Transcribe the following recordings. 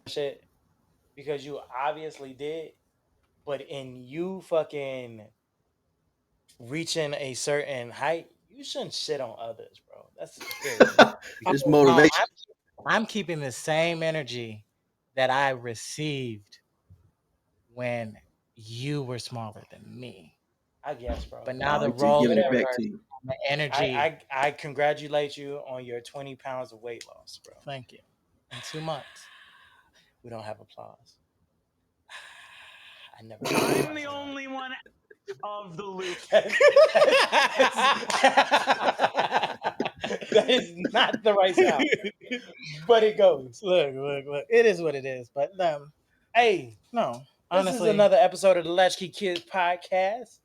shit because you obviously did, but in you fucking reaching a certain height, you shouldn't shit on others, bro. That's the spirit. It's No, motivation. I'm keeping the same energy that I received when you were smaller than me. I guess, bro. But now No, the it's just roles giving are it Whatever. back to reversed. you. The energy. I congratulate you on your 20 pounds of weight loss, bro. Thank you. In 2 months. We don't have applause. I never. I'm the only one of the loop. That is not the right sound, but it goes. Look. It is what it is. But Hey, no, this honestly, is another episode of the Latchkey Kidz podcast,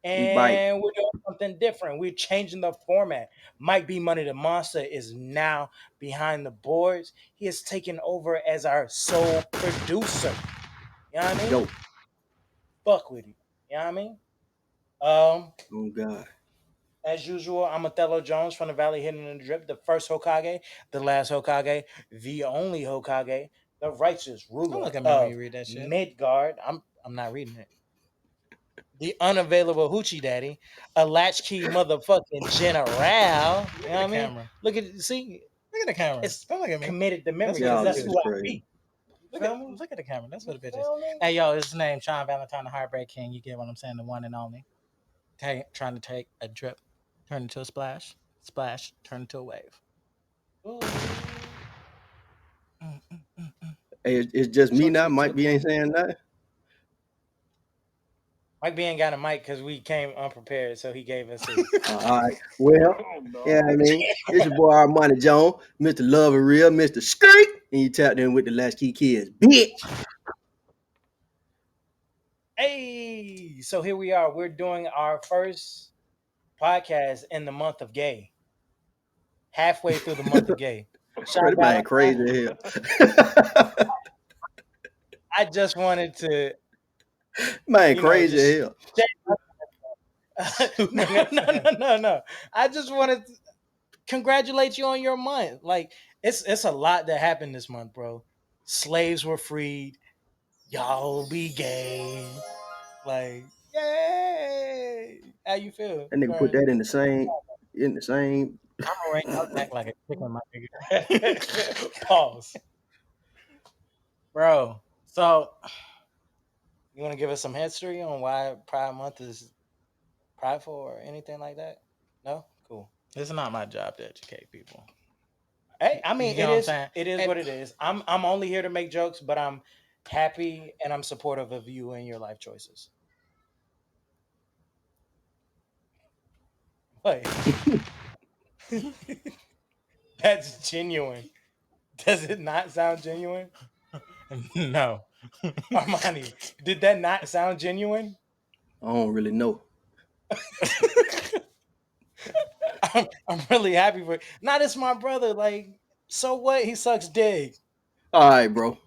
We bite. and we're doing something different. We're changing the format. Mike B. Money the Monster is now behind the boards. He has taken over as our sole producer. You know what I mean? Yo. Fuck with you. You know what I mean? Oh God. As usual, I'm Othello Jones from the Valley Hidden in the Drip, the first Hokage, the last Hokage, the only Hokage, the righteous don't ruler look at me when of you read that shit. Midgard. I'm not reading it. The unavailable hoochie daddy, a latchkey motherfucking general. You know what I mean? Camera. Look at see, Look at the camera. it's Don't look at me. committed to memory That's because Y'all that's is who I crazy. be. Look Feel at, me? look at the camera. That's what the bitch is. Feel me? Hey, yo, it's his name, Sean Valentine, the Heartbreak King. You get what I'm saying? The one and only. Trying to take a drip, turn into a splash, splash, turn into a wave. Ooh. Hey, it's just me Short, now. sweet, to Mike the B ain't point. saying nothing. Mike B ain't got a mic because we came unprepared, so he gave us his. All right. Well, Oh no. yeah, I mean, it's your boy Armani Jones, Mr. Love and Real, Mr. Skreeeeet, and you tapped in with the Latchkey Kids, bitch. Hey, so here we are. We're doing our first podcast in the month of gay. Halfway through the month of gay. Bro, Sean that man crazy Valentine, as hell. I just wanted to, Man crazy just as hell. no. I just wanted to congratulate you on your month. Like it's a lot that happened this month, bro. Slaves were freed. Y'all be gay. Like, yay! How you feel? And they put that in the same. I'm gonna raise your neck like a chicken, my nigga. Pause. Bro, so You want to give us some history on why Pride Month is prideful or anything like that? No, cool. it's not my job to educate people. Hey, I You mean, get what I'm saying? it is And what it is. I'm only here to make jokes, but I'm happy and I'm supportive of you and your life choices. What? That's genuine. Does it not sound genuine? no. Armani, did that not sound genuine? I don't really know. I'm really happy for it. Not it's my brother. Like, so what? He sucks dick. All right, bro.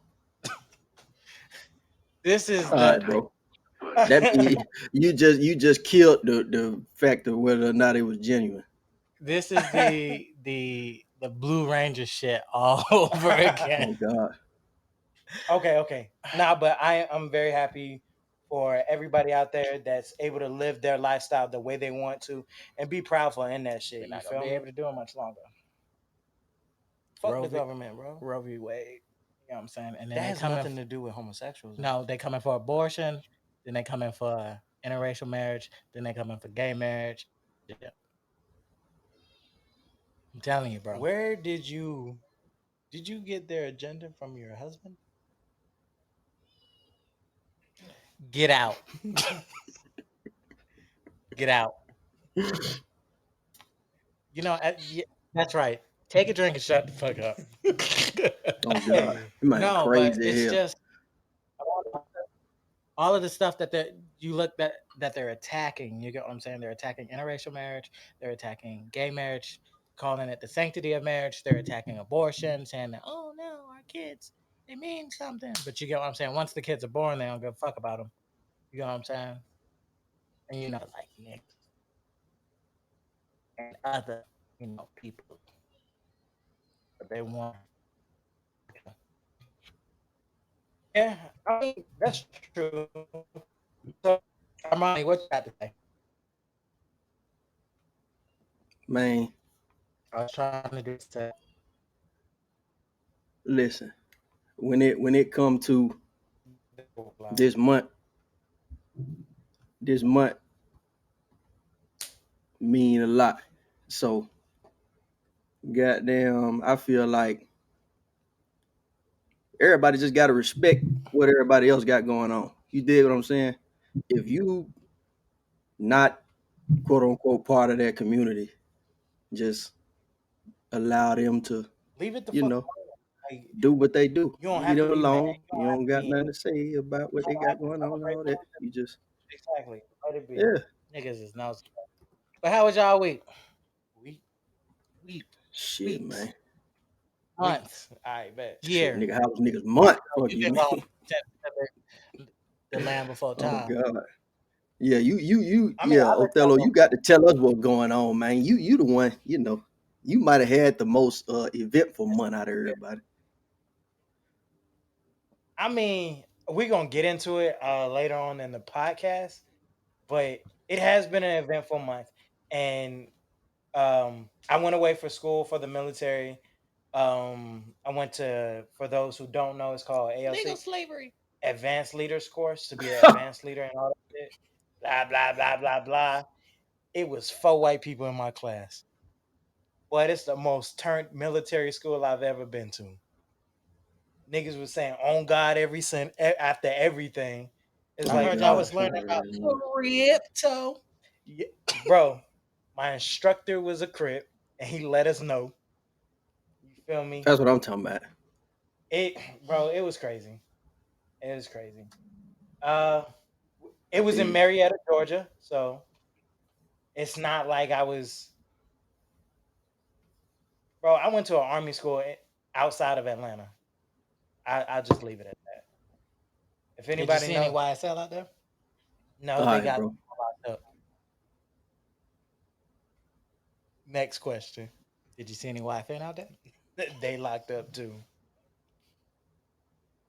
This is All right, the bro. That you just killed the fact of whether or not it was genuine. this is the Blue Ranger shit all over again. Oh God. Okay. Nah, but I'm very happy for everybody out there that's able to live their lifestyle the way they want to and be proudful in that shit. We're You not feel gonna be me? able to do it much longer. Fuck Roe the v. government, bro. Roe v. Wade. You know what I'm saying? And then That they has come nothing in. to do with homosexuals. No, they come in for abortion. Then they come in for interracial marriage. Then they come in for gay marriage. Yeah. I'm telling you, bro. Where did you get their agenda from your husband? Get out. Get out. You know, yeah, that's right. Take a drink and shut the fuck up. Oh God. Hey, That man No, but crazy as it's hell. just all of the stuff that you look that they're attacking. You get what I'm saying? They're attacking interracial marriage. They're attacking gay marriage, calling it the sanctity of marriage. They're attacking abortion, saying that oh no, our kids they mean something. But you get what I'm saying? Once the kids are born, they don't give a fuck about them. You get what I'm saying? And you know, like niggas and other people, but they want. Yeah, I mean that's true. So, Armani, what you got to say? Man, I was trying to do that. listen. When it come to this month, this month mean a lot. So goddamn, I feel like everybody just gotta respect what everybody else got going on. You dig what I'm saying? If you not quote unquote part of that community, just allow them to, Leave it the you fuck know, alone. Like, do what they do. you don't Leave have to them be mad. alone. You You don't have don't to got be. nothing to say about what You they don't got have to going on and celebrate all with that. them. You just Exactly. Let it be. yeah. Niggas is no. But how was y'all week? Week, week, Shit, weeks, man. months, I bet. Shit, year. nigga, how was niggas month? Fuck You you live on mean? the land before Oh time. God. Yeah, you I mean, yeah, I let y'all Othello, go you got first. to tell us what's going on, man. You the one, you know. You might have had the most eventful month out of everybody. I mean, we're gonna get into it later on in the podcast, but it has been an eventful month, and I went away for school for the military. I went to, for those who don't know, it's called Legal ALC, slavery. Advanced Leaders Course, to be an advanced leader and all that shit. Blah blah blah blah blah. It was 4 white people in my class. But it's the most turned military school I've ever been to. Niggas was saying on God after everything. It's I Oh like, heard y'all God, was bro, learning about son. crypto. yeah, bro, my instructor was a crip and he let us know. You feel me? That's what I'm talking about. It bro, it was crazy. It was crazy. Uh it I was feel in you. Marietta, Georgia, so it's not like I was, bro, I went to an army school outside of Atlanta. I'll just leave it at that. If Did you anybody see any know, YSL out there? no, All they right, got bro. locked up. Next question. Did you see any YFN out there? They locked up too.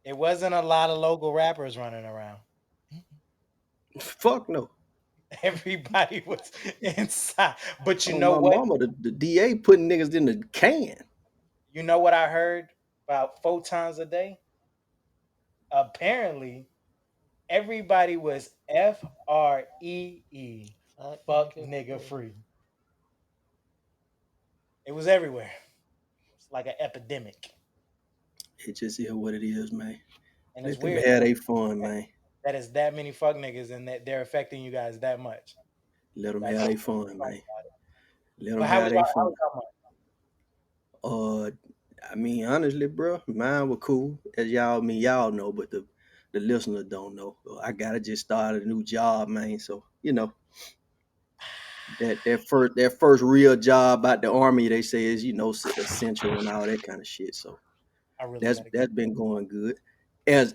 It wasn't a lot of local rappers running around. Fuck no. Everybody was inside. But you Oh know my what? mama, the DA putting niggas in the can. You know what I heard about 4 times a day? Apparently, everybody was FREE. Fuck Fuck nigga nigga free. free. It was everywhere. It's like an epidemic. It just is what it is, man. And it's Let them weird have their fun, man. that it's that many fuck niggas and that they're affecting you guys that much. Let them That's have how their we fun, talk man. about it. Let them But how have was their y'all? How fun. was y'all month? Uh, I mean, honestly, bro, mine was cool. As y'all, I mean, y'all know, but the listeners don't know. I gotta just start a new job, man. So you know that first real job out the army, they say is essential and all that kind of shit. So I really that's gotta get. that's been going good. As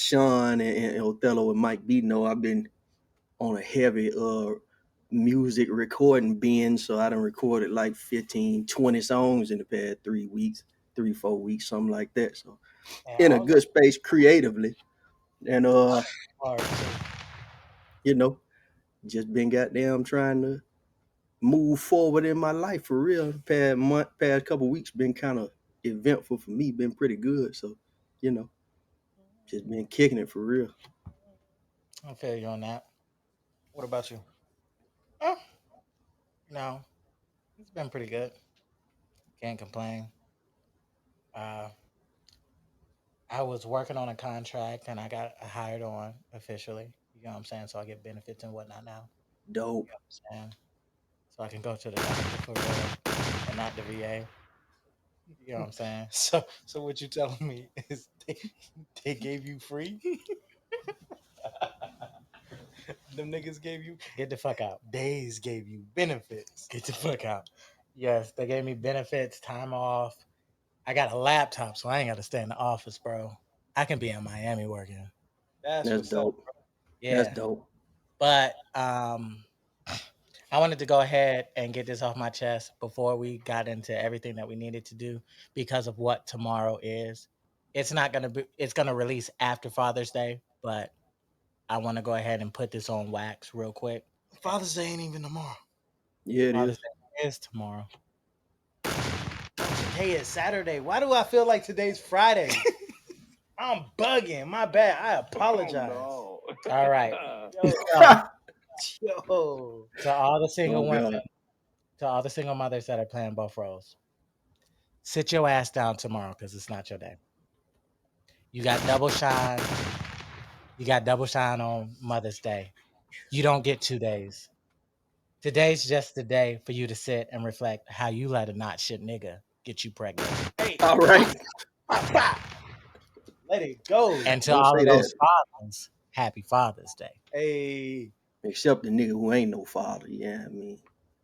Sean and Othello and Mike B know, I've been on a heavy music recording binge. So I done recorded like 15, 20 songs in the past 3 weeks, 4 weeks, something like that. So Man, in I a was good space creatively. And hard too. you know, just been goddamn trying to move forward in my life for real. Past couple weeks been kind of eventful for me, been pretty good. So, you know, just been kicking it for real. I feel you on that. What about you? Oh, no, it's been pretty good. Can't complain. Uh, I was working on a contract and I got hired on officially. You know what I'm saying? So I get benefits and whatnot now. Dope. You know what I'm saying? So I can go to the doctor for real and not the VA. You know what I'm saying? So what you telling me is they gave you free? Them niggas gave you Get the fuck out. days, gave you benefits. Get the fuck out. Yes, they gave me benefits, time off. I got a laptop, so I ain't got to stay in the office, bro. I can be in Miami working. That's That's what's up. dope. That's Yeah. dope. But I wanted to go ahead and get this off my chest before we got into everything that we needed to do because of what tomorrow is. it's not gonna be. It's gonna release after Father's Day, but I want to go ahead and put this on wax real quick. Father's Day ain't even tomorrow. Yeah, it Father's is. Day is tomorrow. Today is Saturday. Why do I feel like today's Friday? I'm bugging. My bad. I apologize. Oh, All right. Yo, So, yo. to all the single Oh, women, God. to all the single mothers that are playing both roles, sit your ass down tomorrow because it's not your day. You got double shine. You got double shine on Mother's Day. You don't get 2 days. Today's just the day for you to sit and reflect how you let a not shit nigga get you pregnant. Hey, All right. pop, pop. Let it go. And to Don't all say of those that. fathers, happy Father's Day. Hey, Except the nigga who ain't no father. Yeah, I mean.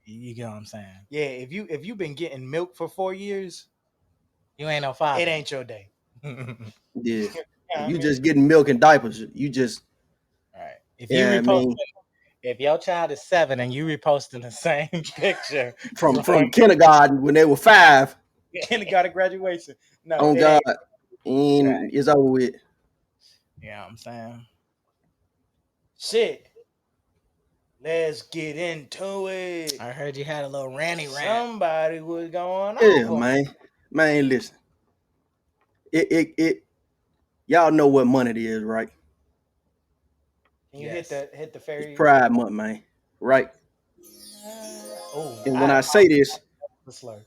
You get what I'm saying? yeah. If you've been getting milk for 4 years, You ain't no father. it ain't your day. Yeah. Yeah, I You mean, just getting milk and diapers. You just, All right. If you yeah, I repost, mean, if your child is 7 and you reposting the same picture from kindergarten when they were 5, kindergarten graduation. No, on it God, ain't. it's over with. yeah, I'm saying. Shit. Let's get into it. I heard you had a little ranty rant. Somebody was going Yeah, off. man. Man, listen. It y'all know what month it is, right? Can you Yes. hit the It's fairy? Pride Month, man. Right? Oh, And when I say this, the slur.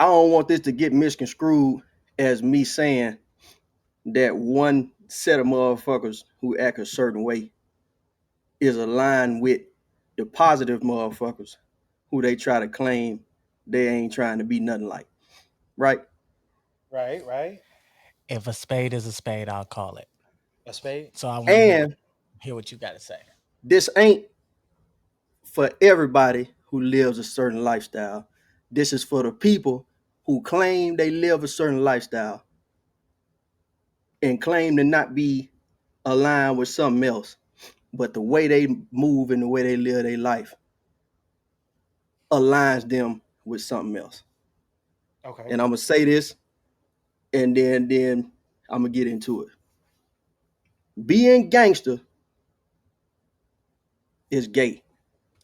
I don't want this to get misconstrued as me saying that one set of motherfuckers who act a certain way is aligned with the positive motherfuckers who they try to claim they ain't trying to be nothing like. Right? Right, right. If a spade is a spade, I'll call it. A spade. So I want to And hear what you got to say. this ain't for everybody who lives a certain lifestyle. This is for the people who claim they live a certain lifestyle and claim to not be aligned with something else. But the way they move and the way they live their life aligns them with something else. Okay. And I'm gonna say this, and then I'm gonna get into it. Being gangster is gay,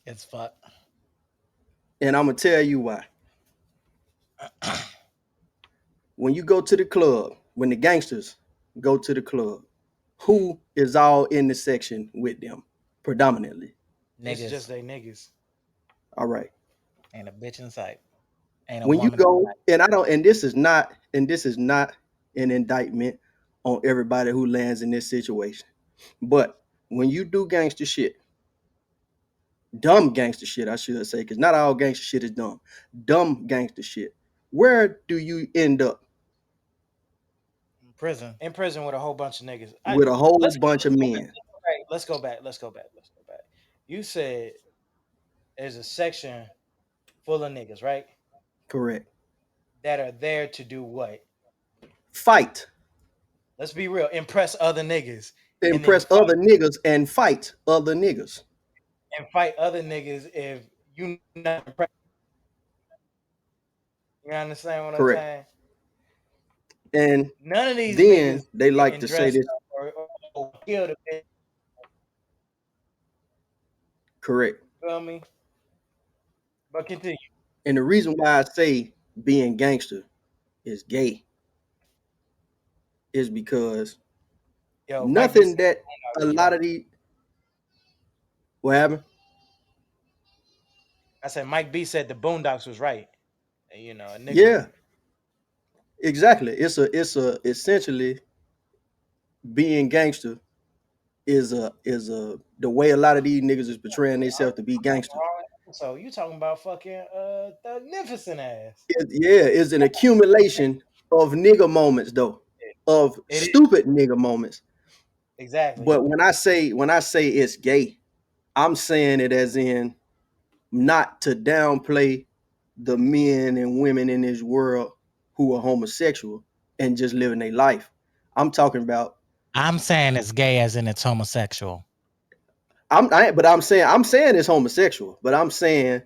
It's fuck. and I'm gonna tell you why. When you go to the club, when the gangsters go to the club, who is all in the section with them predominantly? It's Niggas just they niggas. All right. ain't a bitch in sight. Ain't a When you woman in go, sight. and I don't, and this is not an indictment on everybody who lands in this situation. But when you do gangster shit, dumb gangster shit, I should say, because not all gangster shit is dumb. Dumb gangster shit. Where do you end up? In prison. In prison with a whole bunch of niggas. With a whole Let's bunch of men. let's go back. Let's go back. You said there's a section full of niggas, right? Correct. That are there to do what? Fight. Let's be real. Impress other niggas. And then Impress other niggas and fight other niggas. fight other niggas if you not impressed. You understand what I'm Correct. saying? And None of these then niggas they like getting to say dressed this. up or killed a bitch. Correct. Feel me? But continue. And the reason why I say being gangster is gay is because Yo, Mike B nothing said that a was lot right. of the what happened? I said Mike B said the Boondocks was right. You know, a nigga. Yeah, exactly. It's a essentially being gangster is the way a lot of these niggas is portraying themselves to be gangster. So you talking about fucking magnificent ass. Yeah, it's an accumulation of nigga moments though, of It is stupid nigga moments. exactly. But when I say it's gay, I'm saying it as in not to downplay the men and women in this world who are homosexual and just living their life. I'm talking about I'm saying it's gay as in it's homosexual. I'm saying it's homosexual, but I'm saying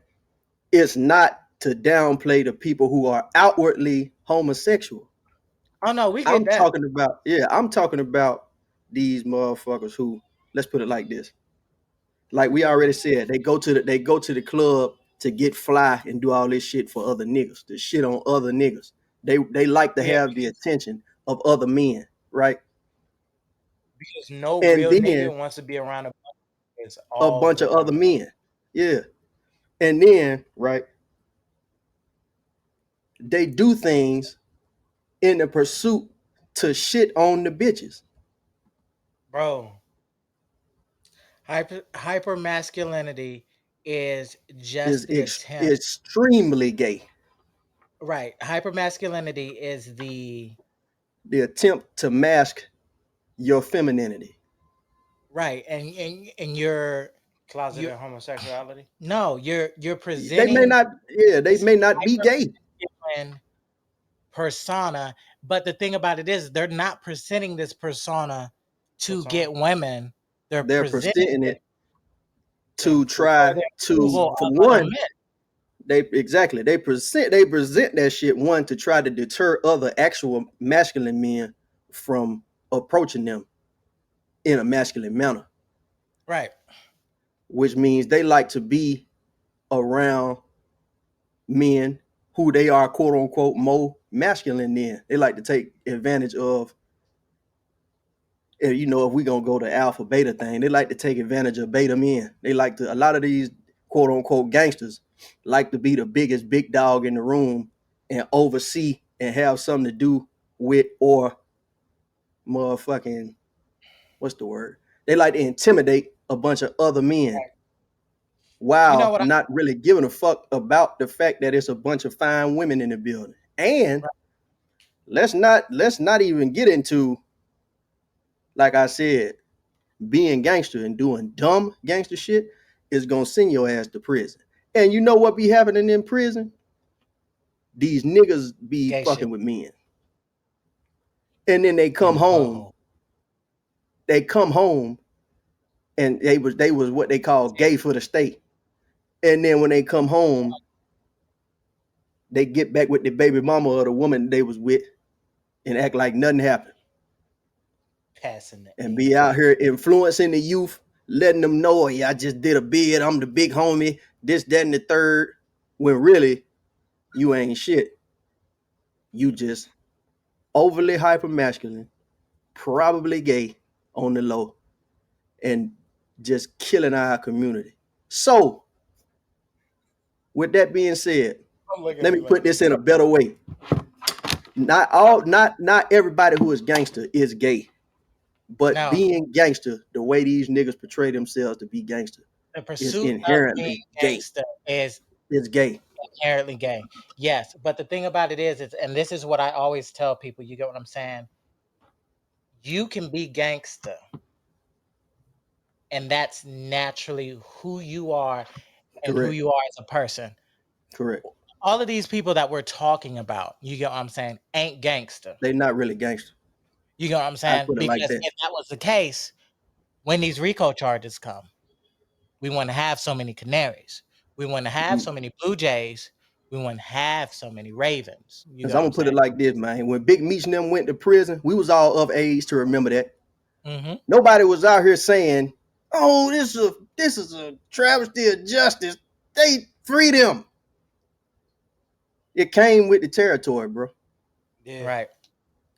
it's not to downplay the people who are outwardly homosexual. Oh no, we get I'm that. talking about, I'm talking about these motherfuckers who, let's put it like this. Like we already said, they go to the club to get fly and do all this shit for other niggas, to shit on other niggas. They like to Yeah, have the attention of other men, right? because no And real then nigga wants to be around a bunch of niggas a all bunch the of other time. men. Yeah. And then, right, they do things in the pursuit to shit on the bitches. Bro, hyper masculinity is just Is the attempt. extremely gay. Right. Hyper masculinity is The attempt to mask your femininity. right, and you're Closeted homosexuality. no, you're They may presenting not, yeah, they this may not be hyper gay. masculine persona, but the thing about it is they're not presenting this persona to Persona. get women. They're They're presenting presenting it it to for try the to, approval for of other one, men. they present that shit, one, to try to deter other actual masculine men from approaching them in a masculine manner, Right. which means they like to be around men who they are quote unquote more masculine than. They like to take advantage of, you know, if we gonna go to alpha beta thing, they like to take advantage of beta men. They like to, a lot of these quote unquote gangsters like to be the biggest big dog in the room and oversee and have something to do with, or motherfucking, what's the word? They like to intimidate a bunch of other men You know while what? not really giving a fuck about the fact that it's a bunch of fine women in the building. And let's not even get into, like I said, being gangster and doing dumb gangster shit is gonna send your ass to prison. And you know what be happening in prison? These niggas be Gay shit fucking with men. And then they in come the home. butthole. They come home and they was what they call gay for the state. And then when they come home, they get back with the baby mama or the woman they was with and act like nothing happened. Passing the And be out AK. here influencing the youth, letting them know, oh, yeah, I just did a bid, I'm the big homie, this, that, and the third. When really you ain't shit. You just overly hyper masculine, probably gay on the low, and just killing our community. So, with that being said, Don't look at let me me like put this in a better way. Not everybody who is gangster is gay, but No, being gangster, the way these niggas portray themselves to be gangster, the is pursuit of being inherently gay. gangster is It's gay. inherently gay. Yes, but the thing about it is, and this is what I always tell people. You get what I'm saying? You can be gangster, and that's naturally who you are and who Correct. you are as a person. Correct. All of these people that we're talking about, you get what I'm saying, ain't gangster. They not really gangster. You get what I'm I saying? put it like Because that. if that was the case, when these RICO charges come, we wouldn't have so many canaries. We wouldn't have so many blue jays. We wouldn't have so many ravens. You Because get what I'm I'm gonna put saying? it like this, man. When Big Meech and them went to prison, we was all of age to remember that. Mm-hmm. Nobody was out here saying, "Oh, this is a travesty of justice. They freed him." It came with the territory, bro. yeah. Right.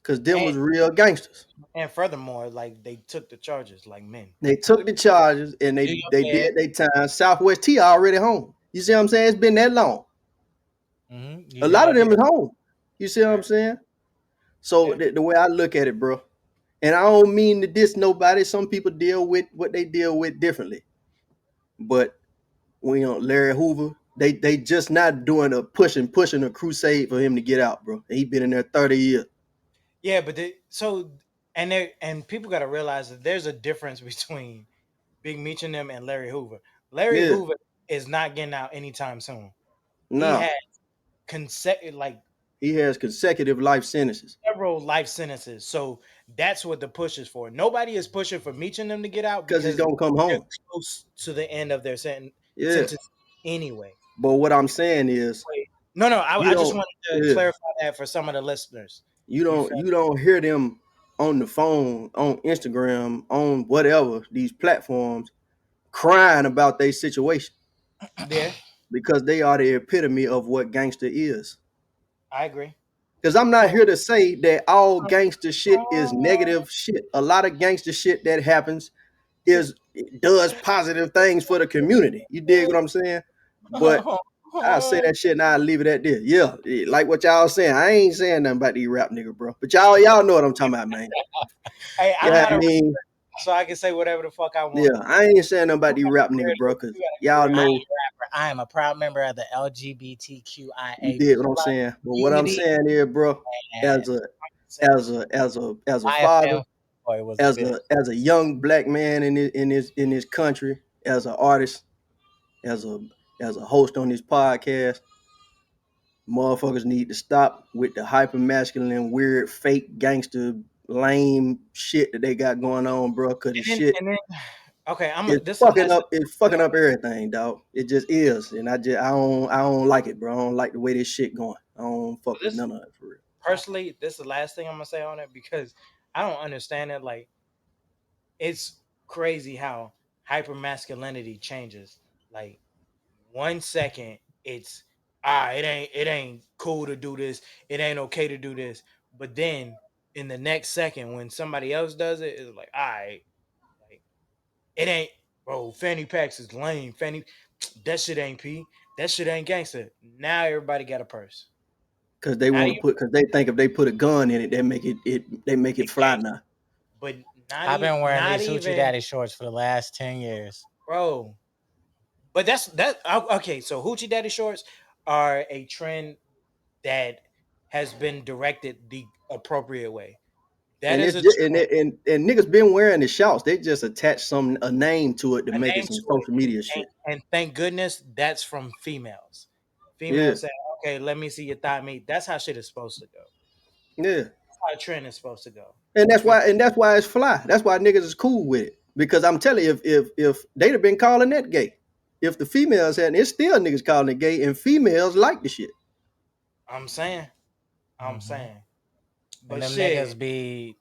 Because them And was real gangsters. And furthermore, like they took the charges like men. They took the charges and do your they bid. did their time. Southwest T already home. You see what I'm saying? It's been that long. Mm-hmm. You A did lot your of them bid. is home. You see what I'm Right. saying? So Yeah. the way I look at it, bro, and I don't mean to diss nobody. Some people deal with what they deal with differently. But when Larry Hoover, they just not doing a pushing a crusade for him to get out, bro. And he been in there 30 years. Yeah, but and people got to realize that there's a difference between Big Meech and them and Larry Hoover. Larry Yeah, Hoover is not getting out anytime soon. He no, had like he has consecutive life sentences several life sentences, so that's what the push is for. Nobody is pushing for Meech and them to get out because he's because gonna come they're home. close to the end of their Yeah, sentence anyway. but what I'm saying is, No, You I just don't. wanted to Yeah. clarify that for some of the listeners. You You don't feel you don't hear them on the phone, on Instagram, on whatever these platforms crying about their situation yeah, because they are the epitome of what gangster is. I agree. Because I'm not So here to say that all gangster shit is negative shit. A lot of gangster shit that happens is does positive things for the community. You dig what I'm saying? But I say that shit and I leave it at this. Yeah, like what y'all saying. I ain't saying nothing about these rap niggas, bro. But y'all know what I'm talking about, man. hey, I'm Yeah, not I a mean, so I can say whatever the fuck I yeah, want. I ain't saying nothing You about these gotta rap be niggas, real. bro, because You gotta be y'all real. know I am a proud member of the you LGBTQIA did what I'm saying. But what I'm community, saying is, bro, and as a as a my father, FM boy was a bitch. as a young black man in this country, as an artist, as a host on this podcast, motherfuckers need to stop with the hyper masculine, weird, fake gangster, lame shit that they got going on, bro. Cause the shit And then okay, is this is the last it's fucking up everything, dog. It just is. And I don't like it, bro. I don't like the way this shit going. I don't fuck with this none of it for real. personally, this is the last thing I'm gonna say on it because I don't understand it. Like it's crazy how hyper masculinity changes. Like 1 second it's it ain't cool to do this, it ain't okay to do this. But then in the next second when somebody else does it, it's like, all right, like it ain't bro, fanny packs is lame. Fanny that shit ain't P. That shit ain't gangster. Now everybody got a purse. Cause they Now want to you put cause they think if they put a gun in it, they make it it fly gangster. now. But I've been wearing not these hoochie even daddy shorts for the last 10 years. bro. But okay. So hoochie daddy shorts are a trend that has been directed the appropriate way. That And is it's a just, trend, and niggas been wearing the shorts. They just attach a name to it to a make it name some to it, social media shit. and thank goodness that's from females. Yeah, Females say, "Okay, let me see your thigh meat." That's how shit is supposed to go. yeah. That's how a trend is supposed to go. And You feel? that's why it's fly. That's why niggas is cool with it. Because I'm telling you, if they'd have been calling that gay, if the females hadn't, it's still niggas calling it gay, and females like the shit. I'm saying, I'm Hmm. saying, And but them shit. niggas be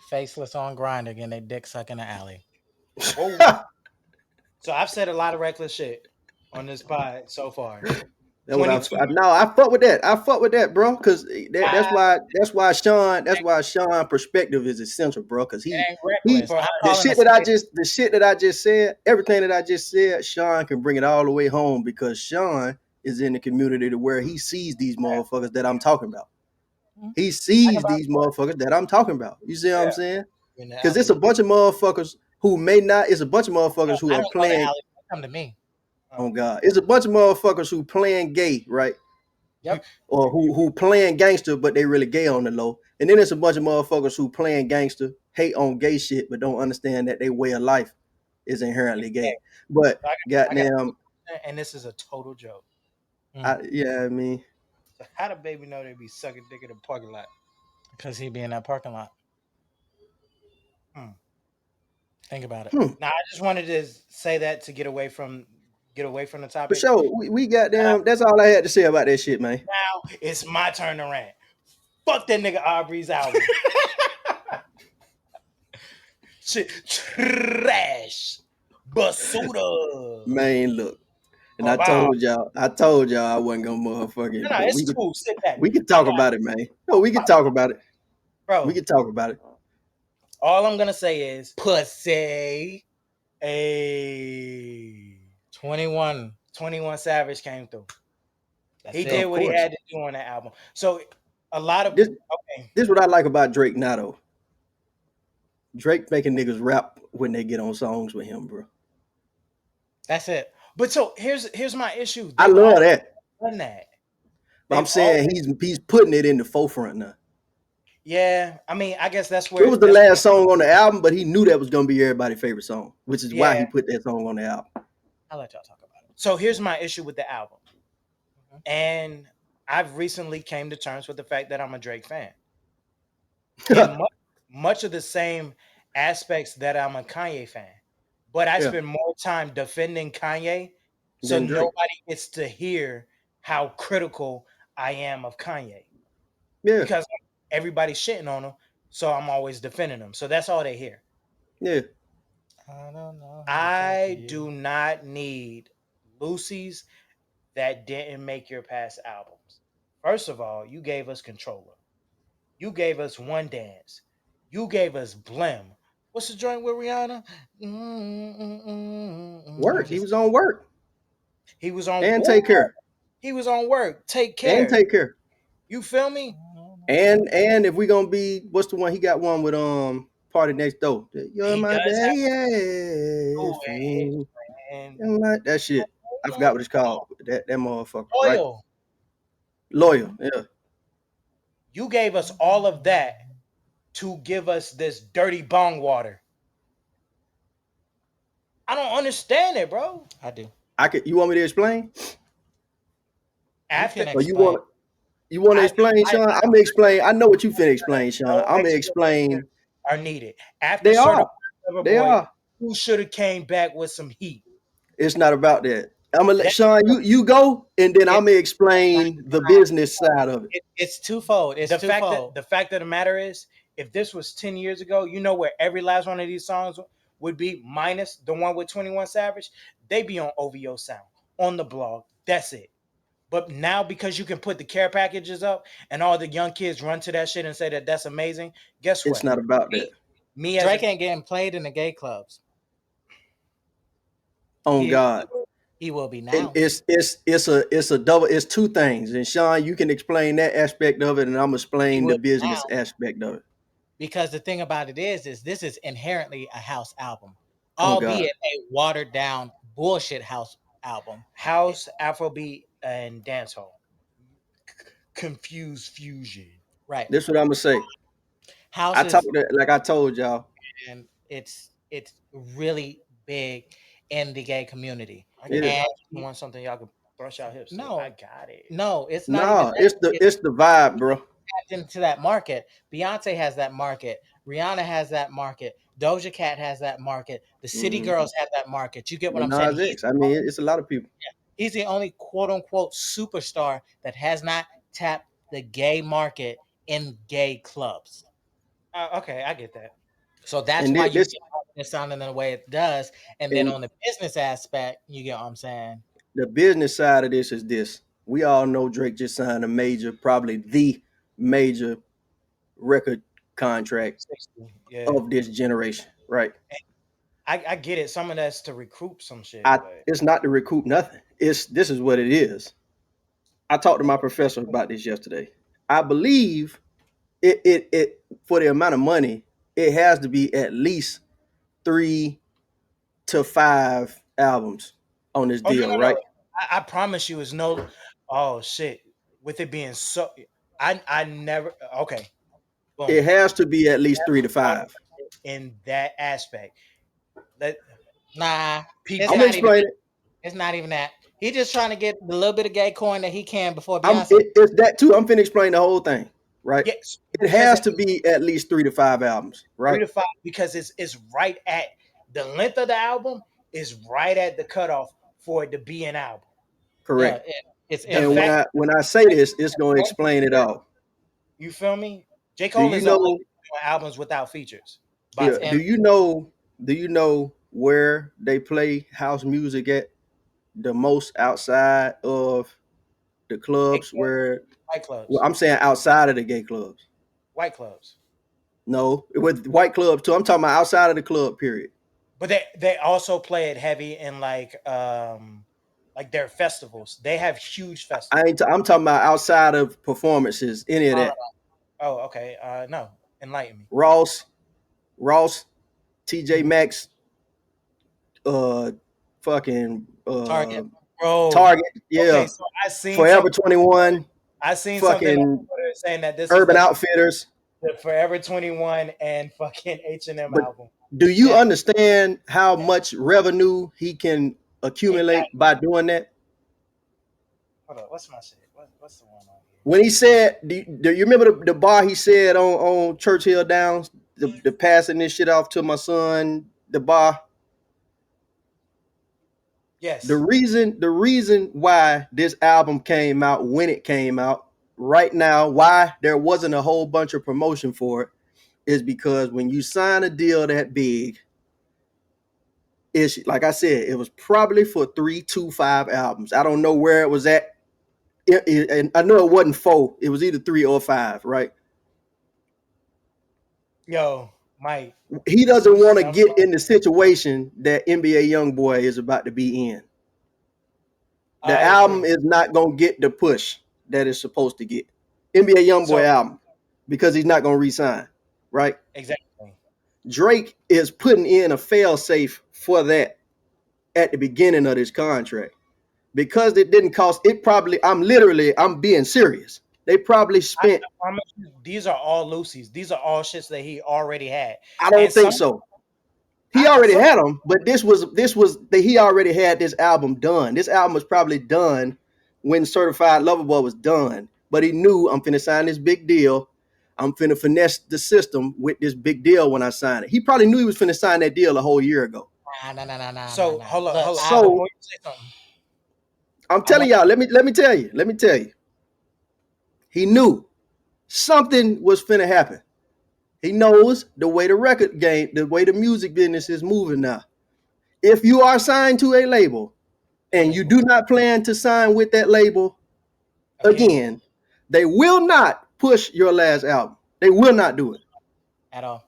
faceless on grinder getting they dick suck in the alley. Whoa. So I've said a lot of reckless shit on this pod so far. That's what 22. no, I fuck with that. I fuck with that, bro. Cause that's why Sean perspective is essential, bro. Cause It ain't he reckless. I'm the calling a shit that I spade. just said, everything that I just said, Sean can bring it all the way home because Sean is in the community to where he sees these motherfuckers that I'm talking about. Mhm. He I can sees vouch these for it. motherfuckers that I'm talking about. You see what I'm saying? In the Cause it's alley. a bunch of motherfuckers who may not. It's a bunch of No, motherfuckers who I are don't go to playing. alley. They come to me. Oh Oh. God, it's a bunch of motherfuckers who playing gay, right? Yep. Or who playing gangster, but they really gay on the low. And then there's a bunch of motherfuckers who playing gangster, hate on gay shit, but don't understand that their way of life is inherently gay. But So I got goddamn, and this is a total joke. yeah, I mean, So how the baby know they be sucking dick in the parking lot? Because he be in that parking lot. Hmm. Think about it. hmm, Now I just wanted to say that to get away from the for topic. sure. We Now, goddamn. That's all I had to say about that shit, man. now it's my turn to rant. Fuck that nigga Aubrey's album. Shit trash. Basura. Man, look. And Oh wow. I told y'all I wasn't gonna motherfucking, No, but it's cool. Sit back. we could I talk got about it, man. No, we could talk about it. We bro. could talk about it. All I'm gonna say is pussy. A 21. 21 Savage came through. That's He did it. Of what he course. had to do on that album. So a lot of This okay, this what I like about Drake now though. Drake making niggas rap when they get on songs with him, bro. That's it. but so here's my issue. I They've love always that. done that. But I'm They've saying always he's putting it in the forefront now. yeah. I mean, I guess It was the last song on the album, but he knew that was gonna be everybody's favorite song, which is why yeah. he put that song on the album. I'll let y'all talk about it. So here's my issue with the album, Mhm. and I've recently came to terms with the fact that I'm a Drake fan. In much of the same aspects that I'm a Kanye fan, but I Yeah, spend more time defending Kanye, so then Drake. nobody gets to hear how critical I am of Kanye Yeah, because everybody's shitting on him, so I'm always defending him. So that's all they hear. yeah. I don't know. I do not need Lucy's that didn't make your past albums. First of all, you gave us Controller. You gave us One Dance. You gave us Blim. What's the joint with Rihanna? Work. He was on work He was on and work. take care He was on work. Take and care. take care. You feel me? And if we gonna be, what's the one he got one with Party Next Door? You're He my does have best friend. and That shit. I forgot what it's called. That motherfucker, right? Loyal. Loyal. Yeah. You gave us all of that to give us this dirty bong water. I don't understand it, bro. I do. You want me to explain? After can Or you explain. want to I- explain, Sean? I'm gonna explain. I know what you finna explain, Sean. no I'm gonna explanations explain. are needed. After They Certified are. Lover They Boy, are. who should have came back with some heat. It's not about that. I'm gonna let That- Sean. You go, and then I'm It- gonna explain the business side of it. It's twofold. It's the fact that twofold. the fact of the matter is, if this was 10 years ago, you know where every last one of these songs would be, minus the one with 21 Savage. They be on OVO Sound, on the blog. That's it. But now, because you can put the care packages up and all the young kids run to that shit and say that that's amazing, guess what? It's not about that. Me as Drake a, ain't getting played in the gay clubs. On He- God. He will be And now. it's a double. It's two things. And Sean, you can explain that aspect of it, and I'm gonna explain will the business now. aspect of it. Because the thing about it is this is inherently a house album, Oh, God. albeit a watered down bullshit house album. house, Afrobeat, and dancehall. Confused fusion. Right. This is what I'm gonna say. House I is, talked like I told y'all. and it's really big in the gay community. I Yeah. got And you want something y'all can brush out hips. No. I got it. no, it's not even Nah, that. it's the vibe, bro. Tapped into that market. Beyonce has that market. Rihanna has that market. Doja Cat has that market. The City Mhm. Girls have that market. You get what I'm Nas saying? X. I mean, it's a lot of people. He's the only quote unquote superstar that has not tapped the gay market in gay clubs. Okay, I get that. So that's And why you this get it sounding the way it does. And then and on the business aspect, you get what I'm saying? the business side of this is this. We all know Drake just signed a major, probably the major record contract 60. Yeah. of this generation, right? I get it. Some of that's to recruit some shit. But It's not to recoup nothing. This is what it is. I talked to my professor about this yesterday. I believe it for the amount of money, it has to be at least 3 to 5 albums on this oh, deal, right? I promise you, it's no. Oh shit! With it being so, I never. Okay, boom. It has to be at least 3 to 5. In that aspect, that Nah, people. it's I'm gonna not even explain it. it's not even that. He's just trying to get the little bit of gay coin that he can before I'm Beyonce. it's that too. I'm finna explain the whole thing, right? Yes, It has to be at least 3 to 5 albums, three right? to five because it's right at the length of the album is right at the cutoff for it to be an album. Correct. Yeah, it's The And fact, when I say this, it's gonna explain it all. you feel me? J. Do Cole you is only know? doing albums without features. Yeah. By Do you know where they play house music at the most outside of the clubs? Where? white clubs, Well, I'm saying outside of the gay clubs. white clubs. No, with white clubs too. I'm talking about outside of the club. Period. But they also play it heavy in like their festivals. They have huge festivals. I'm talking about outside of performances. Any of that. Oh, okay. No, enlighten me. Ross, TJ Mhm. Maxx, fucking Target. Bro. Target, yeah, Okay, so Forever 21, I seen something on fucking Twitter saying that this Urban is Outfitters. the Forever 21 and fucking H&M But album. do you Yeah. understand how much revenue he can accumulate by doing that? Hold on, what's my shit? What's the one on here? When he said, do you remember the bar he said on Churchill Downs, the passing this shit off to my son, the bar? Yes. The reason why this album came out when it came out right now, why there wasn't a whole bunch of promotion for it is because when you sign a deal that big, it's like I said, it was probably for 3 to 5 albums. I don't know where it was at. And I know it wasn't 4. It was either 3 or 5, right? Yo, Mike. He doesn't want to I'm get sorry. in the situation that NBA YoungBoy is about to be in. The I album agree. is not going to get the push that it's supposed to get. NBA YoungBoy So album, because he's not going to re-sign, right? exactly. Drake is putting in a fail-safe for that at the beginning of this contract. Because it didn't cost, it probably, I'm being serious. They probably I spent, promise you, these are all Lucy's. These are all shits that he already had. I don't And think some so. He already some had them, but this was he already had this album done. This album was probably done when Certified Lover Boy was done. But he knew I'm finna sign this big deal. I'm finna finesse the system with this big deal when I sign it. He probably knew he was finna sign that deal a whole year ago. so hold up, hold up. So Before you say something, I'm I telling want y'all, let me tell you. He knew something was finna happen. He knows the way the record game, the way the music business is moving now. If you are signed to a label and you do not plan to sign with that label again, they will not push your last album. They will not do it. at all.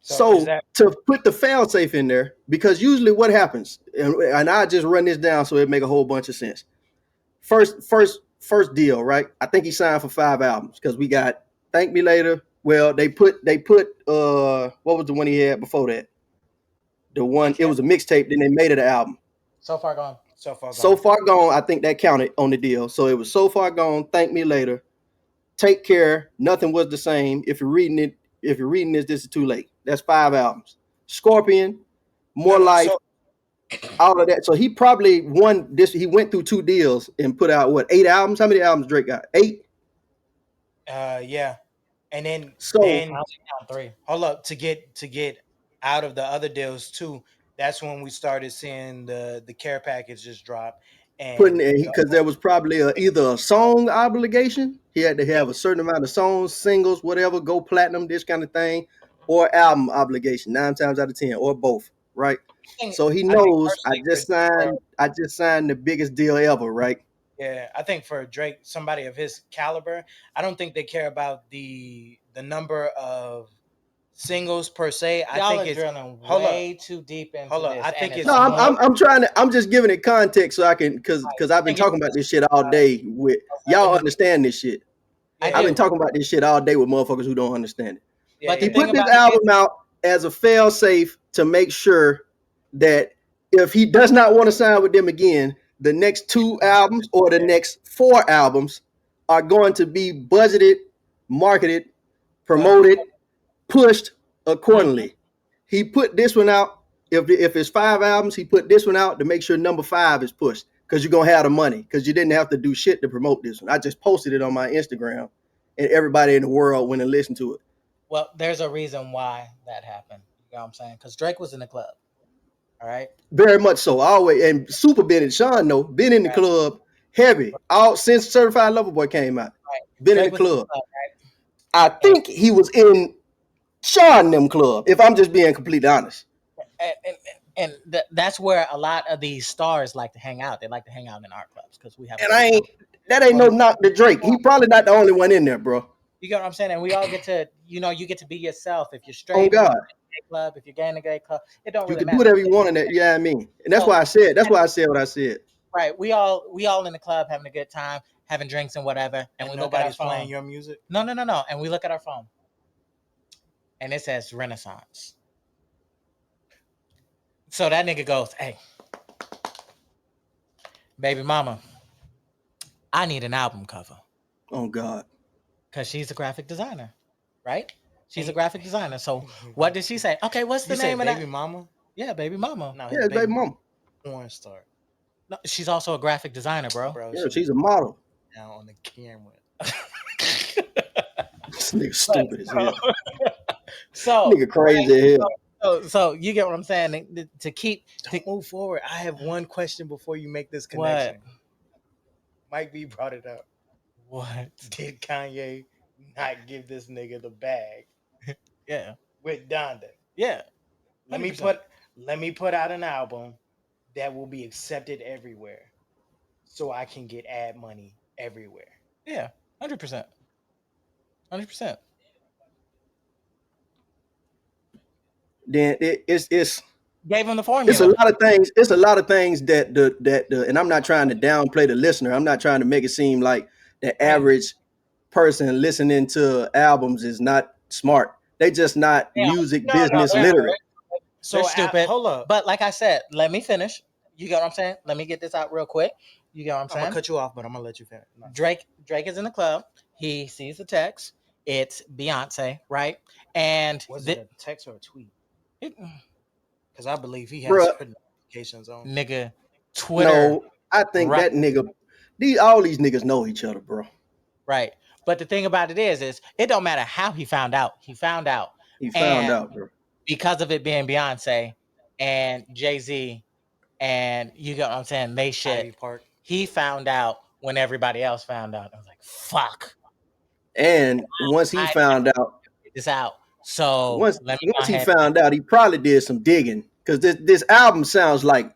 so is So that to put the fail safe in there, because usually what happens, and I just run this down so it make a whole bunch of sense. First deal, right? I think he signed for 5 albums because we got Thank Me Later. Well, they put what was the one he had before that? The one, it was a mixtape, then they made it an album. So far gone. so far So gone? Far Gone, I think that counted on the deal. So it was So Far Gone, Thank Me Later, Take Care, Nothing Was the Same. If you're reading this is too late. That's 5 albums. Scorpion, More No, Life, so all of that. So he probably won this. He went through 2 deals and put out what, 8 albums? How many albums Drake got? 8. yeah. And then So I only count 3. hold up to get out of the other deals too. That's when we started seeing the care package just drop putting and in, because there was probably either a song obligation. He had to yeah, have a certain amount of songs, singles, whatever, go platinum, this kind of thing, or album obligation 9 times out of 10, or both, right? So he I think knows I personally just signed. I just signed the biggest deal ever, right? yeah, I think for Drake, somebody of his caliber, I don't think they care about the number of singles per se. I Y'all think are it's drilling hold up, way too deep into hold up. this, I and think it's it's No, I'm more. more. I'm, I'm trying to. I'm just giving it context so I can, because I've been Thank you. talking about this shit all day with I y'all. do. Understand this shit? I I've do. been talking about this shit all day with motherfuckers who don't understand it. Yeah, But He the yeah. thing put this about it is, album out as a fail safe to make sure that if he does not want to sign with them again, the next 2 albums or the next 4 albums are going to be budgeted, marketed, Well, promoted, pushed Mhm. accordingly. He put this one out. If it's 5 albums, he put this one out to make sure number 5 is pushed, because you're gonna have the money, because you didn't have to do shit to promote this one. I just posted it on my Instagram, and everybody in the world went and listened to it. well, there's a reason why that happened. You know what I'm saying? Because Drake was in the club. All right. Very much so. Always, and Super been in Sean though, been in the Right. club heavy all since Certified Lover Boy came out. Right. Been in the Drake was in the club. club, I and think he was in Sean them club, if I'm just being completely honest. and, and, that's where a lot of these stars like to hang out. They like to hang out in art clubs because we have a And great time. that ain't no knock to Drake. He probably not the only one in there, bro. You get what I'm saying? And we all get to, you get to be yourself. If you're On straight, you God. can be in a gay club. If you're gay in a gay club, it don't You really can do matter. whatever you want in that, yeah, I mean. And that's So, why I said what I said. right, we all in the club having a good time, having drinks and whatever, and and we look at our nobody's phone. playing your music. No, and we look at our phone, and it says Renaissance. So that nigga goes, "Hey, baby mama, I need an album cover Oh God. because she's a graphic designer, right? She's a graphic designer. So what did she say? Okay, what's the You said name of baby that? mama? Yeah, baby mama. No, Yeah, his it's baby baby mama. porn star, No, she's also a graphic designer, bro. bro. Yeah, She she's a model. now on the camera. This nigga stupid as hell. So Nigga crazy as hell. so you get what I'm saying? To keep to Move forward. I have one question before you make this what? connection. Mike B brought it up. What? Did Kanye not give this nigga the bag Yeah. with Donda? Yeah. Let me 100%. put out an album that will be accepted everywhere, so I can get ad money everywhere. Yeah. 100%. 100%. Then it's Gave him the it's a formula. lot of things. It's a lot of things that and I'm not trying to downplay the listener. I'm not trying to make it seem like the average person listening to albums is not smart. They just not Yeah. music No, business they're literate. So stupid. hold up, But like I said, let me finish. You get what I'm saying? Let me get this out real quick. You get what I'm I'm saying? gonna cut you off, but I'm gonna let you finish. No. Drake is in the club. He sees the text. It's Beyonce, right? And Was it a text or a tweet? Because I believe he has Bruh, certain notifications on. nigga, Twitter, no, I think right? that nigga, all these niggas know each other, bro. Right. But the thing about it is it don't matter how he found out. He found out. He found And out, bro. because of it being Beyonce and Jay-Z and you get what I'm saying, they Ivy shit, Park. he found out when everybody else found out. I was like, fuck. And once he I found out, get this out. So once let me go once he ahead. found out, he probably did some digging because this album sounds like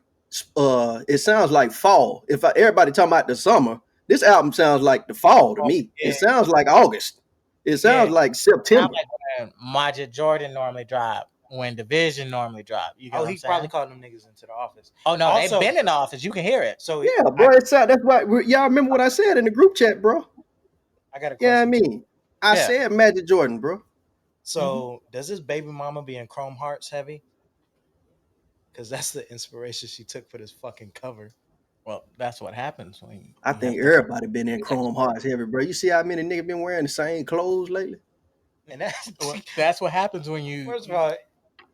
it sounds like fall. Everybody talking about the summer, this album sounds like the fall to me. Yeah. It sounds like August. It sounds Yeah. like Sound September. like when Majid Jordan normally drop, when Division normally drop. You get Oh, what I'm he saying? probably called them niggas into the office. Oh no, Also- they've been in the office. You can hear it. So Yeah, bro. That's why y'all remember what I said in the group chat, bro. I got a question. Yeah, I mean, I Yeah. said Magic Jordan, bro. So does this baby mama be in Chrome Hearts heavy? Because that's the inspiration she took for this fucking cover. Well, that's what happens when I you think have to- everybody been in Chrome Hearts heavy, bro. You see how many niggas been wearing the same clothes lately? And that's Well, that's what happens when you. first of all,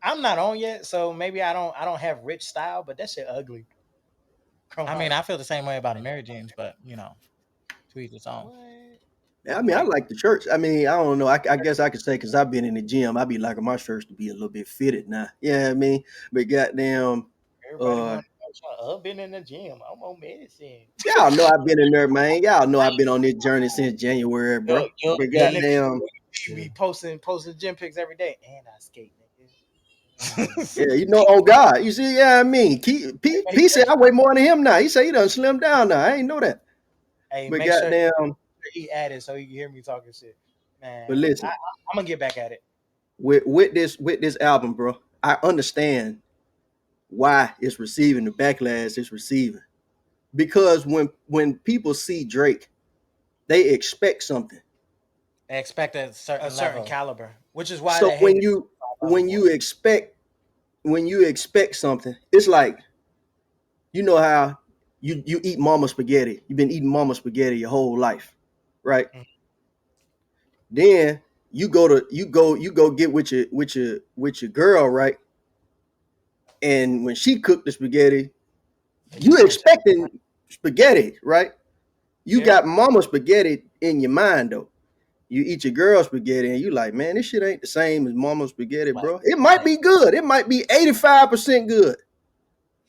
I'm not on yet, so maybe I don't have rich style, but that shit ugly. Chrome I mean, I Hearts. feel the same way about the Mary Jeans, but you know, to each its own. What? I mean, I like the shirts. I mean, I don't know. I guess I could say because I've been in the gym, I be liking my shirts to be a little bit fitted now. Yeah, I mean, but goddamn, Everybody want I've been in the gym. I'm on medicine. y'all know I've been in there, man. Y'all know I've been on this journey since January, bro. Yo, But yo, goddamn, You be posting gym pics every day, and I skate, nigga. yeah, you know, on God, you see, yeah, I mean, P said I weigh more than him now. He said he done slimmed down now. I ain't know that. Hey, But make sure goddamn, he added so you can hear me talking shit, man. but listen, I'm gonna get back at it. with this album, bro, I understand why it's receiving the backlash it's receiving. Because when people see Drake, they expect something. They expect a certain A certain level. caliber, which is why So they when hate you expect something, it's like, you know how you eat mama spaghetti. You've been eating mama spaghetti your whole life, right? Mhm. Then you go get with your girl, right? And when she cooked the spaghetti, you expecting spaghetti, right? You Yeah. got mama spaghetti in your mind though. You eat your girl spaghetti and you like, man, this shit ain't the same as mama spaghetti, bro. It might be good. It might be 85% good.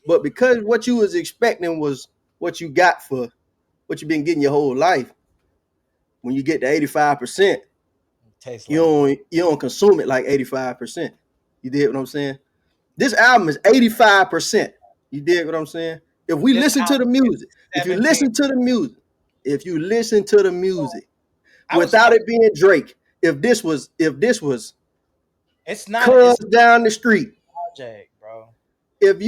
But because what you was expecting was what you got for what you've been getting your whole life, when you get to 85%, Tastes you don't consume it like 85%. You did what I'm saying? This album is 85%. You did what I'm saying? If we This listen to the album music, if you 17. listen to the music, if you listen to the music, I was- without it being Drake, if this was It's not Cuz it's down the street, project, bro. if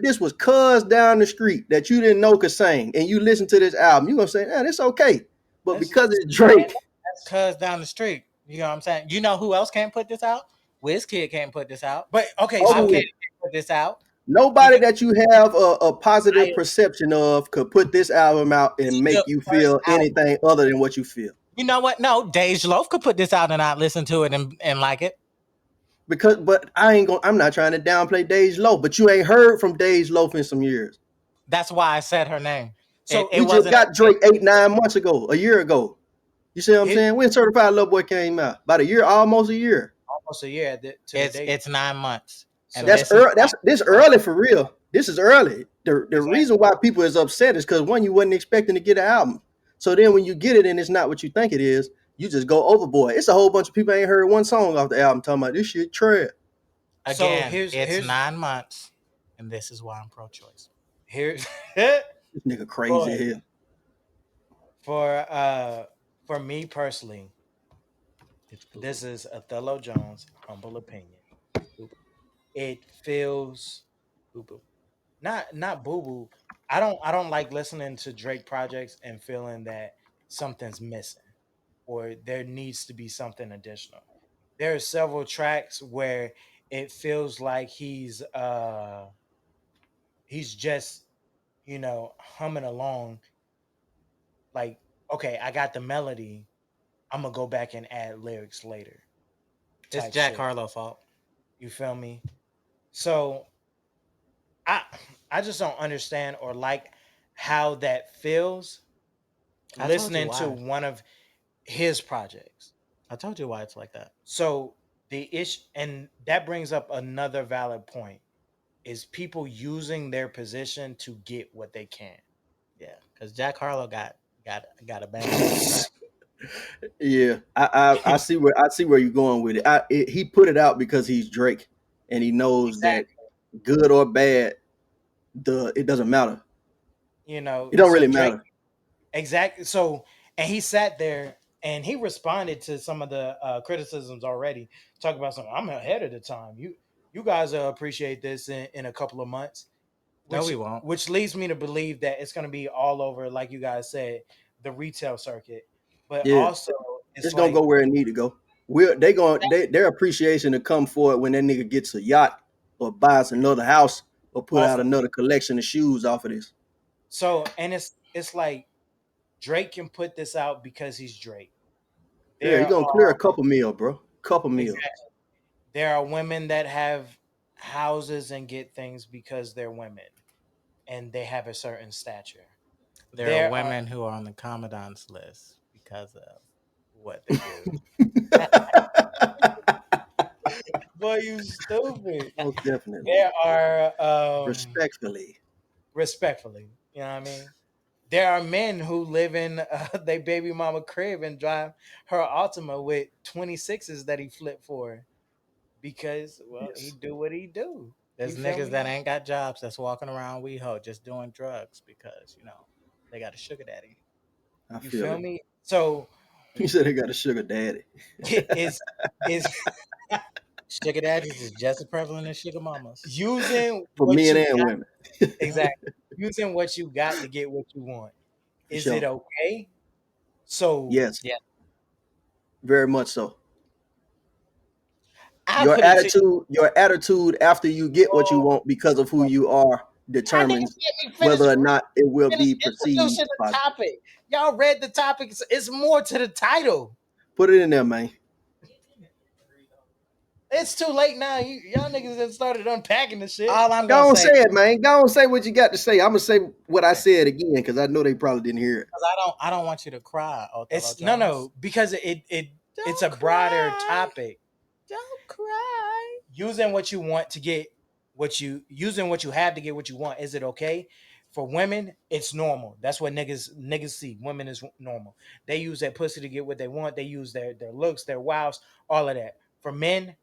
this was Cuz down the street that you didn't know could sing and you listen to this album, you're gonna say, man, it's okay. But That's- because it's Drake, That's Cuz down the street. You know what I'm saying? You know who else can't put this out? WizKid can't put this out. But okay, Over so with. Can't put this out. Nobody that you have a positive perception of could put this album out and make you feel anything other than what you feel. You know what? No, Dej Loaf could put this out and not listen to it and like it. But I'm not trying to downplay Dej Loaf, but you ain't heard from Dej Loaf in some years. That's why I said her name. So We just got Drake 8-9 months ago, a year ago. You see what I'm saying? When Certified Lover Boy came out, about a year, almost a year. Almost a year. It's 9 months. So That's early. This early for real. This is early. The reason why people is upset is because one, you wasn't expecting to get an album. So then when you get it and it's not what you think it is, you just go overboard. It's a whole bunch of people ain't heard one song off the album talking about this shit trash. Again, So it's 9 months, and this is why I'm pro-choice. here's This nigga crazy Boy. here. for me personally, this is Othello Jones' humble opinion. It feels Boo-boo. not boo boo. I don't like listening to Drake projects and feeling that something's missing or there needs to be something additional. There are several tracks where it feels like he's just, humming along, like, okay, I got the melody, I'm gonna go back and add lyrics later. It's Type Jack shit. Harlow's fault. You feel me? So I I just don't understand or like how that feels I told you listening to why. one of his projects. I told you why it's like that. So the issue, and that brings up another valid point, is people using their position to get what they can. Yeah, because Jack Harlow got a bang. Yeah, I see where you're going with it. He put it out because he's Drake, and he knows that Exactly. good or bad, it doesn't matter. It don't So really Drake, matter. exactly. So, and he sat there and he responded to some of the criticisms already. Talk about something. I'm ahead of the time. You guys appreciate this in a couple of months, No, which we won't. which leads me to believe that it's going to be all over, like you guys said, the retail circuit. But Yeah, also, it's it's gonna like go where it need to go. Their appreciation to come for it when that nigga gets a yacht or buys another house or put out also another collection of shoes off of this. so, and it's like Drake can put this out because he's Drake. Yeah, he There gonna clear a are couple mil, bro. Couple mil. exactly there are women that have houses and get things because they're women and they have a certain stature. There are There are women who are on the commandant's list because of what they do. boy, you stupid. Most definitely. There are Respectfully. respectfully, you know what I mean? There are men who live in their baby mama crib and drive her Altima with 26s that he flipped for because, well, he Yes, do what he do. There's You feel niggas me? that ain't got jobs that's walking around WeHo just doing drugs because they got a sugar daddy. I You feel feel it. me? So He said he got a sugar daddy. is Sugar daddies is just as prevalent as sugar mamas. using For what men you and got, women. exactly, using what you got to get what you want. For Is it sure. okay? So Yes, Yeah, very much so. I put it to you. Your attitude after you get what you Oh, want because of who you are I didn't determines let me whether or finish not it will finish be introducing perceived the positive. topic. Y'all read the topic. It's more to the title. Put it in there, man. It's too late now. Y'all niggas have started unpacking the shit. all I'm gonna Go on, say say it, man. Go on, say what you got to say. I'm gonna say what I said again because I know they probably didn't hear it. because I don't want you to cry, Othello It's no, Jones. because it's Don't a broader cry. topic. Don't cry. Using what you want to get using what you have to get what you want. Is it okay? For women, it's normal. That's what niggas see. Women is normal. They use that pussy to get what they want. They use their looks, their wows, all of that. For men,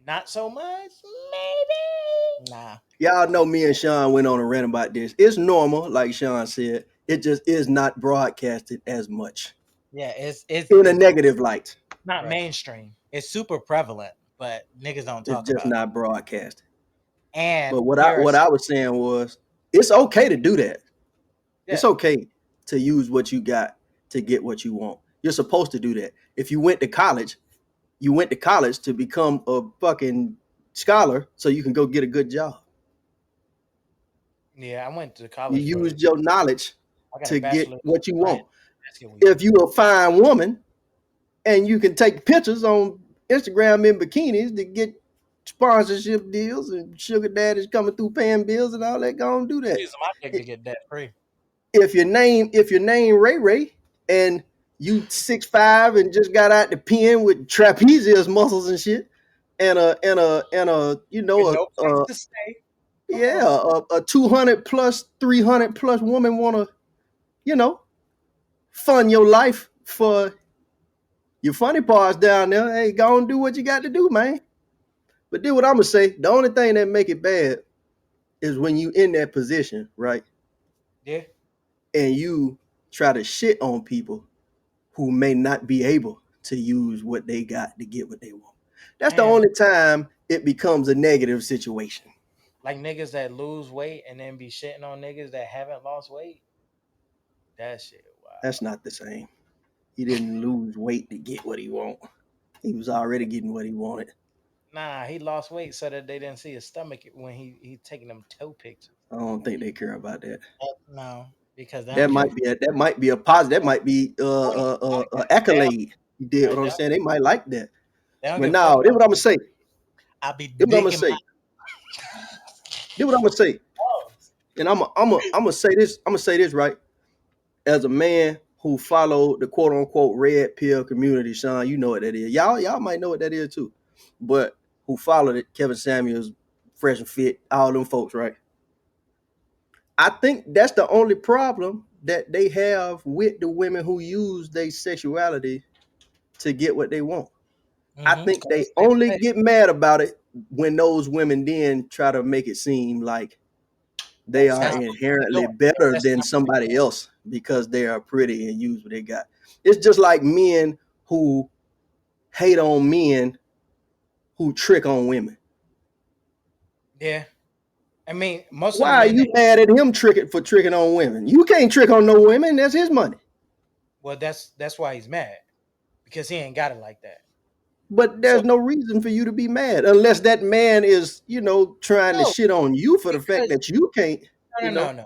not so much. Maybe. Nah. Y'all know me and Sean went on a rant about this. It's normal, like Sean said. It just is not broadcasted as much Yeah, in a negative light. Not right. mainstream. It's super prevalent, but niggas don't It's talk just about it. not broadcasted. And But what I there are what I was saying was, it's okay to do that. It's Yeah. okay to use what you got to get what you want. You're supposed to do that. If you went to college to become a fucking scholar so you can go get a good job. Yeah, I went to You college for used your knowledge I got a to get bachelor's what you in science want. basketball. If you a fine woman and you can take pictures on Instagram in bikinis to get sponsorship deals and sugar daddies coming through paying bills and all that, go and do that. using my dick to get debt free. If your name Ray Ray and you 6'5" and just got out the pen with trapezius muscles and shit, and a With no place to stay. yeah, a 200 plus 300 plus woman wanna, you know, fund your life for your funny parts down there. Hey, go and do what you got to do, man. But then what I'm gonna say, the only thing that make it bad is when you in that position, right? Yeah. And you try to shit on people who may not be able to use what they got to get what they want. That's the And only time it becomes a negative situation. like niggas that lose weight and then be shitting on niggas that haven't lost weight. That shit, wow. That's not the same. He didn't lose weight to get what he want. He was already getting what he wanted. Nah, he lost weight so that they didn't see his stomach when he taking them toe pictures. I don't think they care about that. No, because they That don't care. might be a positive. That might be accolade. You did what I'm They saying? They might like that. don't But give a fuck now, this about. what I'm gonna say. I be This what I'm gonna digging say. my This what I'm gonna say. balls. And I'm gonna say this. I'm gonna say this right. As a man who followed the quote unquote red pill community, Sean, you know what that is. Y'all might know what that is too. But who followed it, Kevin Samuels, Fresh and Fit, all them folks, right? I think that's the only problem that they have with the women who use their sexuality to get what they want. I think they only get mad about it when those women then try to make it seem like they That's are not what they're inherently doing. better That's than not what they're somebody doing. else because they are pretty and use what they got. It's just like men who hate on men who trick on women. Yeah, I mean, most of the Why are men you that mad at him tricking on women? You can't trick on no women. That's his money. well, that's why he's mad because he ain't got it like that. But So there's no reason for you to be mad unless that man is, trying to no, shit on you for the fact because that you can't, no, you no, no, know. no,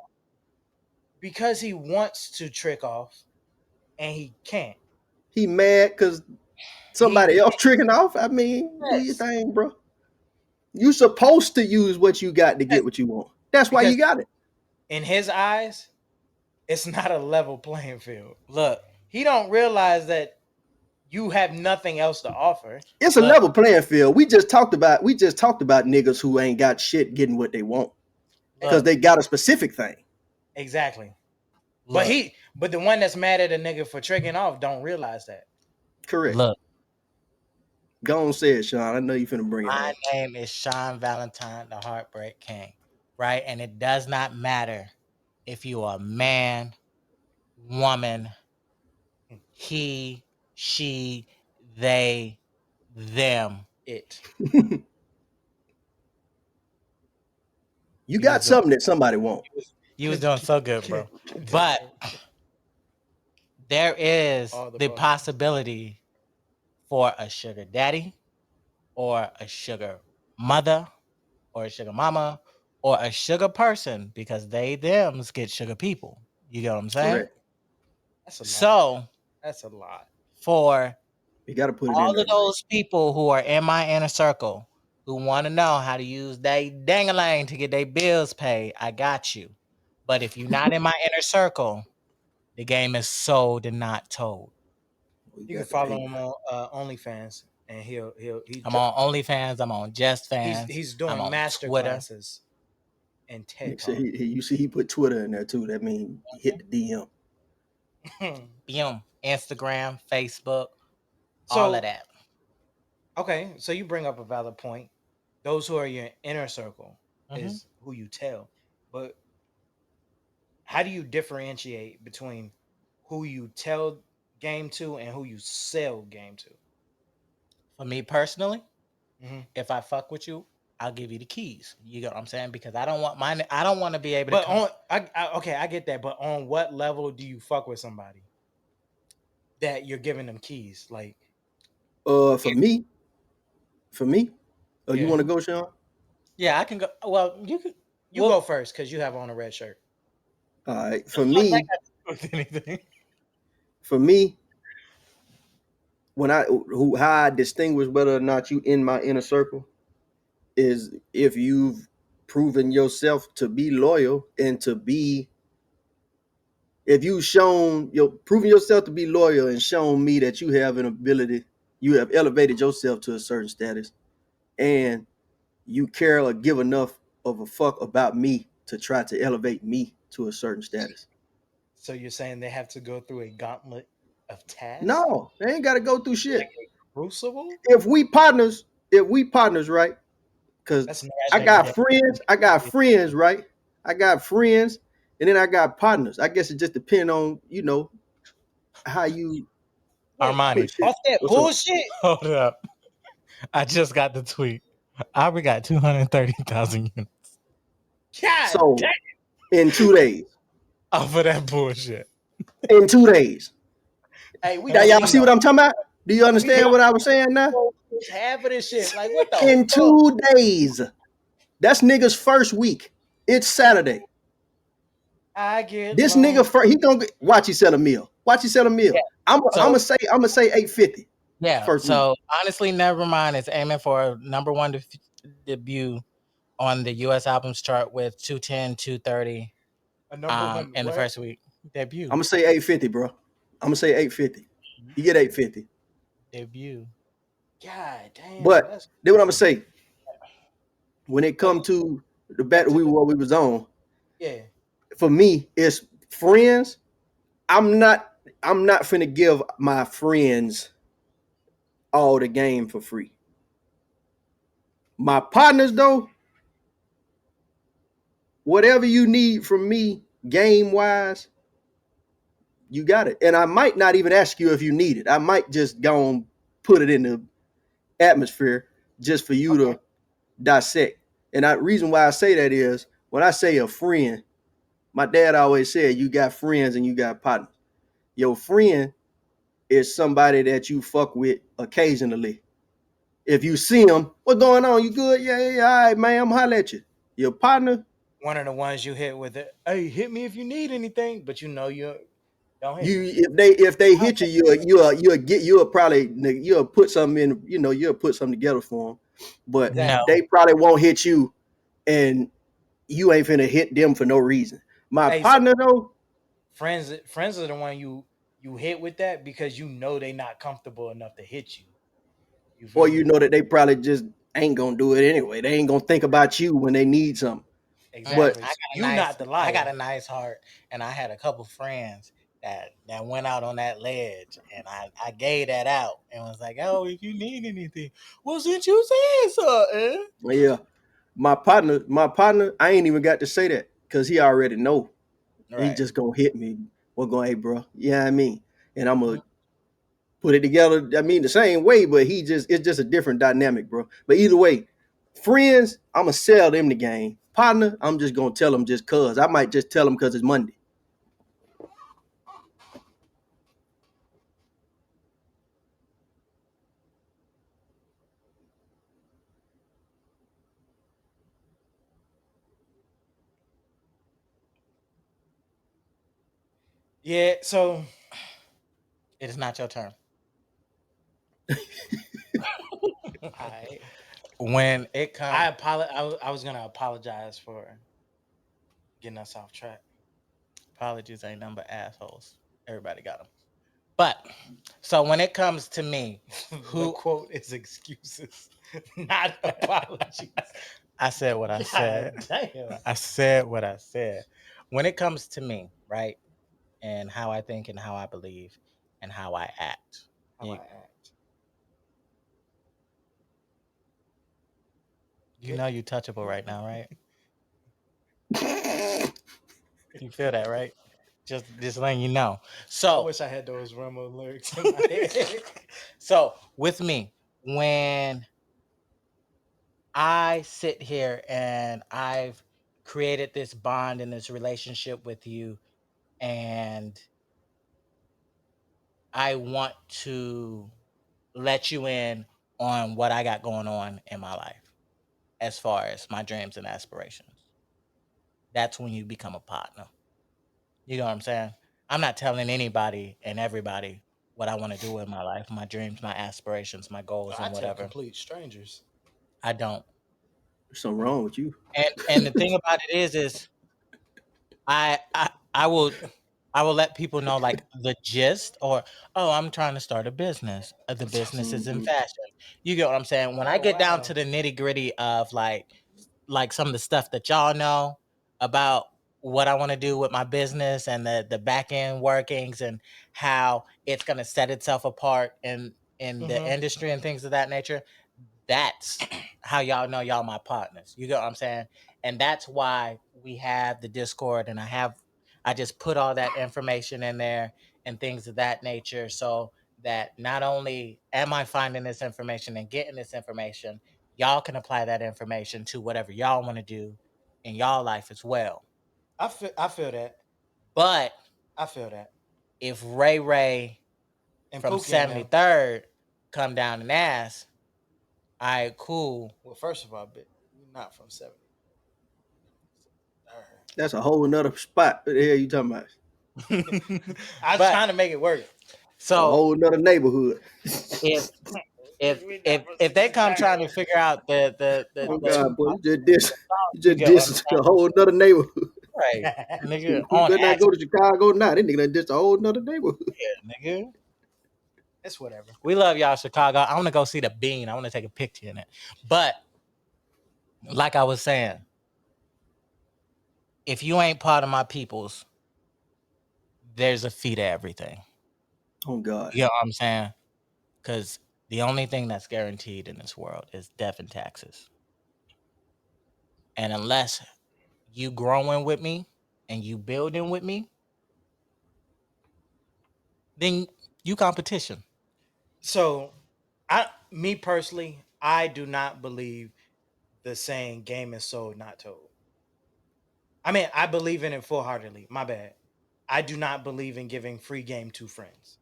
because he wants to trick off and he can't. He mad because somebody He else tricking off. I mean, do your yes, thing, bro. You supposed to use what you got to yes, get what you want. That's why because you got it. in his eyes, it's not a level playing field. Look, he don't realize that you have nothing else to offer. It's a Look, level playing field. We just talked about niggas who ain't got shit getting what they want because look, they got a specific thing. exactly. Look, But the one that's mad at a nigga for tricking off don't realize that. correct. Look, Go on, say it, Sean. I know you finna bring it my home. name is Sean Valentine, the Heartbreak King, right? And it does not matter if you are a man, woman, he, she, they, them, it. You You was got doing something that somebody want. you was doing so good, bro. But there is All the the above. possibility for a sugar daddy or a sugar mother or a sugar mama or a sugar person because they thems get sugar people. You get what I'm saying? Correct. That's a lot. So That's a lot. for You got to put it in all there of right. those people who are in my inner circle who want to know how to use they dangalang to get their bills paid, I got you. But if you're not in my inner circle, the game is sold and not told. We You can got to follow pay. him on OnlyFans, and I'm on OnlyFans, I'm on Just Fans, he's I'm doing on master Twitter. classes and Nick TED said Talk. you see he put Twitter in there too. That means he hit the DM. Boom. Instagram, Facebook, all of So that. okay, so you bring up a valid point. Those who are your inner circle Mhm. is who you tell, but how do you differentiate between who you tell game to and who you sell game to? For me personally, Hmm. if I fuck with you, I'll give you the keys. You get what I'm saying? Because I don't want mine. I don't want to be able to But come. okay, I get that. But on what level do you fuck with somebody that you're giving them keys? Like, For me, for me. Oh, you yeah, want to go, Sean? Yeah, I can go. Well, you can. you Well, go first because you have on a red shirt. All right. the fuck that got to do with anything? For me, when how I distinguish whether or not you in my inner circle is if you've proven yourself to be loyal and to be if you've shown your proven yourself to be loyal and shown me that you have an ability, you have elevated yourself to a certain status, and you care or give enough of a fuck about me to try to elevate me to a certain status. So you're saying they have to go through a gauntlet of tasks, No, they ain't got to go through shit. like a crucible? If we partners, right? Because That's I nasty. got friends, right? I got friends, and then I got partners. I guess it just depends on how you Armani. put shit. Off that What's up? bullshit. Hold up. I just got the tweet. Aubrey got 230,000 units God So damn. in 2 days, off of that bullshit. in 2 days, Hey, we y'all clean see what though. I'm talking about? Do you We understand what I was saying now? half of this shit. Like what the In fuck? 2 days, that's nigga's first week. It's Saturday. I get This long. nigga first, he gonna watch you sell a meal. Watch you sell a meal. Yeah. I'm So gonna say 850 yeah. first week. So honestly, Nevermind is aiming for a number one debut on the U.S. albums chart with 210, 230 A number one in the what? first week. Debut. I'm gonna say 850, bro. I'm gonna say 850. You get 850. Debut. God damn. But That's then what I'm gonna say when it like come to the battle we was on, yeah. for me, it's friends. I'm not finna give my friends all the game for free. My partners though, whatever you need from me game wise, you got it. And I might not even ask you if you need it. I might just go and put it in the atmosphere just for you to dissect. And the reason why I say that is when I say a friend, my dad always said you got friends and you got partners. Your friend is somebody that you fuck with occasionally. If you see them, what going on? You good? Yeah, all right, man. I'm holler at you. Your partner, One of the ones you hit with it. Hey, hit me if you need anything, but you know you don't hit you me. if they hit you, you'll put something in. You'll put something together for them. But Exactly. No. they probably won't hit you, and you ain't finna hit them for no reason. My Hey, so partner though, friends are the one you hit with that because you know they not comfortable enough to hit you. You or feel you me? know that they probably just ain't gonna do it anyway. They ain't gonna think about you when they need something. But Exactly. I So got a you nice not the liar. I got a nice heart, and I had a couple friends that went out on that ledge, and I gave that out and was like, "Oh, if you need anything, well, since you said something, yeah, my partner, I ain't even got to say that because he already know. He right?" just gonna hit me. We're going, hey, bro. Yeah, I mean, and I'm Mhm. gonna put it together. I mean, the same way, but it's just a different dynamic, bro. But either way, friends, I'm gonna sell them the game. Partner, I'm just gonna tell them just cause. I might just tell them because it's Monday. Yeah. So It is not your turn. I When it comes, I was gonna apologize for getting us off track. apologies ain't nothing but assholes. Everybody got them. But so when it comes to me, The who quote is excuses, not apologies. I said what I said. God damn. I said what I said. When it comes to me, right, and how I think and how I believe and how I act, How I you, act. you know you touchable right now, right? You feel that, right? Just letting you know. I So wish I had those Remo lyrics in my head. so with me, when I sit here and I've created this bond and this relationship with you, and I want to let you in on what I got going on in my life as far as my dreams and aspirations. That's when you become a partner. You know what I'm saying? I'm not telling anybody and everybody what I want to do in my life, my dreams, my aspirations, my goals, I and tell whatever. complete strangers. I don't. There's something wrong with you. And the thing about it is I I I will I will let people know like the gist, or oh, I'm trying to start a business. The business is in Mhm. fashion. You get what I'm saying? When I Oh get down to wow. the nitty gritty of like some of the stuff that y'all know about what I want to do with my business and the back end workings and how it's going to set itself apart in the industry and things of that nature. That's how y'all know y'all my partners. You get what I'm saying? And that's why we have the Discord, and I just put all that information in there and things of that nature, so that not only am I finding this information and getting this information, y'all can apply that information to whatever y'all want to do in y'all life as well. I feel that. But I feel that. if Ray And from Pookie and them. 73rd come down and ask, all right, cool. Well, first of all, but we're not from 70. That's a whole nother spot. What the hell you talking about? I was But- trying to make it work. A So whole nother neighborhood. if they come trying to figure out the Oh God, boy, you just get what diss a whole nother neighborhood. right, nigga, Who on better not ask, go to Chicago now? That nigga done dissed a whole nother neighborhood. nigga. It's whatever. We love y'all, Chicago. I want to go see the Bean. I want to take a picture in it. But like I was saying, if you ain't part of my peoples, there's a fee to everything. Oh God. You know what I'm saying? Because the only thing that's guaranteed in this world is death and taxes. And unless you growing with me and you building with me, then you competition. So, me personally, I do not believe the saying "game is sold, not told." I mean, I believe in it full-heartedly. My bad. I do not believe in giving free game to friends.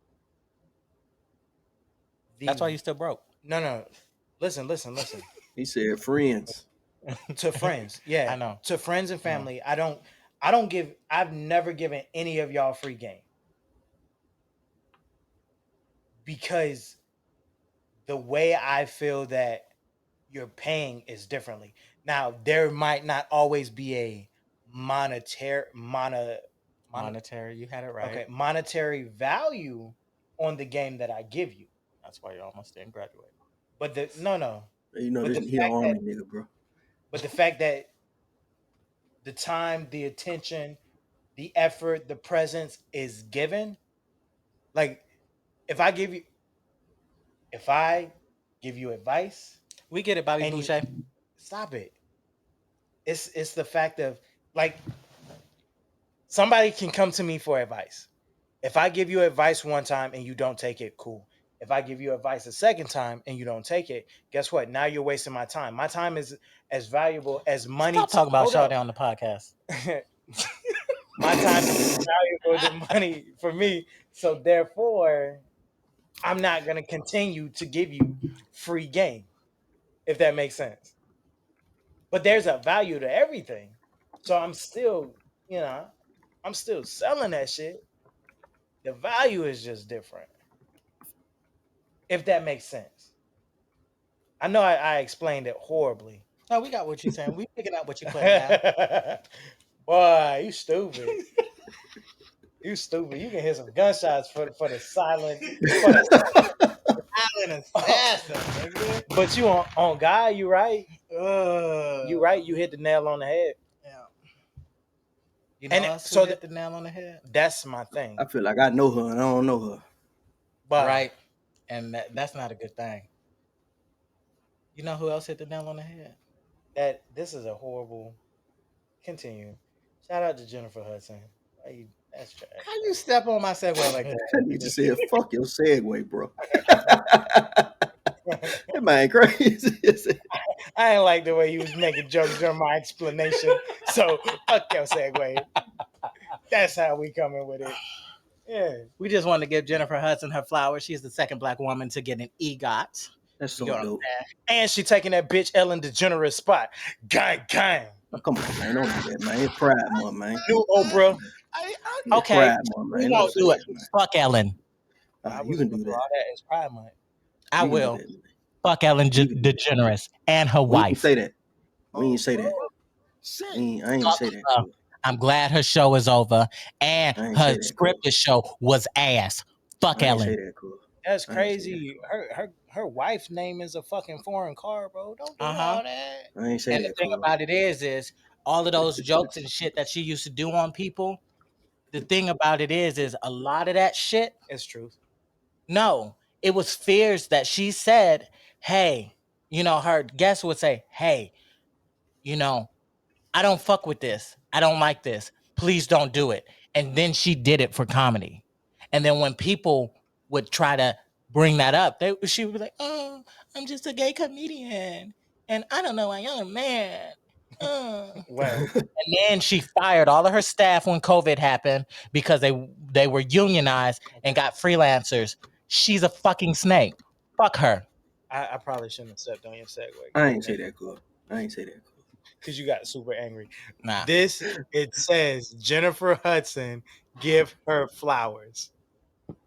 That's why you still broke. No. Listen. He said friends. To friends, yeah. I know. To friends and family, I don't give. I've never given any of y'all free game because the way I feel that you're paying is differently. Now, there might not always be a monetary, You had it right. okay, monetary value on the game that I give you. That's why you almost didn't graduate. But no. You know, But this the he an fact army nigga, bro. But the fact that the time, the attention, the effort, the presence is given, like if I give you advice, We get it, Bobby and Boucher. stop it. It's the fact of, like, somebody can come to me for advice. If I give you advice one time and you don't take it, cool. If I give you advice a second time and you don't take it, guess what? Now you're wasting my time. My time is as valuable as money. Stop talking about Hold Shawty up. on the podcast. My time is valuable than money for me. So therefore, I'm not gonna continue to give you free game, if that makes sense. But there's a value to everything. So I'm still, I'm still selling that shit. The value is just different. If that makes sense. I know I explained it horribly. No, we got what you're saying. We picking up what you're putting down. Boy, you stupid. You stupid. You can hear some gunshots for the silent Assassin, nigga. But you on God, you right. You right. You hit the nail on the head. Yeah. You know And us so who hit the nail on the head? That's my thing. I feel like I know her and I don't know her. But Right. And that's not a good thing. You know who else hit the nail on the head? that this is a horrible. Continue. Shout out to Jennifer Hudson. That's trash. How you step on my segue like that? You just said, fuck your segue, bro. That man crazy. I ain't like the way he was making jokes during my explanation. So fuck your segue. That's how we coming with it. Yeah. We just wanted to give Jennifer Hudson her flowers. She's the second black woman to get an EGOT. That's so You know what I'm dope. saying? And she taking that bitch Ellen DeGeneres spot. Gang. Oh, come on, man. Don't do that, man. It's Pride Month, man. New Oprah. It's Okay. Pride Month, We man. won't Don't say do it. that, man. Fuck Ellen. You can do All that. that is Pride Month. I You can will. do that, man. Fuck Ellen You can do that. DeGeneres and her We ain't wife. say that. We ain't say that. I ain't say that. Cool. I'm glad her show is over and I ain't her say that, scripted show was ass. Fuck I ain't say Ellen. that, cool. That's I ain't say crazy. Her wife's name is a fucking foreign car, bro. Don't do all that. I ain't say And the that, thing cool. about it is all of those jokes and shit that she used to do on people. The thing about it is a lot of that shit. It's truth. No, it was fears that she said, hey, her guests would say, hey, I don't fuck with this. I don't like this. Please don't do it. And then she did it for comedy. And then when people would try to bring that up, she would be like, oh, I'm just a gay comedian. And I don't know why y'all are mad. Well, And then she fired all of her staff when COVID happened because they were unionized and got freelancers. She's a fucking snake. Fuck her. I probably shouldn't have stepped on your segue. I ain't say that, cool. Because you got super angry. Nah. It says Jennifer Hudson, give her flowers.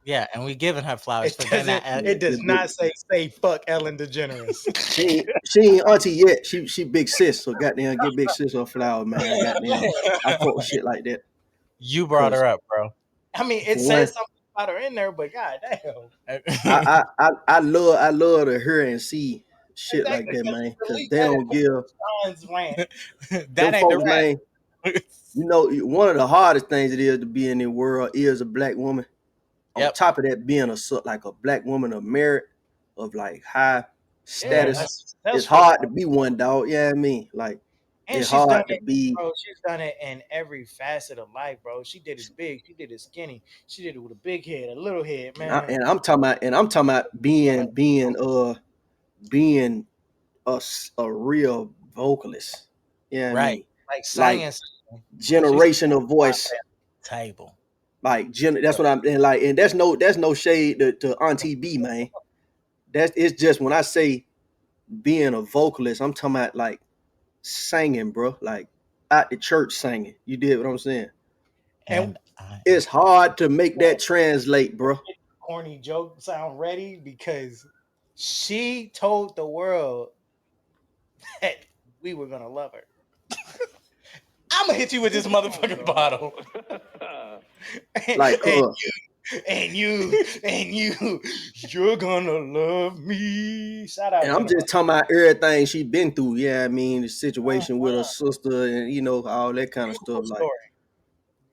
Yeah, and we giving her flowers. It does not say fuck Ellen DeGeneres. She ain't auntie yet. She big sis. So goddamn, give big sis her flower, man. Goddamn, I fuck with shit like that. You brought her up, bro. I mean, it says something about her in there, but goddamn. I love to hear and see shit like that, man. Because they don't give that ain't folks, the rant. Man. One of the hardest things it is to be in the world is a black woman. On top of that, being a black woman of merit, of like high status, it's hard to be one, dog. Yeah, I mean, like, and it's hard to be. Bro, she's done it in every facet of life, bro. She did it big, she did it skinny, she did it with a big head, a little head, man. And I'm talking about being a real vocalist. Yeah, right. I mean, like singing, generational voice table. Like that's what I'm and like, and that's no shade to Auntie B, man. It's just when I say being a vocalist, I'm talking about like singing, bro, like at the church singing. You did what I'm saying? And it's hard to make that translate, bro. Corny joke sound ready because she told the world that we were gonna love her. I'm gonna hit you with this motherfucking bottle. Like, and you're gonna love me. Shout out. And I'm just talking about everything she been through. Yeah, I mean, the situation with her sister and all that kind of stuff. Like, you know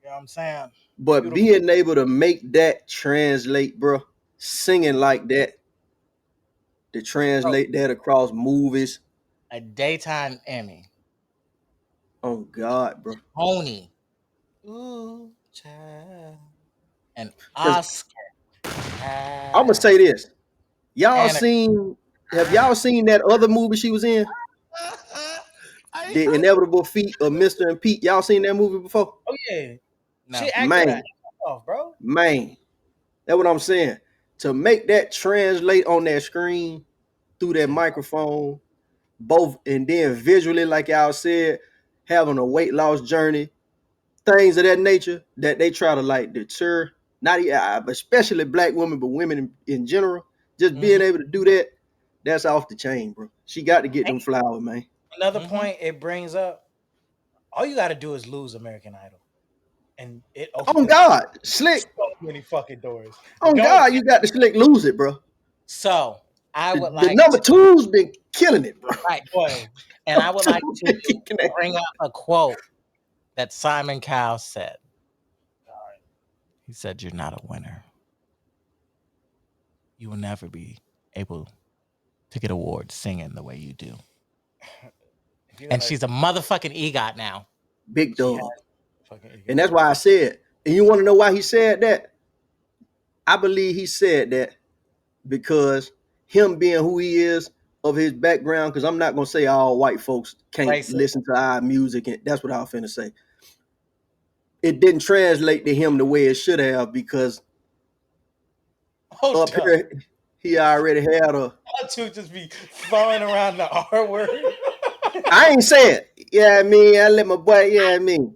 what I'm saying? But being able to make that translate, bro, singing like that, to translate that across movies. A daytime Emmy. Oh God, bro. Tony. Ooh, child. An Oscar. I'm gonna say this. Have y'all seen that other movie she was in? The Inevitable Feat of Mr. and Pete. Y'all seen that movie before? Oh yeah. No. She acted off, bro. Man. That's what I'm saying. To make that translate on that screen through that microphone, both and then visually, like y'all said, having a weight loss journey, things of that nature that they try to like deter, not especially black women, but women in general, just being able to do that, that's off the chain, bro. She got to get them flowers, man. Another point it brings up, all you got to do is lose American Idol. And it opens God, Slick. So many fucking doors. God, you got to Slick lose it, bro. So I would the number two's been killing it, bro. Right, boy. And I would like to bring up a quote that Simon Cowell said. He said, "You're not a winner. You will never be able to get awards singing the way you do." And she's a motherfucking EGOT now. Big dog. And that's why I said, and you want to know why he said that? I believe he said that because him being who he is, of his background, because I'm not going to say all white folks can't listen to our music, and that's what I was finna say. It didn't translate to him the way it should have, because up here, he already had a... to just be throwing around the R word. I ain't say it. Yeah, I mean, I let my boy, yeah, I mean.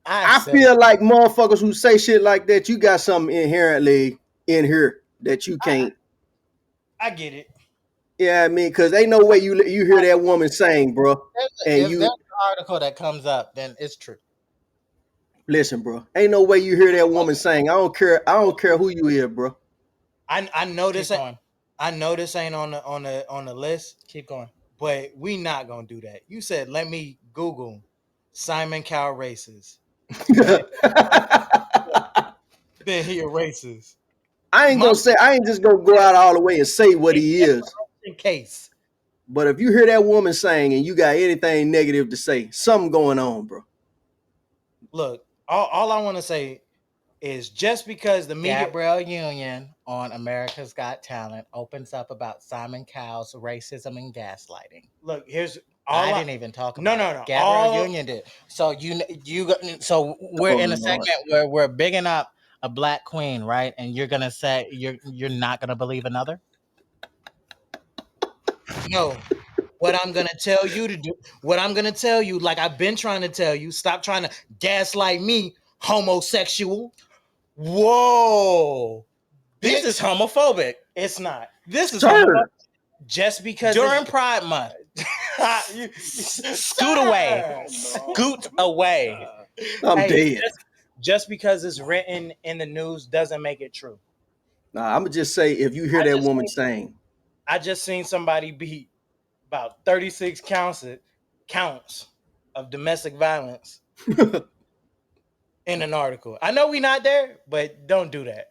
I feel like motherfuckers who say shit like that, you got something inherently in here that you can't. I get it. Yeah, I mean, because ain't no way you hear that woman sing, bro. If there's an article that comes up, then it's true. Listen, bro. Ain't no way you hear that woman sing. I don't care who you is, bro. I know this ain't. I know this ain't on the list. Keep going. But we not gonna do that. You said let me Google Simon Cowell racist. Then he a racist. I ain't just gonna go out all the way and say what he is. In case. But if you hear that woman saying and you got anything negative to say, something going on, bro. Look, all I want to say is just because the media Gabrielle Union on America's Got Talent opens up about Simon Cowell's racism and gaslighting. look, here's I didn't even talk No, about no, it. no. Gabrielle Union did. So so we're Oh, in a Lord. segment where we're bigging up a black queen, right? And you're gonna say you're not gonna believe another? No. What I'm gonna tell you to do, what I'm gonna tell you, like I've been trying to tell you, stop trying to gaslight me, homosexual. Whoa. This is homophobic. It's not. This is Sir. homophobic. Just because During Pride Month. Scoot away. Scoot away. I'm Hey, dead. just because it's written in the news doesn't make it true. Nah, I'm gonna just say if you hear that woman saying, I just seen somebody beat about 36 counts of domestic violence in an article. I know we not there, but don't do that.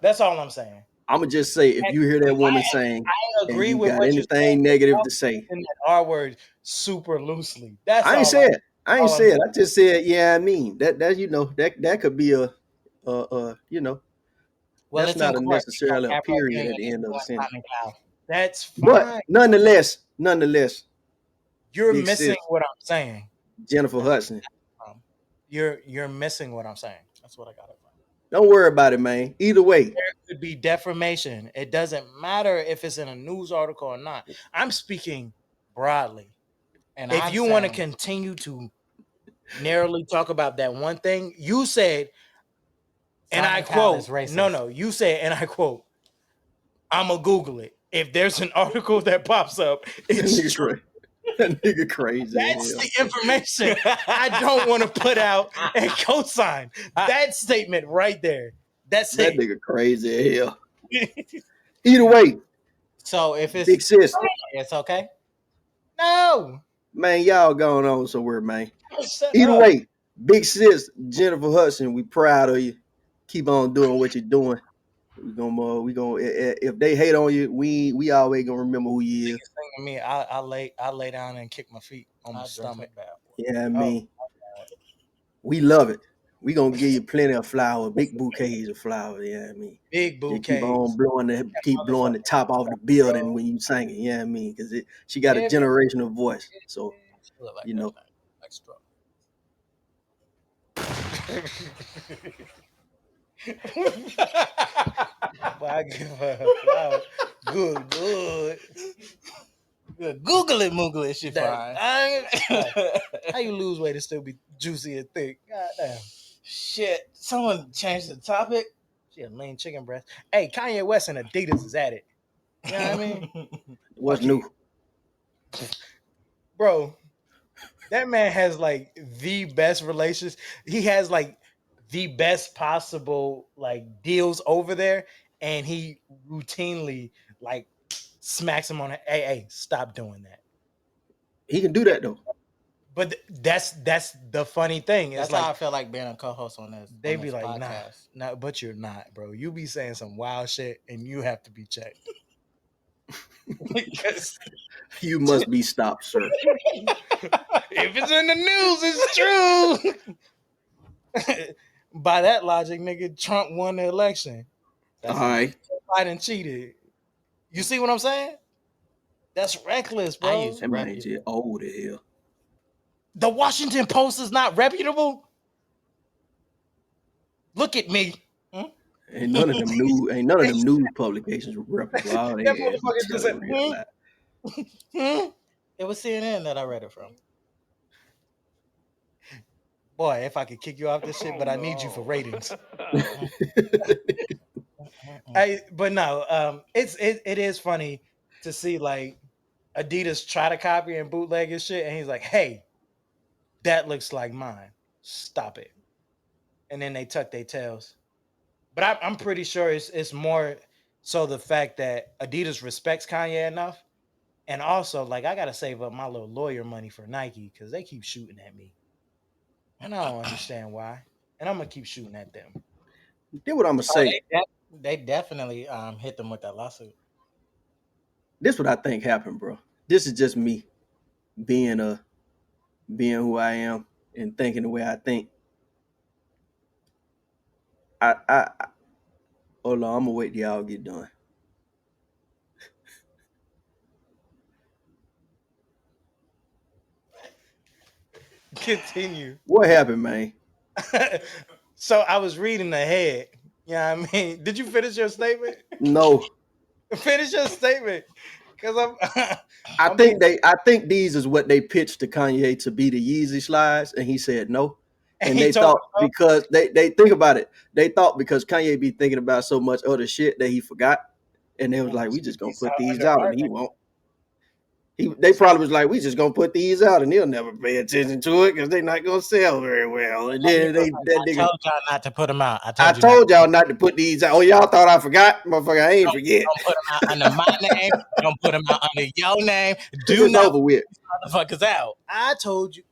That's all I'm saying. I'm gonna just say if you hear that woman saying I and agree you with got what you're saying. anything negative to say, In that R word super loosely. That's I ain't all said. I ain't all I'm said. saying. I just said, yeah, I mean that you know that could be a you know Well, that's it's in not a court because necessarily a Gabrielle period Union at the is end of the suing sentence. Simon Cowell. That's But fine. nonetheless, You're big missing sis, what I'm saying. Jennifer Hudson, You're missing what I'm saying. That's what I got it from. don't worry about it, man. Either way, There could be defamation. It doesn't matter if it's in a news article or not. I'm speaking broadly. And If I'm you want to saying- continue to narrowly talk about that one thing, you said, and I Simon Cowell quote, is racist. no, you said, and I quote, I'm gonna Google it. If there's an article that pops up, that it's nigga true. crazy. That nigga crazy. That's as hell. the information I don't want to put out and co-sign. That statement right there. That's That it. nigga crazy as hell. Either way, So if big it's sis, it's okay. No. man, y'all going on somewhere, man. Shut Either up. way, big sis, Jennifer Hudson, we proud of you. Keep on doing what you're doing. We gonna if they hate on you, we always gonna remember who you is. Biggest thing to me, I lay down and kick my feet on my I'll drink stomach. it back. Yeah, I mean, we love it. We gonna give you plenty of flowers, big bouquets of flowers. Yeah, I mean, Big just keep bouquets. on blowing the top off the building when you sing it. Yeah, I mean, because she got a generational voice. So Look like you know, that, like straw. Boy, I give her a flower. Good. Google it, Moogle it, she fine. How you lose weight and still be juicy and thick? God damn. Shit, someone changed the topic. She a lean chicken breast. Hey, Kanye West and Adidas is at it. You know what I mean? what's Fuck new? you. Bro, that man has like the best relations. He has like the best possible like deals over there, and he routinely like smacks him on the hey, stop doing that. He can do that though. But that's the funny thing. It's That's like how I feel like being a co-host on this. they on be this like, podcast. nah, but you're not, bro. You be saying some wild shit, and you have to be checked. Because You must be stopped, sir. if it's in the news, it's true. By that logic, nigga, Trump won the election. All right. Biden cheated. You see what I'm saying? That's reckless, bro. I use That man reputable. just old as hell. The Washington Post is not reputable. Look at me. Ain't none of them news publications reputable. All they That had motherfucker just said, real life. It was CNN that I read it from. Boy, if I could kick you off this shit, but I need you for ratings. But no, it is funny to see like Adidas try to copy and bootleg his shit, and he's like, "Hey, that looks like mine. Stop it." And then they tuck their tails. But I'm pretty sure it's more so the fact that Adidas respects Kanye enough, and also like I gotta save up my little lawyer money for Nike because they keep shooting at me. and I don't understand why. And I'm gonna keep shooting at them. Then what I'm gonna Oh, say. they definitely hit them with that lawsuit. This what I think happened, bro. This is just me being being who I am and thinking the way I think. I hold on, I'm gonna wait till y'all get done. Continue. What happened, man? So I was reading ahead. Yeah, I mean, did you finish your statement? No. Finish your statement, because I'm. I I'm being, think these is what they pitched to Kanye to be the Yeezy slides, and he said no. and And he they told thought me, because they think about it, they thought because Kanye be thinking about so much other shit that he forgot, and they was like, we just he gonna sound put these under out, and art. he won't. They probably was like, we just gonna put these out, and he'll never pay attention to it because they're not gonna sell very well. And then that I nigga, told y'all not to put them out. I You not. told y'all not to put these out. Oh, y'all thought I forgot, motherfucker? I ain't forget. Don't put them out under my name. Don't put them out under your name. Do It's not over with. put motherfuckers out. I told you,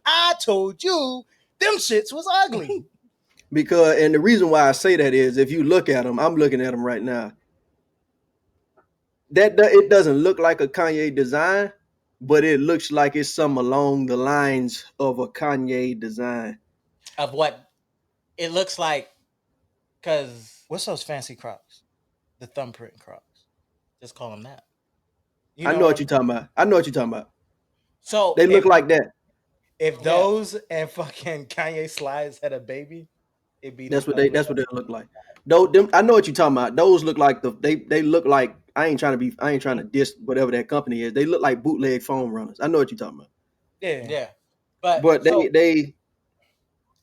them shits was ugly. Because, and the reason why I say that is, if you look at them, I'm looking at them right now. It doesn't look like a Kanye design, but it looks like it's some along the lines of a Kanye design. Of what it looks like, because What's those fancy Crocs? The thumbprint Crocs. just call them that. You I know know what what I'm you're talking about. I know what you're talking about. So They look like that. If Yeah. those and fucking Kanye slides had a baby, it'd be That's the what they look like. Though them, I know what you're talking about. Those look like they look like I ain't trying to diss whatever that company is. They look like bootleg foam runners. I know what you're talking about. Yeah. Yeah, but But so they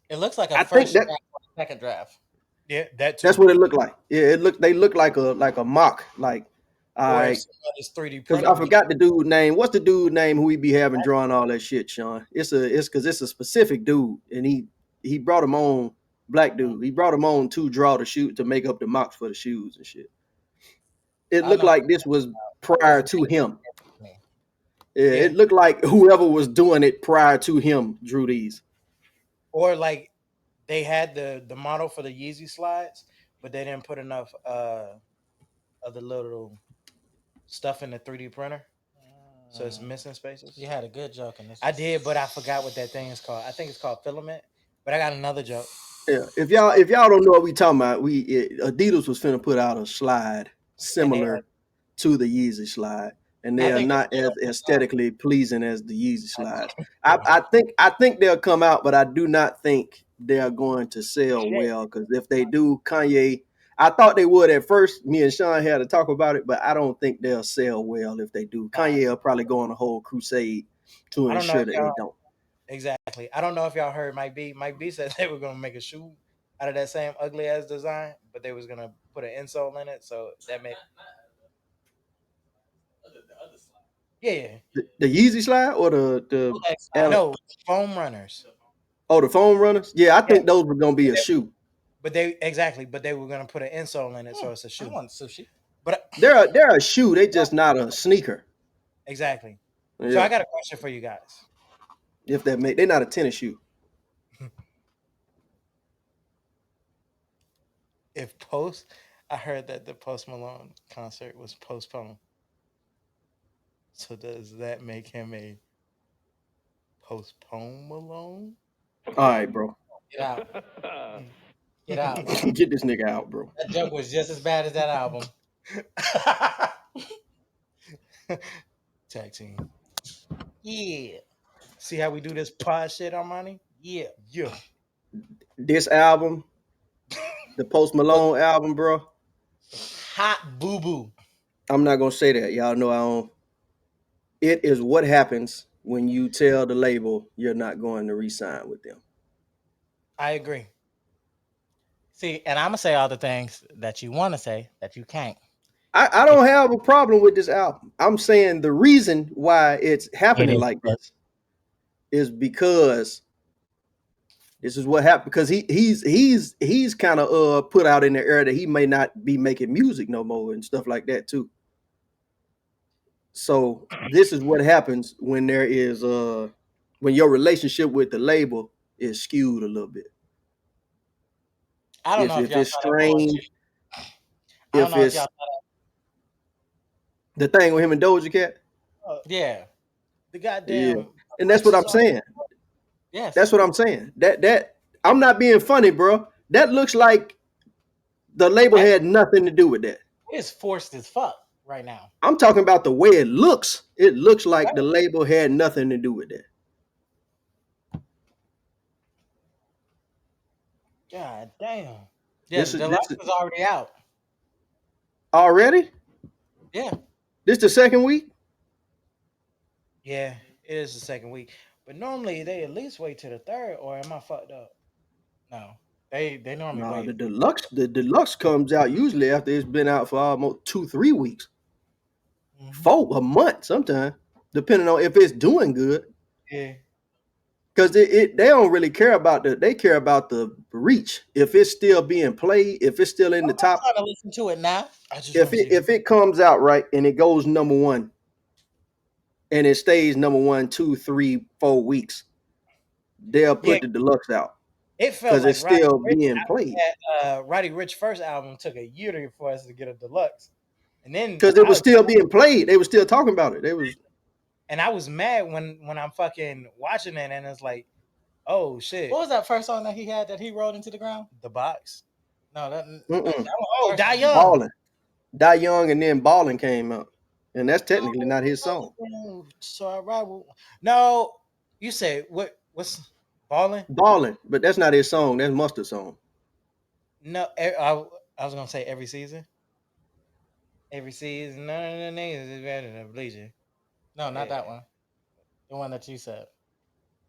it looks like a I think first that draft or a second draft. Yeah, that too. that's what it looked like. Yeah, they look like a mock. Like all Or if right. somebody's 3D Because printer I forgot the dude name. What's the dude name who we be having drawing all that shit, Sean? It's because it's a specific dude, and he brought him on black dude. He brought him on to draw the shoe to make up the mocks for the shoes and shit. It I looked know like this was prior it's to him. me. Yeah, Yeah. it looked like whoever was doing it prior to him drew these. Or like they had the model for the Yeezy slides, but they didn't put enough of the little stuff in the 3D printer, so it's missing spaces. You had a good joke in this. I did, but I forgot what that thing is called. I think it's called filament. But I got another joke. Yeah, if y'all don't know what we talking about, Adidas was finna put out a slide And they similar to the Yeezy slide, and they I are think not it's as aesthetically pleasing as the Yeezy slides. Yeah. I think they'll come out, but I do not think they are going to sell well. Because if they do, Kanye, I thought they would at first. Me and Sean had to talk about it, but I don't think they'll sell well if they do. Kanye will probably go on a whole crusade to I don't know ensure if that y'all they don't. exactly. I don't know if y'all heard Mike B. Mike B said they were gonna make a shoe out of that same ugly ass design, but they was gonna put an insole in it, so that made yeah. The Yeezy slide or the No foam runners. oh, the foam runners? Yeah, I Yeah, think those were gonna be a shoe. but they were gonna put an insole in it, so it's a I shoe. want sushi. But They're a shoe. They just not a sneaker. exactly. So Yeah, I got a question for you guys. if that make they're not a tennis shoe. If I heard that the Post Malone concert was postponed. So does that make him a postpone Malone? All right, bro. Get out. Get out. Get this nigga out, bro. That joke was just as bad as that album. Tag team. Yeah. See how we do this pod shit, Armani? Yeah. Yeah. This album, the Post Malone album, bro. Hot boo boo. I'm not gonna say that. Y'all know I don't. It is what happens when you tell the label you're not going to re-sign with them. I agree. See, and I'm gonna say all the things that you want to say that you can't. I don't have a problem with this album. I'm saying the reason why it's happening is like this is because this is what happened. Because he's kind of put out in the air that he may not be making music no more and stuff like that too. So this is what happens when there is when your relationship with the label is skewed a little bit. I don't know if If y'all it's saw that bullshit. strange, I don't if know if y'all it's the thing with him and Doja Cat, yeah. The yeah, goddamn and that's what I'm Alexis on. saying. Yes. That's what I'm saying. That I'm not being funny, bro. That looks like the label had nothing to do with that. It's forced as fuck right now. I'm talking about the way it looks. It looks like the label had nothing to do with that. God damn. Yeah, This the is deluxe is already out. already. Yeah. This the second week. Yeah, it is the second week. But normally they at least wait till the third, or am I fucked up? No. They normally No, wait. the deluxe comes out usually after it's been out for almost 2-3 weeks, a month sometimes, depending on if it's doing good. Yeah. Because they don't really care about they care about the reach. If it's still being played, if it's still in the I'm top, trying to listen to it now. I just want to see if it comes out right and it goes number one and it stays number 1, 2, 3, 4 weeks, they'll put the deluxe out it felt because like it's still being played. Roddy Ricch first album took a year for us to get a deluxe. And then Because it was still being played. They were still talking about it. I was mad when I'm fucking watching it and it's like, oh shit. What was that first song that he had that he rolled into the ground? The Box. No, that Oh, Die Young. Ballin'. Die Young and then Ballin' came out. And that's technically not his song. So I ride with, no, you say what's Ballin'? Ballin', but that's not his song. That's Mustard's song. No, I was gonna say Every Season. Every season, none of the niggas is better than Bleacher. No, not that one. The one that you said.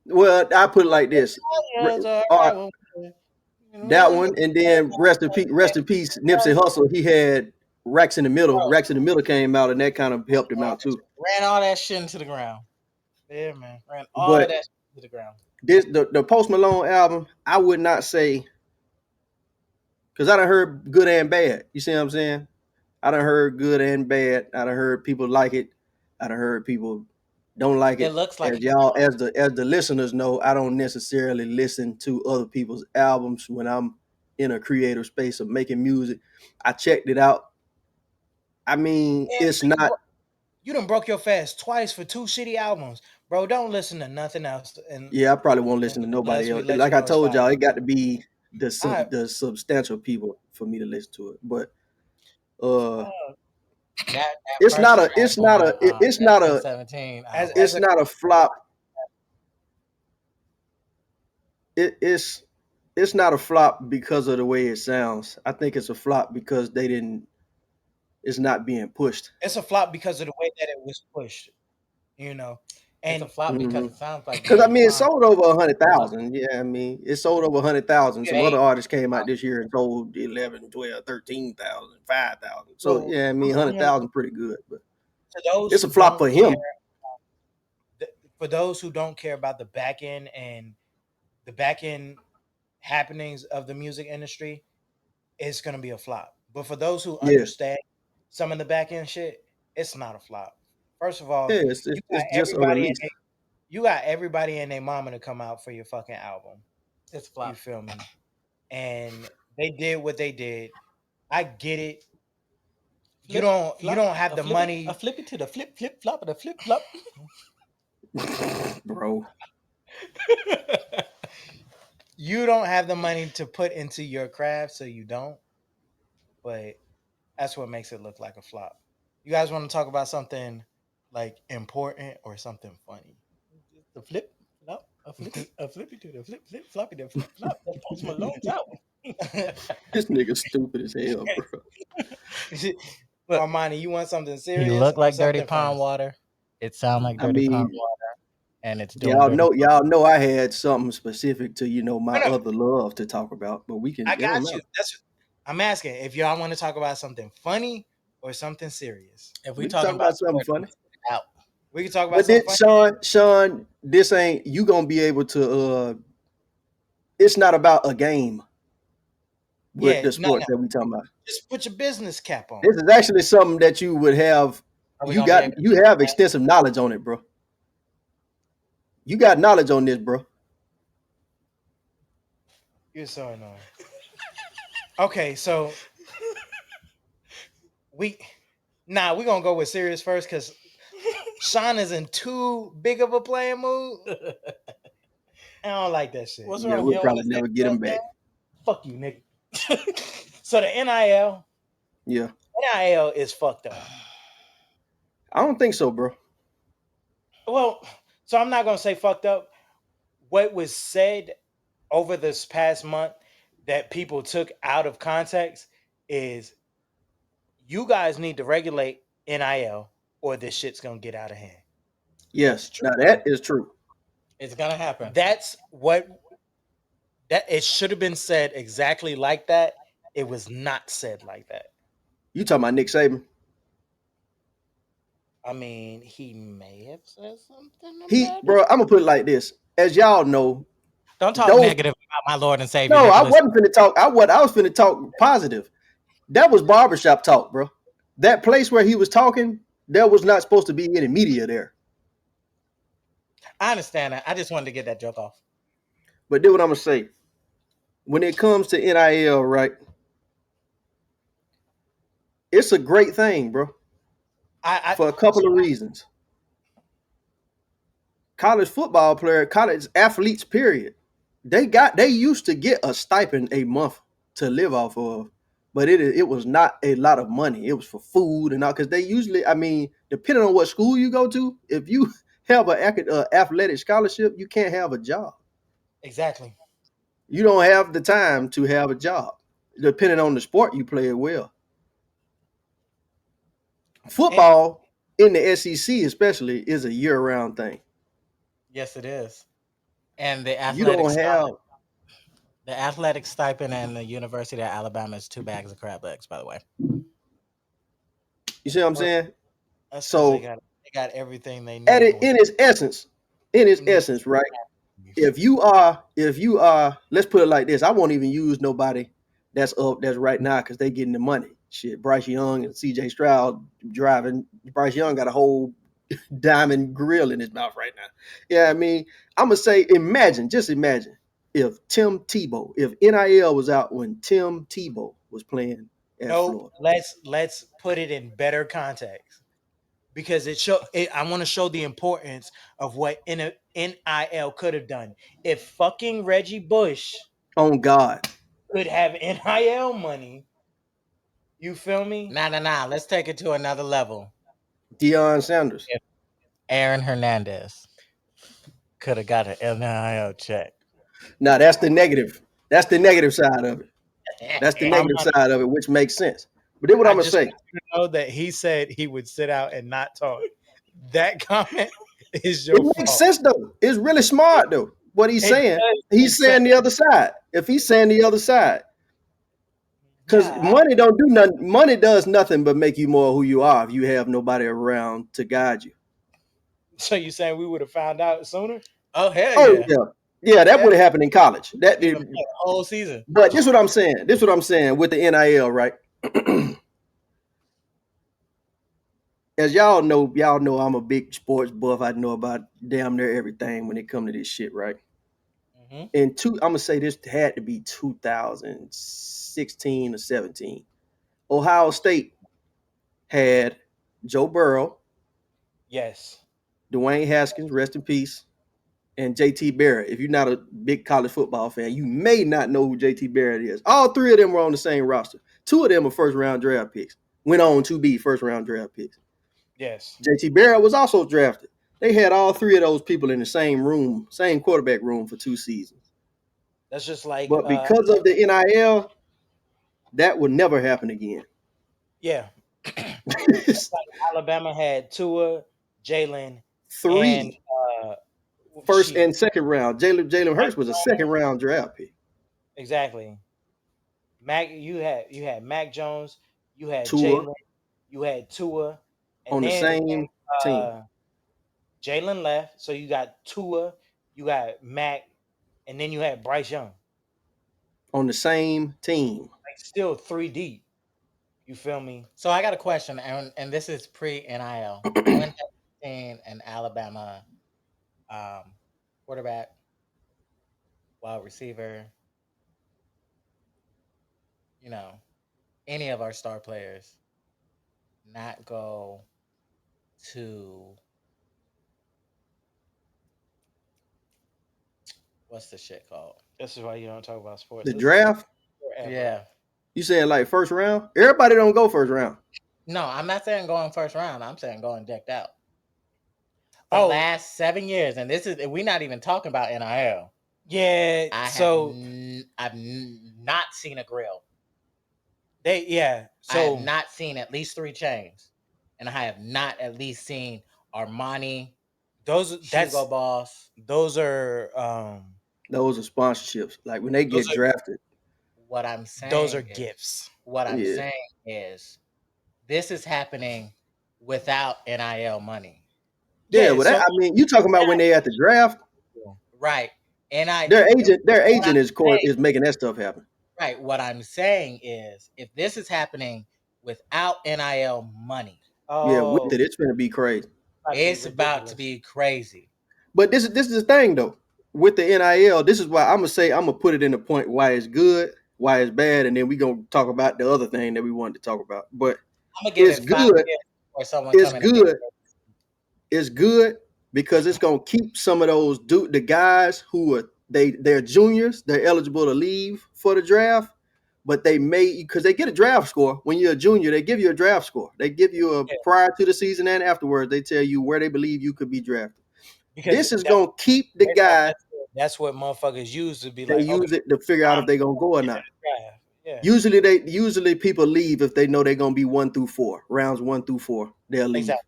Well, I put it like this. That one, and then rest in peace, Nipsey Hussle. He had Racks in the Middle. Racks in the Middle came out, and that kind of helped him out too. Ran all that shit into the ground. Yeah, man. Ran all of that shit into the ground. The Post Malone album, I would not say, because I done heard good and bad. You see what I'm saying? I done heard good and bad. I done heard people like it. I done heard people don't like it. It looks like as the listeners know, I don't necessarily listen to other people's albums when I'm in a creative space of making music. I checked it out. I mean, it's not. You done broke your fast twice for 2 shitty albums, bro. Don't listen to nothing else. And Yeah, I probably won't listen to nobody else. Like I told y'all, it got to be the substantial people for me to listen to it. But it's not a flop. It's not a flop because of the way it sounds. I think it's a flop because it's not being pushed. It's a flop because of the way that it was pushed, you know. And it's a flop because it sounds like. Because I mean, it sold over 100,000. Yeah, I mean, it sold over 100,000. Some other artists came out this year and sold 11, 12, 13,000, 5,000. So yeah, I mean, 100,000 pretty good, but it's a flop for him. For those who don't care about the back end and the back end happenings of the music industry, it's gonna be a flop. But for those who understand some of the back end shit, it's not a flop. First of all, it's just a release. You got everybody and their mama to come out for your fucking album. It's flop. You feel me? And they did what they did. I get it. You don't have the money. A flip it to the flip flop and a flip flop. Bro. You don't have the money to put into your craft, so you don't. But that's what makes it look like a flop. You guys want to talk about something like important or something funny? The flip flop, a flippy to the flip floppy to flip flop. That's Post Malone's album. This nigga stupid as hell, bro. Look, Armani, you want something serious? He look like dirty pond water. It sound like dirty pond water, and it's doing y'all know I had something specific to my other love to talk about, but we can. I got you. I'm asking if y'all want to talk about something funny or something serious. If we talk about something funny, we can talk about something funny. Sean, this ain't you gonna be able to. It's not about a game. With the sport that we talking about, just put your business cap on. This is actually something that you would have. You have extensive knowledge on it, bro. You got knowledge on this, bro. You're so annoying. Okay, so we we're gonna go with serious first because Sean is in too big of a playing mood. I don't like that shit. What's Yeah, wrong? we'll You don't want probably to say never get him back. Fuck you, nigga. So the NIL, Yeah, NIL is fucked up. I don't think so, bro. Well, so I'm not gonna say fucked up. What was said over this past month that people took out of context is you guys need to regulate NIL or this shit's gonna get out of hand. Yes, now that is true. It's gonna happen. That's what that it should have been said exactly like that. It was not said like that. You talking about Nick Saban? I mean, he may have said something He, about it. bro, I'm gonna put it like this. As y'all know, Don't talk those. negative about my Lord and Savior, No, I Nicholas. wasn't finna talk. I was finna talk positive. That was barbershop talk, bro. That place where he was talking, there was not supposed to be any media there. I understand that. I just wanted to get that joke off. But then what I'm gonna say, when it comes to NIL, right? It's a great thing, bro, for a couple of reasons. College football player, college athletes, period. They used to get a stipend a month to live off of, but it was not a lot of money. It was for food and all because they usually, I mean, depending on what school you go to, if you have an athletic scholarship, you can't have a job. Exactly. You don't have the time to have a job, depending on the sport you play it well. Football in the SEC, especially, is a year-round thing. Yes, it is. And the You don't have. athletic stipend and the University of Alabama is 2 bags of crab legs, by the way. You see what I'm saying? That's because So they got everything they need. at it in its essence, right? If you are, let's put it like this. I won't even use nobody that's right now because they getting the money. Shit, Bryce Young and CJ Stroud driving. Bryce Young got a whole diamond grill in his mouth right now. Yeah, I mean, I'm gonna say, just imagine if if NIL was out when Tim Tebow was playing at Florida. Let's put it in better context because I want to show the importance of what NIL could have done. If fucking Reggie Bush On God, could have NIL money, you feel me? Nah. Let's take it to another level. Deion Sanders. If Aaron Hernandez could have got an NIL check. Now that's the negative. That's the negative side of it. That's the negative side of it, which makes sense. But then what I'm gonna say? Want you to know that he said he would sit out and not talk. That comment is your It fault. makes sense though. It's really smart though. What he's saying. He's saying the other side. If he's saying the other side. Because money don't do nothing. Money does nothing but make you more who you are if you have nobody around to guide you. So you saying we would have found out sooner? Oh hell Oh yeah! yeah, that would have happened in college. That Even did. play the whole season. But this is what I'm saying. This is what I'm saying with the NIL, right? As y'all know I'm a big sports buff. I know about damn near everything when it comes to this shit, right? And I'm gonna say this had to be 2016 or 17. Ohio State had Joe Burrow, Yes. Dwayne Haskins, rest in peace, and JT Barrett. If you're not a big college football fan, you may not know who JT Barrett is. All three of them were on the same roster. Two of them are first round draft picks. Went on to be first round draft picks. Yes. JT Barrett was also drafted. They had all three of those people in the same room, same quarterback room for 2 seasons. That's just like But because of the NIL, that would never happen again. Yeah. Like Alabama had Tua, Jalen, 3 and first and second round. Jalen Hurts was a second round draft pick. Exactly. You had Mac Jones, you had Tua Jalen, you had Tua, and on the then same team. Jalen left, so you got Tua, you got Mac, and then you had Bryce Young on the same team. Like still 3 deep. You feel me? So I got a question, and this is pre NIL. When have you seen an Alabama quarterback, wide receiver, you know, any of our star players not go to what's the shit called? This is why you don't talk about sports. The This is draft. forever. Yeah. You saying like first round? Everybody don't go first round. No, I'm not saying going first round. I'm saying going decked out. The Oh, last 7 years, and this is we're not even talking about NIL. yeah. I've not seen a grill. I have not seen at least 3 chains, and I have not at least seen Armani, those Hugo Boss. those are Those are sponsorships. Like when they those get are drafted. What I'm saying those are is, gifts. what I'm Yeah. saying is, this is happening without NIL money, Yeah, well, I mean, you talking about when they at the draft? right? Their What agent I'm saying- is making that stuff happen. right. What I'm saying is, if this is happening without NIL money, Yeah, with Oh, it, it's gonna be crazy. it's about to be crazy. But this is the thing though. With the NIL, this is why I'm gonna put it in the point why it's good, why it's bad, and then we gonna talk about the other thing that we wanted to talk about. But I'm gonna give it's it 5 good. years before someone It's come in and get good. it. It's good because it's gonna keep some of those the guys who are they're juniors, they're eligible to leave for the draft, but they may because they get a draft score when you're a junior, they give you a draft score. They give you a prior to the season and afterwards, they tell you where they believe you could be drafted. because This is gonna keep the guy. that's what motherfuckers use to be They like, use it to figure out if they're gonna go or not. Yeah. Usually people leave if they know they're gonna be 1 through 4 rounds, 1 through 4. They'll leave. Exactly.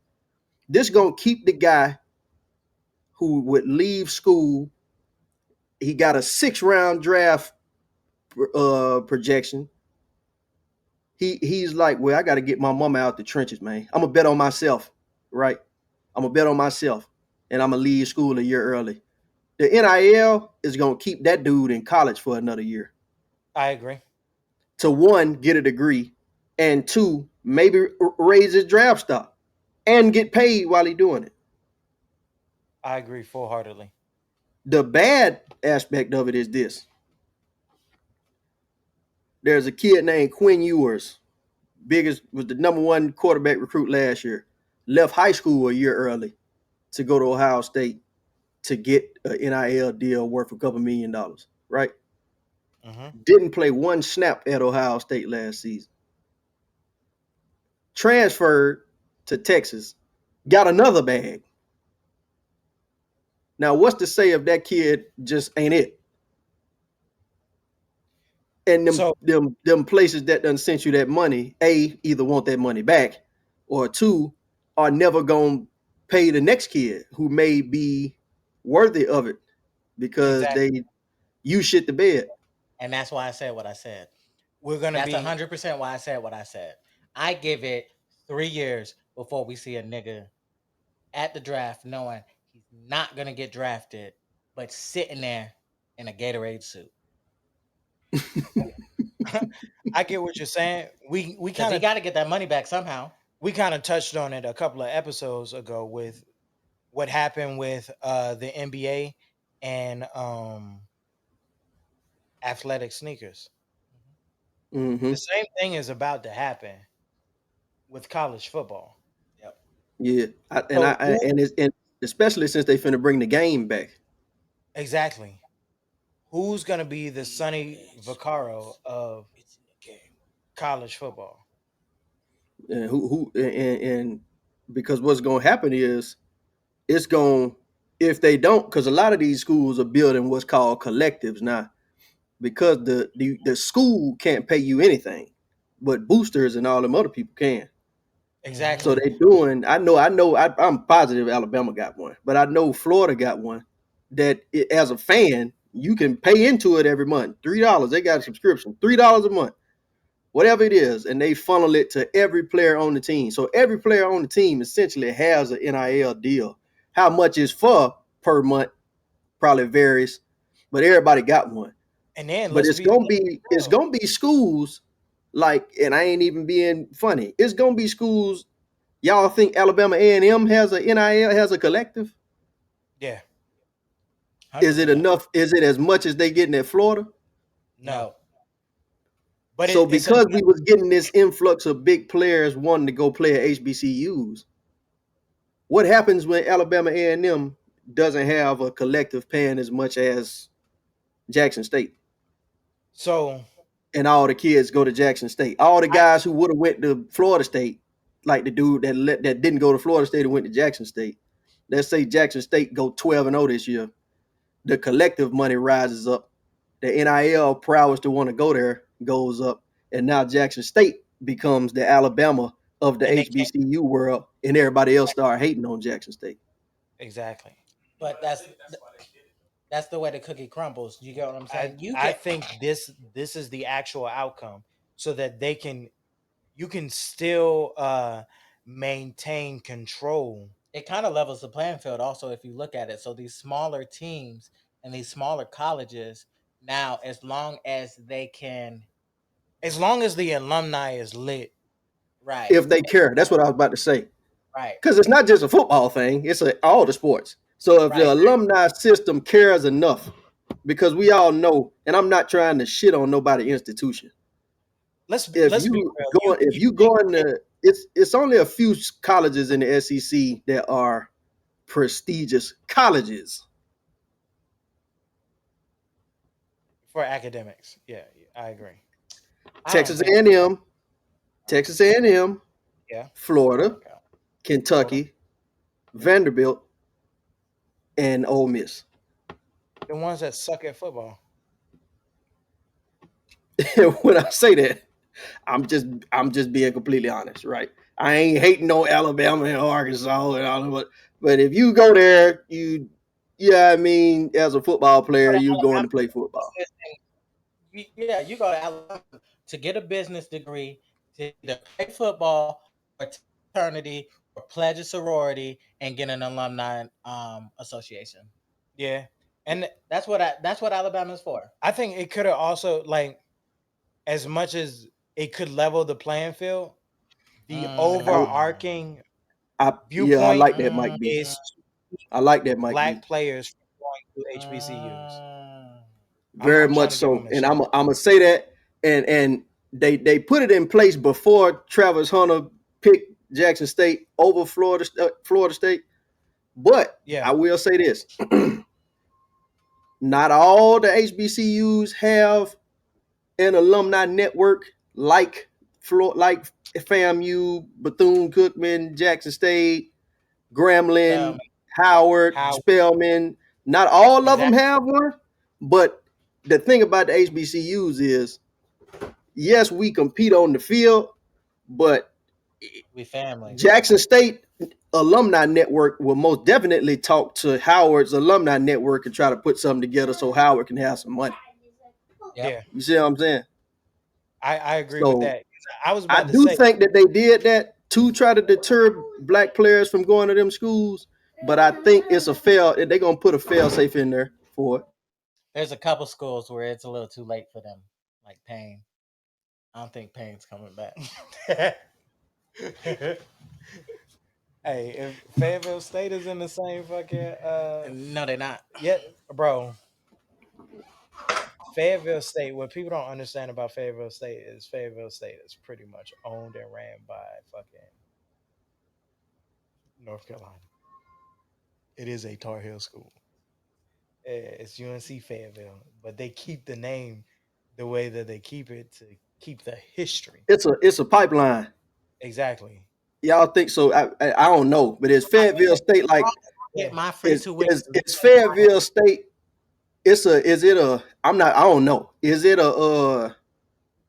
This gonna keep the guy who would leave school. He got a 6-round draft projection. He's like, well, I got to get my mama out the trenches, man. I'm gonna bet on myself, right? I'm gonna bet on myself, and I'm gonna leave school a year early. The NIL is gonna keep that dude in college for another year. I agree. To 1, get a degree, and 2, maybe raise his draft stock and get paid while he's doing it. I agree full-heartedly. The bad aspect of it is this. There's a kid named Quinn Ewers, was the #1 quarterback recruit last year. Left high school a year early to go to Ohio State to get an NIL deal worth a couple $1 million, right? Mm-hmm. Didn't play 1 snap at Ohio State last season. Transferred to Texas, got another bag. Now, what's to say if that kid just ain't it? And them places that done sent you that money, A, either want that money back, or 2, are never gonna pay the next kid who may be worthy of it because you shit the bed. And that's why I said what I said. We're gonna That's be 100% why I said what I said. I give it 3 years before we see a nigga at the draft knowing he's not gonna get drafted, but sitting there in a Gatorade suit. I get what you're saying. We Because he got to get that money back somehow. we kind of touched on it a couple of episodes ago with what happened with the NBA and athletic sneakers. Mm-hmm. The same thing is about to happen with college football. Yep. Yeah, and especially since they finna bring the game back. Exactly. Who's gonna be the Sonny Vaccaro of college football? And and because what's gonna happen is it's going if they don't, because a lot of these schools are building what's called collectives now, because the school can't pay you anything, but boosters and all them other people can. Exactly. So they doing. I'm positive Alabama got one, but I know Florida got one. As a fan, you can pay into it every month. $3. They got a subscription. $3 a month, whatever it is, and they funnel it to every player on the team. So every player on the team essentially has an NIL deal. How much is for per month probably varies, but everybody got one. And then But it's gonna be schools like, and I ain't even being funny. It's gonna be schools. Y'all think Alabama A&M has a NIL, has a collective? Yeah. Is it 100%. enough? Is it as much as they getting at Florida? No. But So it's a because we was getting this influx of big players wanting to go play at HBCUs, what happens when Alabama A&M doesn't have a collective paying as much as Jackson State, so and all the kids go to Jackson State? All the I, guys who would have went to Florida State, like the dude that didn't go to Florida State and went to Jackson State. Let's say Jackson State go 12-0 this year. The collective money rises up. The NIL prowess to want to go there goes up, and now Jackson State becomes the Alabama of the and they can't HBCU world, and everybody else start hating on Jackson State. exactly. But that's the way the cookie crumbles. You get what I'm saying? You I can think this is the actual outcome, so that you can still maintain control. it kind of levels the playing field also if you look at it. So these smaller teams and these smaller colleges now, As long as the alumni is lit, right, If they care, that's what I was about to say. right, Because it's not just a football thing; it's all the sports. So if the right. alumni system cares enough, because we all know, and I'm not trying to shit on nobody institution. let's If let's be you real. go, if You you think going to, it's only a few colleges in the SEC that are prestigious colleges. for academics? Yeah, I agree. I don't Texas think A&M, Texas A&M, Yeah. Florida, Okay. Kentucky, Vanderbilt, and Ole Miss. The ones that suck at football. When I say that, I'm just being completely honest, right? I ain't hating on Alabama and Arkansas and all of it, but if you go there, yeah, I mean, as a football you player, go to you're going Alabama to play football. yeah, you go to Alabama to get a business degree, to either play football or fraternity or pledge a sorority and get an alumni association. Yeah, and That's what Alabama's for. I think it could have also, like, as much as it could level the playing field, the Mm, overarching Yeah, I viewpoint like that, mm, Mike B. is I like that, Mike B. black players from going to HBCUs. mm. Very I'm trying much to give so, them a and shot. I'm gonna say that, and they put it in place before Travis Hunter picked Jackson State over Florida State. But Yeah, I will say this: not all the HBCUs have an alumni network like FAMU, Bethune Cookman, Jackson State, Grambling, Spelman. Howard, how Spelman. Not all of them exactly? have one, but the thing about the HBCUs is, yes, we compete on the field, but We family. Jackson State alumni network will most definitely talk to Howard's alumni network and try to put something together so Howard can have some money. Yep. Yeah, You see what I'm saying? I agree with So that. I was I about to do say, think that they did that to try to deter black players from going to them schools, but I think it's a fail. They're gonna put a fail safe in there for it. There's a couple schools where it's a little too late for them, like Payne. I don't think Payne's coming back. hey, if Fayetteville State is in the same fucking No, they're not. yeah, bro. Fayetteville State, what people don't understand about Fayetteville State is pretty much owned and ran by fucking North Carolina. It is a Tar Heel school. It's UNC Fayetteville, but they keep the name the way that they keep it to keep the history. It's a pipeline. Exactly. Y'all think so? I don't know, but is Fayetteville State like Get Yeah. my free is tuition. is Fayetteville State? Is it a? I'm not. I don't know. Is it a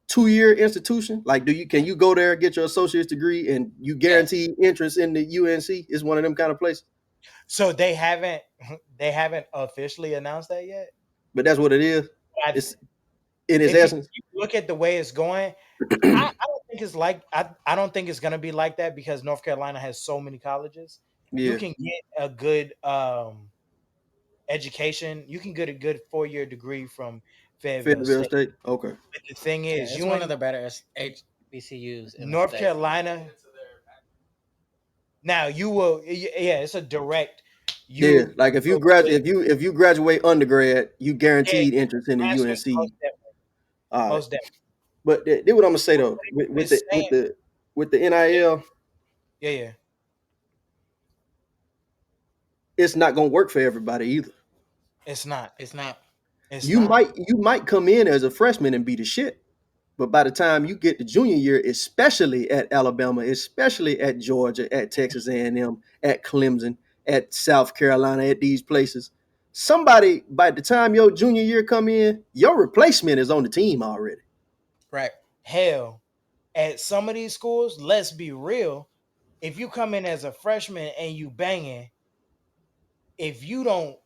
2-year institution? Like, can you go there, get your associate's degree, and you Yes. guarantee entrance in the UNC? It's one of them kind of places. So they haven't they haven't officially announced that yet. But that's what it is. I, It's in its if you essence. look at the way it's going, I don't think it's like I don't think it's gonna be like that because North Carolina has so many colleges. You Yeah, can get a good education. You can get a good 4-year degree from Fayetteville Fayetteville State. State. Okay. But the thing Yeah, is, it's you one in of the better HBCUs in the North state. Carolina. Now you will, yeah. It's a direct. Yeah, You like if you will graduate, get if you graduate undergrad, you yeah, guaranteed entrance in the masters most UNC. definitely, All right. most definitely. But this what I'm gonna say though, with It's the saying, NIL, yeah, yeah. it's not gonna work for everybody either. It's not. It's not. It's You not. might come in as a freshman and be the shit, but by the time you get to junior year, especially at Alabama, especially at Georgia, at Texas A&M, at Clemson, at South Carolina, at these places, somebody by the time your junior year come in, your replacement is on the team already. Right. Hell, at some of these schools, let's be real. If you come in as a freshman and you banging, if you don't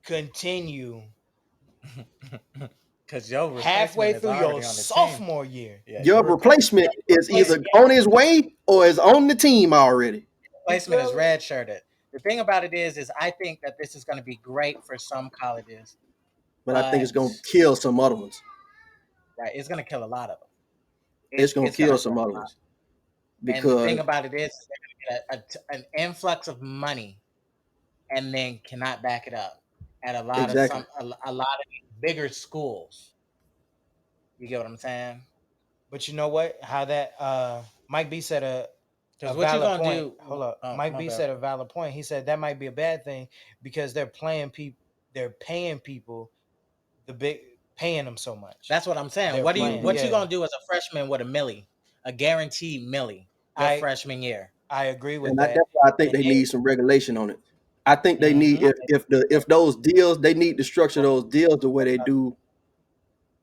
continue Because your halfway replacement is through your already on the team. sophomore year, Yeah, Your replacement is either replacement, on his way or is on the team already. you replacement is feel me? redshirted. The thing about it is I think that this is going to be great for some colleges, But I think but it's gonna kill some other ones. right, it's going to kill a lot of them. It's gonna It's going kill to kill some a other lot. ones And the because thing about it is they're going to get an influx of money and then cannot back it up at exactly. a lot of these bigger schools. You get what I'm saying? But you know what? How that Mike B said a Because what you valid gonna point. do? Hold up. Oh, Mike my B bad. said a valid point. He said that might be a bad thing because they're paying people the big paying them so much. That's what I'm saying. They're What playing, you yeah. gonna do as a freshman with a millie, a guaranteed millie, your I freshman year? I agree with And that. that's why I think And they need some regulation on it. I think they need Mm-hmm. if those deals they need to structure those deals the way they do.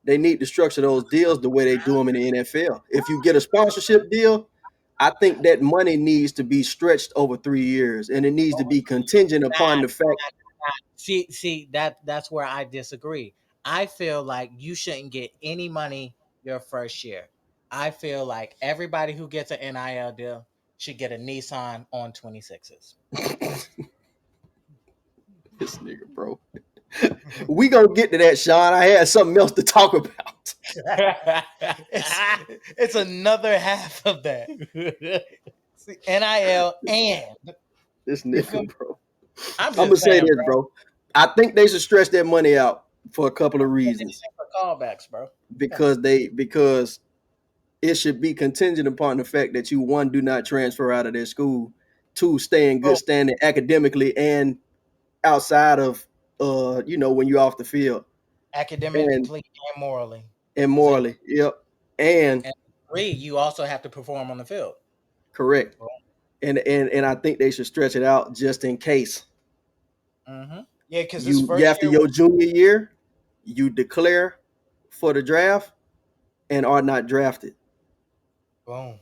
They need to structure those deals the way they do them in the NFL. If you get a sponsorship deal, I think that money needs to be stretched over 3 years, and it needs to be contingent upon the fact. See that's where I disagree. I feel like you shouldn't get any money your first year. I feel like everybody who gets an NIL deal should get a Nissan on 26s. This nigga, bro. We gonna get to that, Sean. I had something else to talk about. it's another half of that. See, NIL and This you feel nigga, me? bro. I'm I'm gonna just say saying, this, bro. bro. I think they should stretch that money out for a couple of reasons. For callbacks, bro. Because it should be contingent upon the fact that you, one, do not transfer out of their school, two, stay in good Bro, standing academically and outside of when you're off the field and academically and morally. Those ain't morally. Yep. And And three, you also have to perform on the field. correct. bro. And I think they should stretch it out just in case. Mm-hmm. Yeah, because this You first after year, your junior year, you declare for the draft and are not drafted. boom.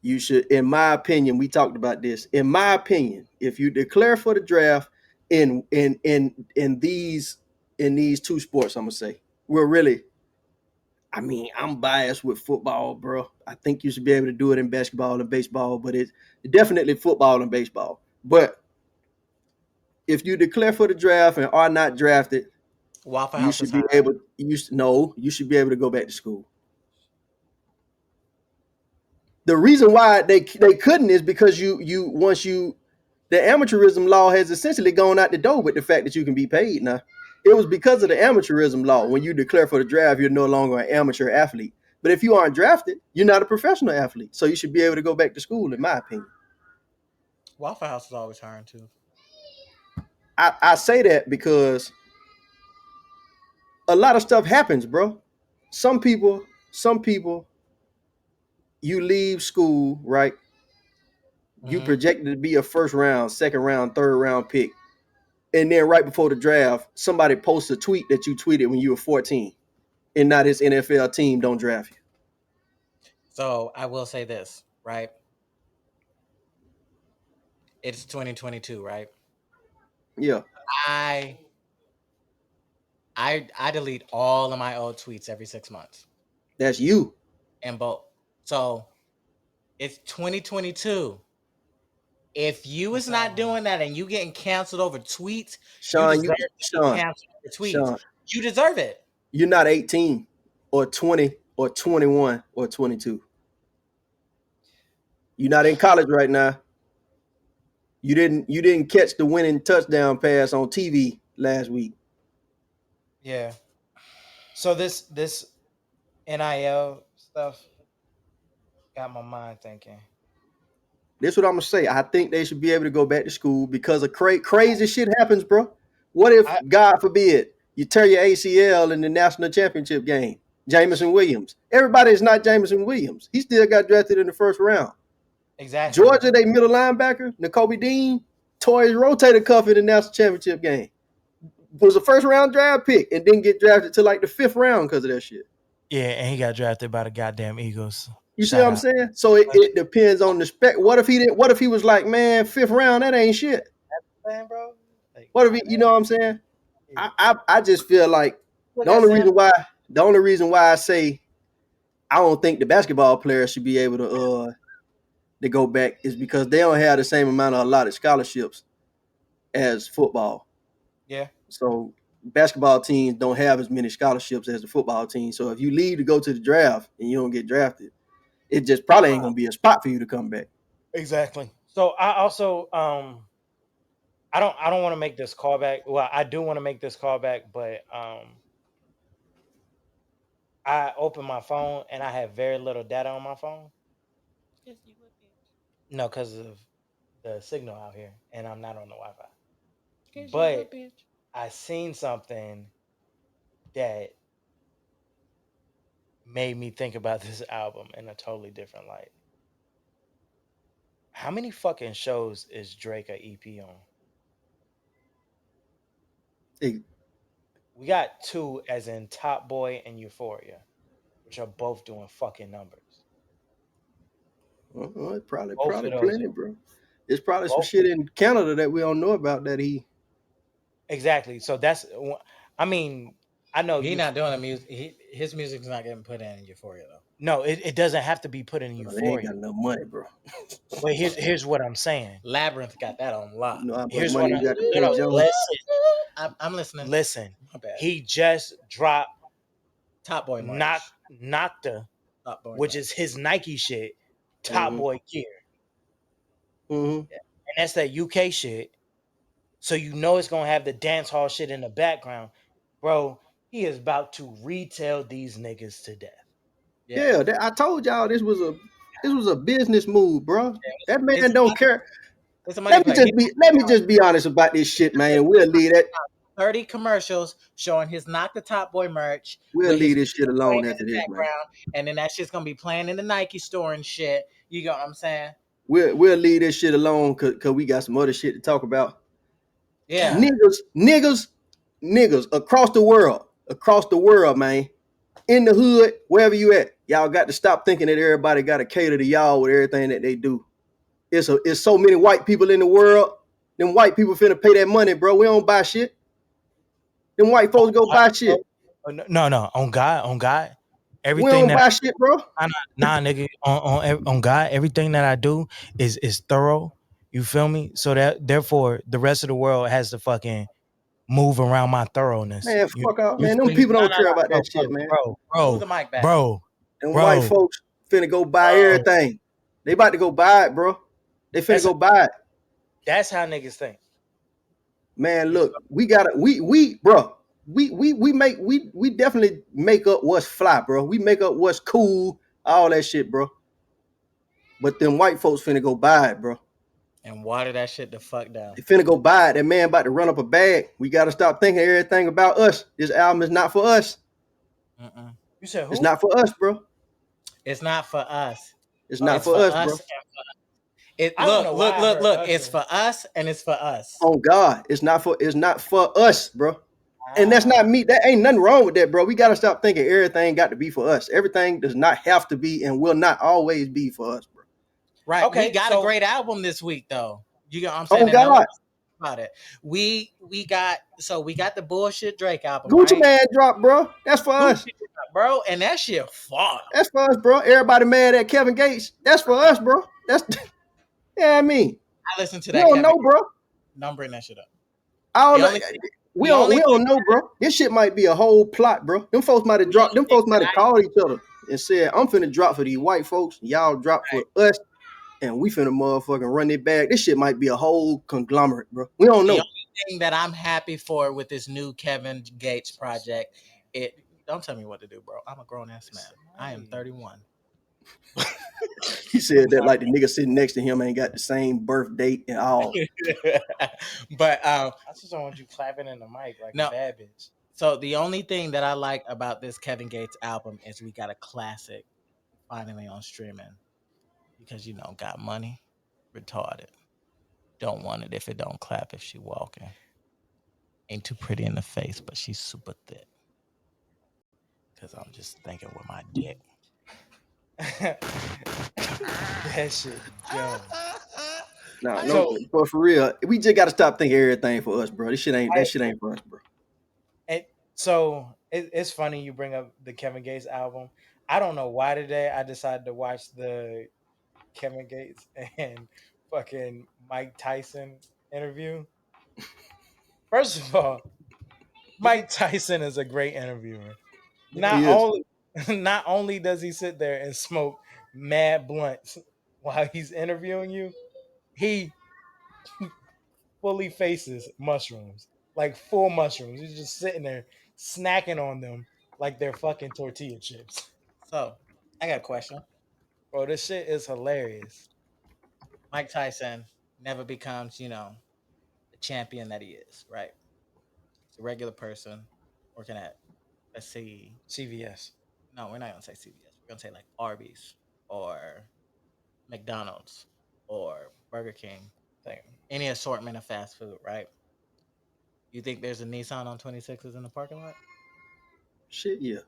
You should, in my opinion, we talked about this. In my opinion, if you declare for the draft in these two sports, I'm gonna say we're really. I mean, I'm biased with football, bro. I think you should be able to do it in basketball and baseball, but it's definitely football and baseball. But if you declare for the draft and are not drafted, Waffle you House is should be hiring. able. You should be able to go back to school. The reason why they couldn't is because you once you the amateurism law has essentially gone out the door with the fact that you can be paid now. It was because of the amateurism law. When you declare for the draft, you're no longer an amateur athlete. But if you aren't drafted, you're not a professional athlete. So you should be able to go back to school, in my opinion. Waffle House is always hiring too. I say that because a lot of stuff happens, bro. Some people, you leave school, right? You Mm-hmm. projected to be a first round, second round, third round pick. And then right before the draft, somebody posts a tweet that you tweeted when you were 14. And now this NFL team don't draft you. So I will say this, right? It's 2022, right? Yeah, I I delete all of my old tweets every 6 months that's you. and both. So it's 2022. If you is not doing that and you getting canceled over tweets, you Sean, deserve to be canceled over tweets. Sean, You deserve it. you're not 18 or 20 or 21 or 22. You're not in college right now. You didn't catch the winning touchdown pass on TV last week. Yeah. So this NIL stuff got my mind thinking. This is what I'm gonna say. I think they should be able to go back to school because of crazy shit happens, bro. What if, I- God forbid, you tear your ACL in the national championship game? Jameson Williams. Everybody is not Jameson Williams. He still got drafted in the first round. Exactly. Georgia, they middle linebacker, N'Kobe Dean, tore his rotator cuff in the national championship game. Was a first round draft pick and didn't get drafted till like the 5th round because of that shit. Yeah, and he got drafted by the goddamn Eagles. You see Shout what I'm out. saying? So it depends on the spec. What if he didn't? What if he was like, man, 5th round, that ain't shit. Man, bro. Like, What if he, you know what I'm saying? I just feel like look, the only reason why I say I don't think the basketball players should be able to go back is because they don't have the same amount of allotted scholarships as football. Yeah. So basketball teams don't have as many scholarships as the football team. So if you leave to go to the draft and you don't get drafted, it just probably ain't gonna be a spot for you to come back. Exactly. So I also I don't want to make this callback. Well, I do want to make this callback, but I opened my phone and I have very little data on my phone. No, because of the signal out here, and I'm not on the Wi-Fi. But I seen something that made me think about this album in a totally different light. How many fucking shows is Drake a EP on? We got 2, as in Top Boy and Euphoria, which are both doing fucking numbers. It's probably Both of those plenty, are- bro. There's probably some both- shit in Canada that we don't know about that he. Exactly. So that's, I mean, I know He's not doing the music. His music's not getting put in Euphoria though. No, it doesn't have to be put in They ain't Euphoria. got enough money, bro. But here's what I'm saying. Labyrinth got that on lock. You know how much Here's money what you got to no, pay no, Jones? I'm listening. Listen. My bad. He just dropped Top Boy merch. Nocta, Top Boy which merch. is his Nike shit, Top Mhm. Boy gear. Mm-hmm. And that's that UK shit. So you know it's gonna have the dance hall shit in the background. Bro, he is about to retail these niggas to death. Yeah, I told y'all this was a business move, bro. That man don't care. It's a money play. Let me just be honest about this shit, man. We'll leave that. 30 commercials showing his Knock the Top Boy merch. We'll with leave his this shit playing alone in after the this, man. background, and then that shit's gonna be playing in the Nike store and shit. You know what I'm saying? We'll leave this shit alone cause we got some other shit to talk about. Yeah. Niggas across the world, man. In the hood, wherever you at, y'all got to stop thinking that everybody got to cater to y'all with everything that they do. It's so many white people in the world. Them white people finna pay that money, bro. We don't buy shit. Them white folks go buy shit. No, on God. We Everything don't buy shit, bro. Nah, nigga, on God, everything that I do is thorough. You feel me? So that therefore the rest of the world has to fucking move around my thoroughness. Man, fuck off, man. feel Them me? people don't Nah, care about that bro, shit, man. Move the mic back. Bro. Them white folks finna go buy everything. They about to go buy it, bro. They finna go buy it. That's how niggas think. Man, look, we definitely make up what's fly, bro. We make up what's cool, all that shit, bro. But them white folks finna go buy it, bro. And water that shit the fuck down. They finna go buy it. That man about to run up a bag. We gotta stop thinking everything about us. This album is not for us. You said who? It's not for us, bro. It's not for us. It's not for us, bro. Look. It's for us and it's for us. Oh God, it's not for us, bro. And that's not me. That ain't nothing wrong with that, bro. We gotta stop thinking everything got to be for us. Everything does not have to be and will not always be for us, bro. Right. Okay, We got so- a great album this week, though. You know what I'm saying? Oh God, About it. We got the bullshit Drake album, Gucci right? Man drop, bro. That's for us. Bro, and that shit fought. That's for us, bro. Everybody mad at Kevin Gates. That's for us, bro. That's yeah. I mean, I listened to we that. don't know, bro. Don't bring that shit up. We don't know, bro. This shit might be a whole plot, bro. Them folks might have dropped. Them folks might have called each other and said, "I'm finna drop for these white folks. Y'all drop for us, and we finna motherfucking run it back." This shit might be a whole conglomerate, bro. We don't know. The only thing that I'm happy for with this new Kevin Gates project, Don't tell me what to do, bro. I'm a grown ass man. I am Nice. 31. He said that like the nigga sitting next to him ain't got the same birth date and all. But I just don't want you clapping in the mic like No. a bad bitch. so the only thing that I like about this Kevin Gates album is we got a classic finally on streaming. Because got money, retarded. Don't want it if it don't clap if she walking. Ain't too pretty in the face, but she's super thick. Cause I'm just thinking with my dick. That shit dumb. No, So- but for real, we just gotta stop thinking everything for us, bro. That shit ain't for us, bro. So it's funny you bring up the Kevin Gates album. I don't know why today I decided to watch the Kevin Gates and fucking Mike Tyson interview. First of all, Mike Tyson is a great interviewer. Not only does he sit there and smoke mad blunts while he's interviewing you, he fully faces mushrooms, like full mushrooms. He's just sitting there snacking on them like they're fucking tortilla chips. So I got a question. Bro, this shit is hilarious. Mike Tyson never becomes, the champion that he is, right? He's a regular person working at, let's see, CVS. no, we're not gonna say CVS. We're gonna say like Arby's or McDonald's or Burger King, Like, any assortment of fast food, right? You think there's a Nissan on 26s in the parking lot? Shit, yeah.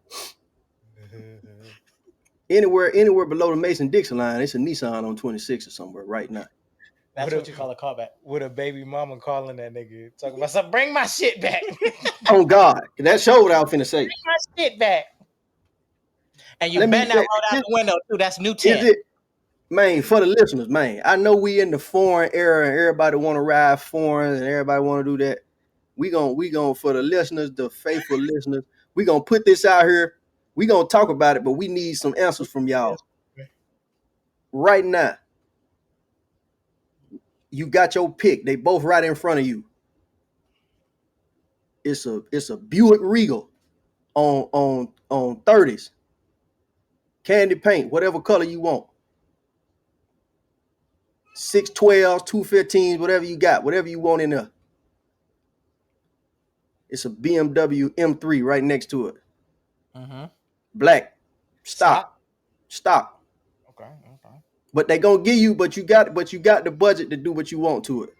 Anywhere below the Mason-Dixon line, it's a Nissan on 26 or somewhere right now. That's What what a- you call a callback. with a baby mama calling that nigga, talking about something, bring my shit back. Oh God, that showed what I was finna say. Bring my shit back. And you Let me- bend that road out the window too. That's new 10. Is it, man, for the listeners, man? I know we in the foreign era and everybody want to ride foreign and everybody want to do that. We gon' for the listeners, the faithful listeners, we gonna put this out here. We gonna talk about it, but we need some answers from y'all right now. You got your pick. They both right in front of you. It's a Buick Regal on 30s. Candy paint, whatever color you want. 612s, 215s, whatever you got, whatever you want in there. It's a BMW M3 right next to it. Mm-hmm. Black. Stock. Okay. But they gonna give you, but you got the budget to do what you want to it.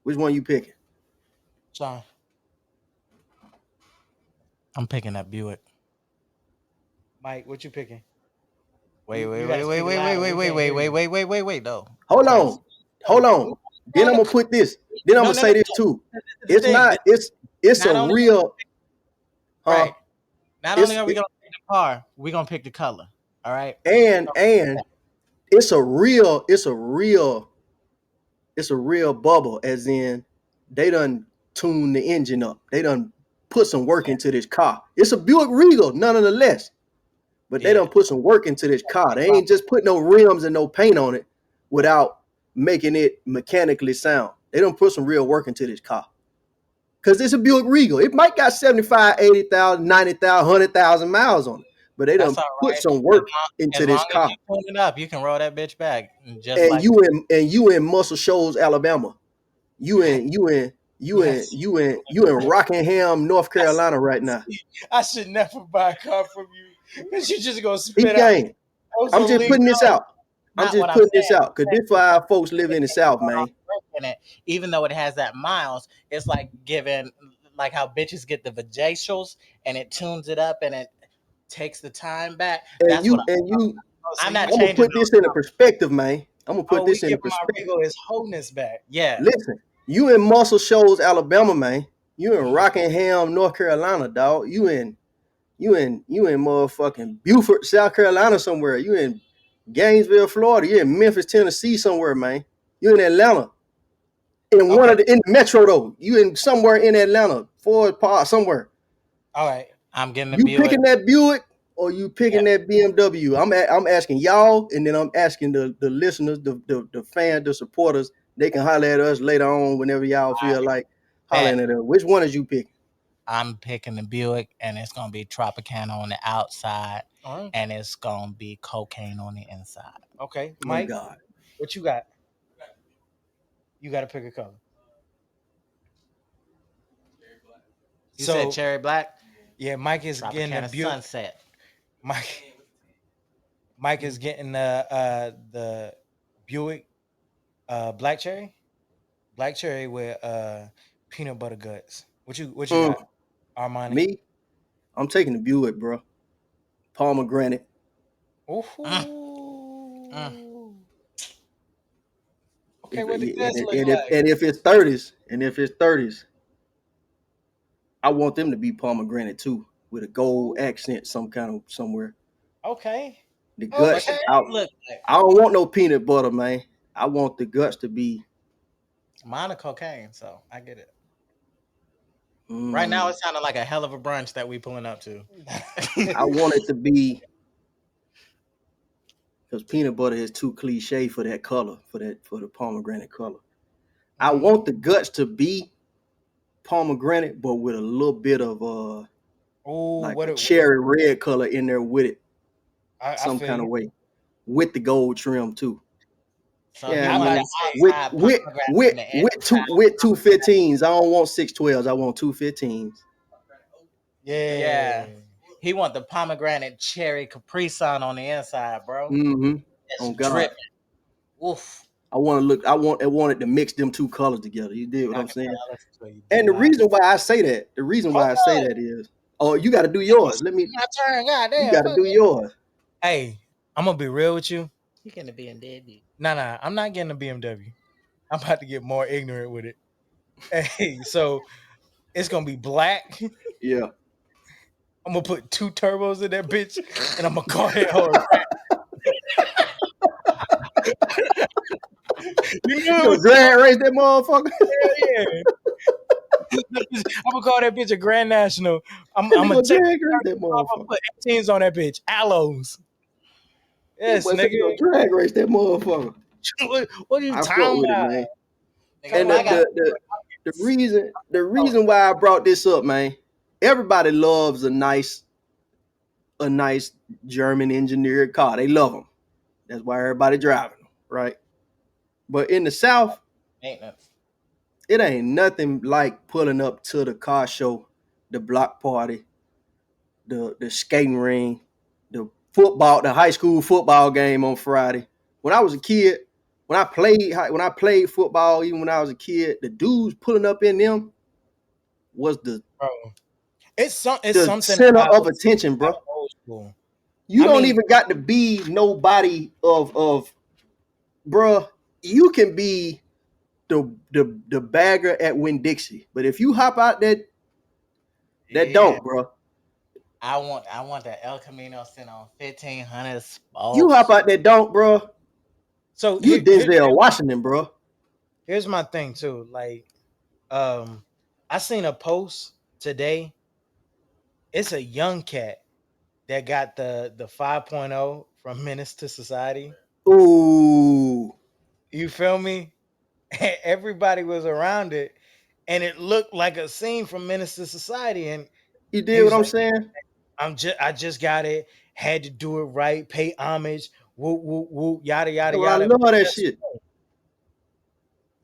Which one you picking? Sean, I'm picking that Buick. Mike, what you picking? Wait, You wait, gotta wait, wait, speak wait, louder. wait, We wait, can't wait, hear wait, you. wait, wait, wait, wait, though. Hold on. Then I'm gonna put this. Then I'm No, gonna no, say no, this too. It's thing. not. It's Not a only- real. Right. Not It's- only are we gonna pick the car, we're gonna pick the color. All right. And it's a real bubble, as in they done tune the engine up. They done put some work into this car. It's a Buick Regal, nonetheless. But they done put some work into this car. They ain't just put no rims and no paint on it without making it mechanically sound. They done put some real work into this car. Because it's a Buick Regal. It might got 75, 80,000, 90,000, 100,000 miles on it. But they done put some work into this car. As you tune it up, you can roll that bitch back. Just And like you in Muscle Shoals, Alabama. You in Rockingham, North Carolina right now. I should never buy a car from you because you just gonna Peep spit out. game. I'm just putting this out. I'm just putting this out because this for our folks live in the South, man. in it, even though it has that miles, it's like giving like how bitches get the vajacials and it tunes it up and it takes the time back. And That's what I'm not I'm gonna changing. put this in a perspective, man. I'm gonna put this in a my perspective. Regal his wholeness back. Yeah. Listen, you in Muscle Shoals, Alabama, man. You in Rockingham, North Carolina, dog. You in motherfucking Beaufort, South Carolina somewhere. You in Gainesville, Florida. You in Memphis, Tennessee somewhere, man. You in Atlanta. In one of the Metro though. You in somewhere in Atlanta, Ford Park, somewhere. All right. I'm getting the You Buick. picking that Buick or you picking that BMW? I'm asking y'all, and then I'm asking the listeners, the fans, the supporters. They can holler at us later on whenever y'all feel like hollering at us. Which one is you picking? I'm picking the Buick, and it's gonna be Tropicana on the outside, All right. and it's gonna be cocaine on the inside. Okay, Oh Mike, God. what you got? You got to pick a color. You said So cherry black, yeah, Mike is getting the Tropicana Buick. sunset. Mike is getting the Buick black cherry with peanut butter guts. What you got, Mm, Armani? me, I'm taking the Buick, bro. Pomegranate. Mm, mm. Ooh. Okay, If what the and guts if look and if, like? and if it's 30s, I want them to be pomegranate too, with a gold Ooh, accent, some kind of somewhere. okay. The What guts. the Okay. guts look like? I don't want no peanut butter, man. I want the guts to be. Mine are cocaine, so I get it. Right now, Mm, it sounded like a hell of a brunch that we pulling up to. I want it to be because peanut butter is too cliche for that color, for the pomegranate color. I Mhm. want the guts to be pomegranate, but with a little bit of Ooh, like what a it? cherry red color in there with it, I some feel kind you. of way, with the gold trim too. So Yeah, he I want about the to man. say, outside pomegranate and the With two inside. 15s. I don't want 612s. I want two 15s. Yeah, yeah. he want the pomegranate cherry Capri Sun on the inside, bro. Mm-hmm. It's On God. dripping. Oof. I want to look. I wanted to mix them two colors together. You did what I I'm can saying? tell. So you did And the not. reason why I say that, Hold on. is, oh, you got to do yours. My turn. God You damn. got to Fuck do it. yours. Hey, I'm gonna be real with you. He gonna be in deadbeat. Nah. I'm not getting a BMW. I'm about to get more ignorant with it. Hey, so it's gonna be black. Yeah. I'm gonna put two turbos in that bitch, and I'm gonna call that hoe. You knew You it was gonna drag race that motherfucker? yeah. I'm gonna call that bitch a Grand National. I'm You gonna gonna take drag race that I'm gonna motherfucker? put 18s on that bitch. Aloes. That Yes, boy said you nigga. gonna drag race that motherfucker. What are you I fuck talking with it, about? man. Nigga, And Come I got. the Oh, reason why I brought this up, man. Everybody loves a nice German engineered car. They love them. That's why everybody driving them, right? But in the South, maintenance. it ain't nothing like pulling up to the car show, the block party, the skating ring, the high school football game on Friday. When I was a kid, when I played football, even when I was a kid, the dudes pulling up in them was bro. It's the something center of attention, about bro. old school. You I don't mean, even got to be nobody of bruh. You can be the bagger at Winn Dixie, but if you hop out that Yeah. don't, bro. I want that El Camino sent on 1500 You hop spokes. out that don't, bro. so You Denzel Washington, bro. here's my thing too. Like, I seen a post today. It's a young cat that got the 5.0 from Menace to Society. Ooh, You feel me? Everybody was around it, and it looked like a scene from Menace to Society. And you he did what was I'm like, saying? I just got it. Had to do it right. Pay homage. Whoop whoop whoop. Yada yada Well, I yada. love that Guess shit. what?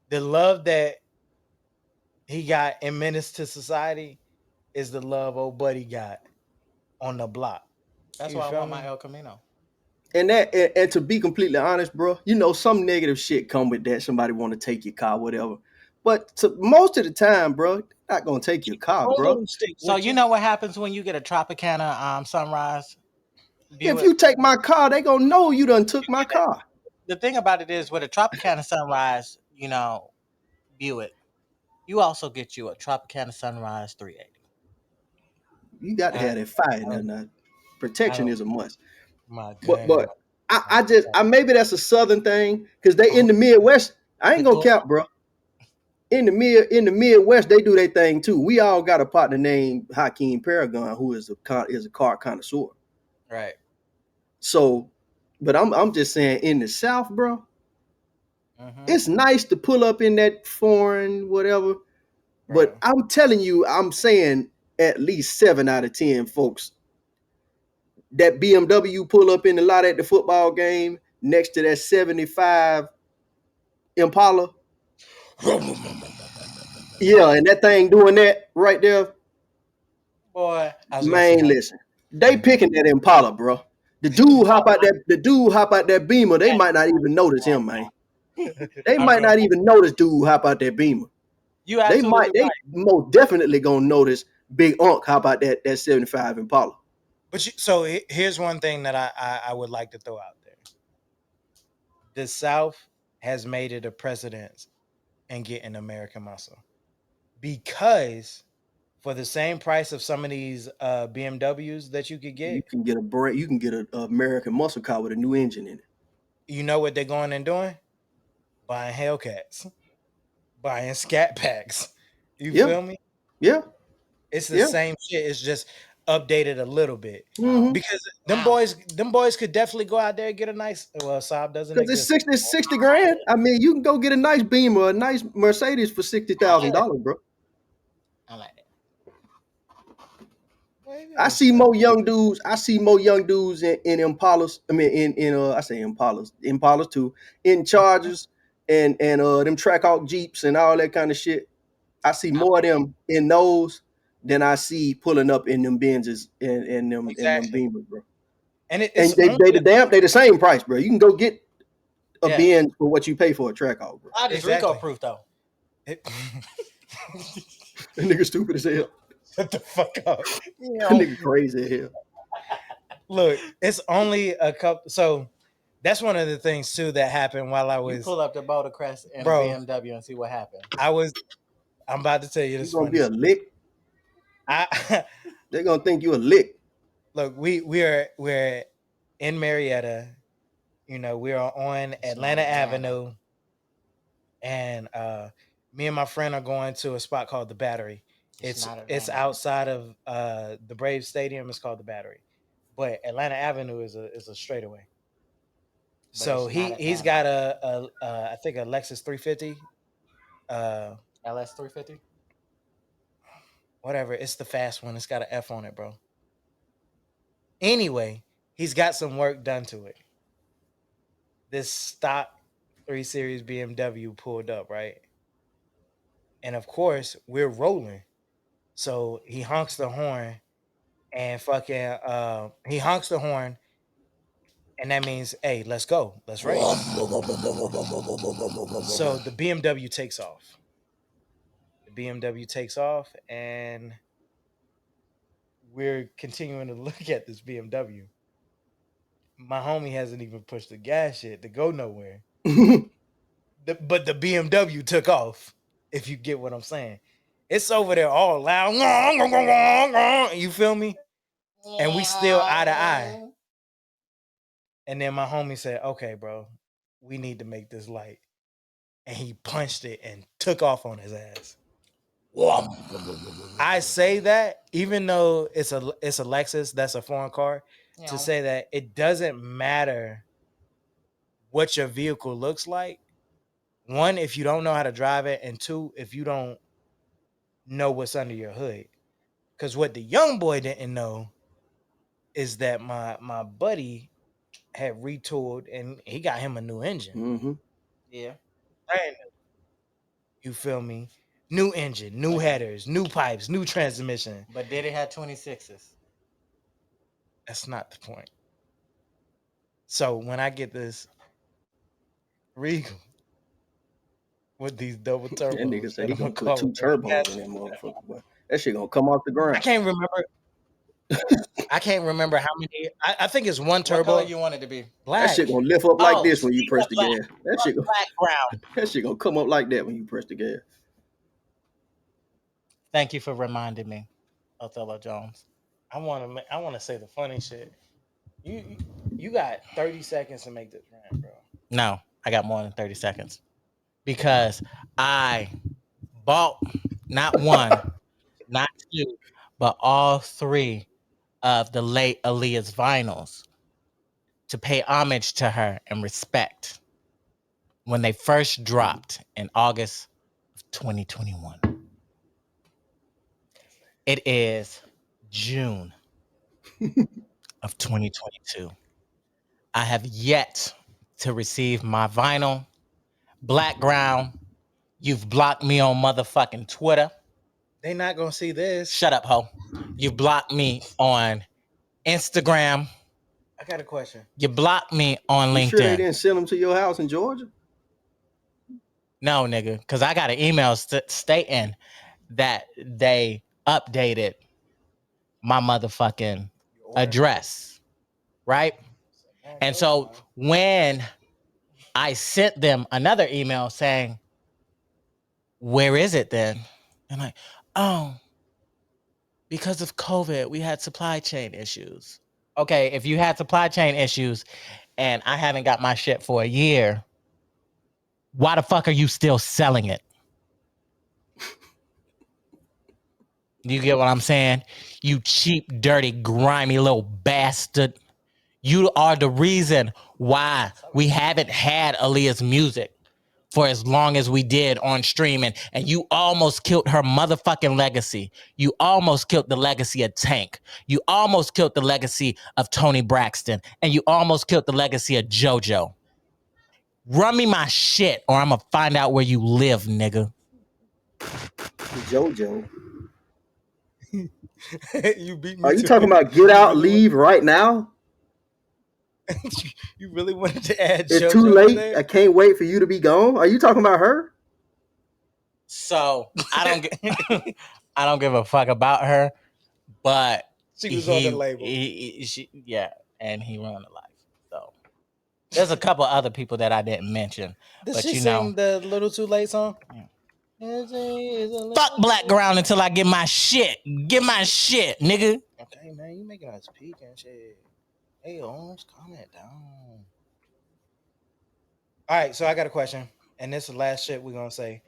The love that he got in Menace to Society is the love old buddy got on the block. That's You why I feel want my me? El Camino. And to be completely honest, bro, you know some negative shit come with that. Somebody want to take your car, whatever. But most of the time, bro, they're not gonna take your car, bro. Condom stick So with you you. know what happens when you get a Tropicana Sunrise If Buick? you take my car, they gonna know you done took my car. The thing about it is with a Tropicana Sunrise, Buick, you also get you a Tropicana Sunrise 380. You got to I, have that fire in I there don't. now. I Protection don't. is a must. My But goodness. I maybe that's a southern thing because they in Oh, the Midwest. I the ain't gonna glow. cap, bro. In the Midwest, they do their thing too. We all got a partner named Hakeem Paragon, who is a car connoisseur. Right. So, but I'm just saying in the South, bro, Mm-hmm. it's nice to pull up in that foreign whatever. But Bro. I'm telling you, I'm saying at least 7 out of 10 folks that BMW pull up in the lot at the football game next to that 75 Impala. Yeah, and that thing doing that right there. Boy, Man, listen, they picking that Impala, bro. The dude hop out that Beamer. They might not even notice him, man. They might not even notice dude hop out that Beamer. You They absolutely right. most definitely gonna notice Big Unc hop out that 75 Impala. But here's one thing that I would like to throw out there. The South has made it a precedent in getting American muscle because for the same price of some of these BMWs that you could get, You can get an American muscle car with a new engine in it. you know what they're going and doing? Buying Hellcats, buying Scat Packs. You feel me? Yeah. It's the same shit. It's just updated a little bit because them boys could definitely go out there and get a nice. Well, Saab doesn't Because exist. it's 60 grand. I mean, you can go get a nice Beamer, a nice Mercedes for $60,000, bro. I like that. I see more young dudes in Impalas. I mean, in I say Impalas too, in Chargers and them Trackhawk Jeeps and all that kind of shit. I see more of them in those than I see pulling up in them Benzes and them Beamers, bro. And they the same price, bro. You can go get a Benz for what you pay for a Trackhawk, bro. It's Rico proof though. That nigga stupid as hell. Shut the fuck up. That nigga crazy as hell. Look, it's only a couple. So that's one of the things too that happened while I was. You pull up the Boulder Crest in a BMW and see what happened. I'm about to tell you this. You gonna be a lick? They're gonna think you a lick. Look, we're in Marietta. You know, we're on Atlanta Avenue, and me and my friend are going to a spot called the Battery. It's outside of the Braves Stadium. It's called the Battery, but Atlanta Avenue is a straightaway. So he's got a I think a Lexus 350, LS 350. Whatever. It's the fast one. It's got an F on it, bro. Anyway, he's got some work done to it. This stock 3 Series BMW pulled up, right? And of course, we're rolling. So he honks the horn and he honks the horn, and that means, hey, let's go. Let's race. So the BMW takes off. And we're continuing to look at this BMW. My homie hasn't even pushed the gas yet to go nowhere. But the BMW took off, if you get what I'm saying. It's over there all loud. You feel me? And we still eye to eye. And then my homie said, okay, bro, we need to make this light. And he punched it and took off on his ass. I say that even though it's a Lexus, that's a foreign car, to say that it doesn't matter what your vehicle looks like. One, if you don't know how to drive it, and two, if you don't know what's under your hood. Because what the young boy didn't know is that my buddy had retooled and he got him a new engine. Mm-hmm. Yeah. Brand new. You feel me? New engine, new headers, new pipes, new transmission. But did it have 26s? That's not the point. So when I get this Regal with these double turbos, that nigga said he gonna put 2 turbos in that motherfucker, boy. That shit gonna come off the ground. I can't remember how many. I think it's one turbo. What color you want it to be? Black. That shit gonna lift up like this when you press the gas. That shit gonna come up like that when you press the gas. Thank you for reminding me, Othello Jones. I want to say the funny shit. You got 30 seconds to make this rant, bro. No, I got more than 30 seconds. Because I bought not one, not two, but all 3 of the late Aaliyah's vinyls to pay homage to her and respect when they first dropped in August of 2021. It is June of 2022. I have yet to receive my vinyl. Blackground, you've blocked me on motherfucking Twitter. They not gonna see this. Shut up, ho. You blocked me on Instagram. I got a question. You blocked me on You LinkedIn. sure they didn't send them to your house in Georgia? No, nigga, because I got an email stating that they updated my motherfucking address, right? And so when I sent them another email saying, where is it then? And like, oh, because of COVID, we had supply chain issues. Okay, if you had supply chain issues and I haven't got my shit for a year, why the fuck are you still selling it? You get what I'm saying? You cheap, dirty, grimy little bastard. You are the reason why we haven't had Aaliyah's music for as long as we did on streaming, and you almost killed her motherfucking legacy. You almost killed the legacy of Tank. You almost killed the legacy of Tony Braxton, and you almost killed the legacy of JoJo. Run me my shit, or I'm gonna find out where you live, nigga. JoJo. You beat me. Are you to talking it. about get out, really leave right now? You really wanted to add It's JoJo too in late. there? I can't wait for you to be gone. Are you talking about her? So I don't give a fuck about her, but She was on the label. Yeah, and he ruined the life. So there's a couple other people that I didn't mention. Did but she you sing know, the Little Too Late song? Yeah. Fuck Blackground until I get my shit. Get my shit, nigga. Okay, man, you making us peak and shit. Hey, Holmes, calm it down. All right, so I got a question, and this is the last shit we're gonna say.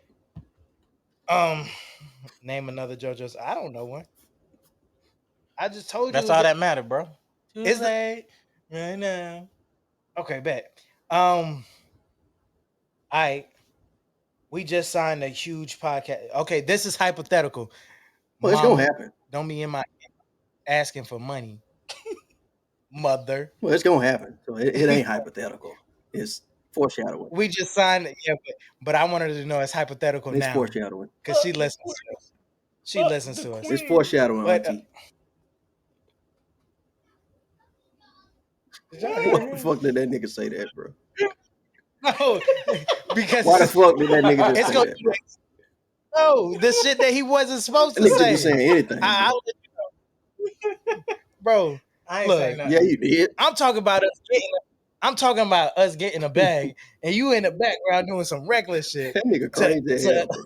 Name another JoJo's. I don't know one. I just told you. That's all that mattered, bro. Too Is late right now. Okay, bet. All right. We just signed a huge podcast. Okay, this is hypothetical. Well, it's Mama, gonna happen. don't be in my asking for money. Mother. Well, it's gonna happen. So it ain't hypothetical. It's foreshadowing. We just signed it. Yeah, but I wanted to know it's hypothetical It's now foreshadowing. because she listens to us. She listens to us. It's foreshadowing, But, Auntie. Did y'all Why hear the him? fuck did that nigga say that, bro? No, because Why the fuck did that nigga just it's say gonna that, bro? no the shit that he wasn't supposed That to nigga say. just saying anything. I'll let you know. Bro, I ain't look, saying nothing. Yeah, you did. I'm talking about us getting a bag, and you in the background doing some reckless shit That nigga crazy as hell, bro.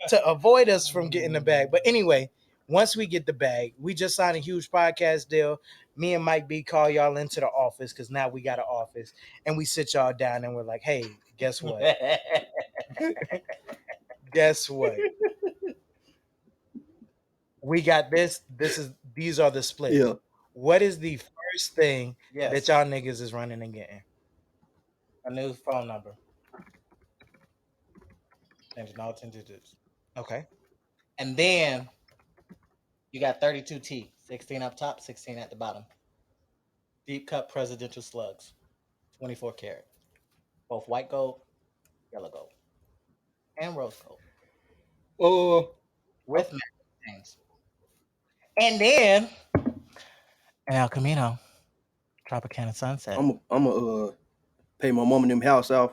to avoid us from getting the bag. But anyway, once we get the bag, we just signed a huge podcast deal. Me and Mike B call y'all into the office because now we got an office, and we sit y'all down and we're like, hey, guess what? Guess what? We got this. These are the splits. Yeah. What is the first thing Yes. that y'all niggas is running and getting? A new phone number. Changing all 10 digits. Okay. And then you got 32 teeth, 16 up top, 16 at the bottom. Deep cut presidential slugs, 24 karat. Both white gold, yellow gold, and rose gold. With matching chains. And then El Camino, Tropicana Sunset. I'm pay my mom and them house off.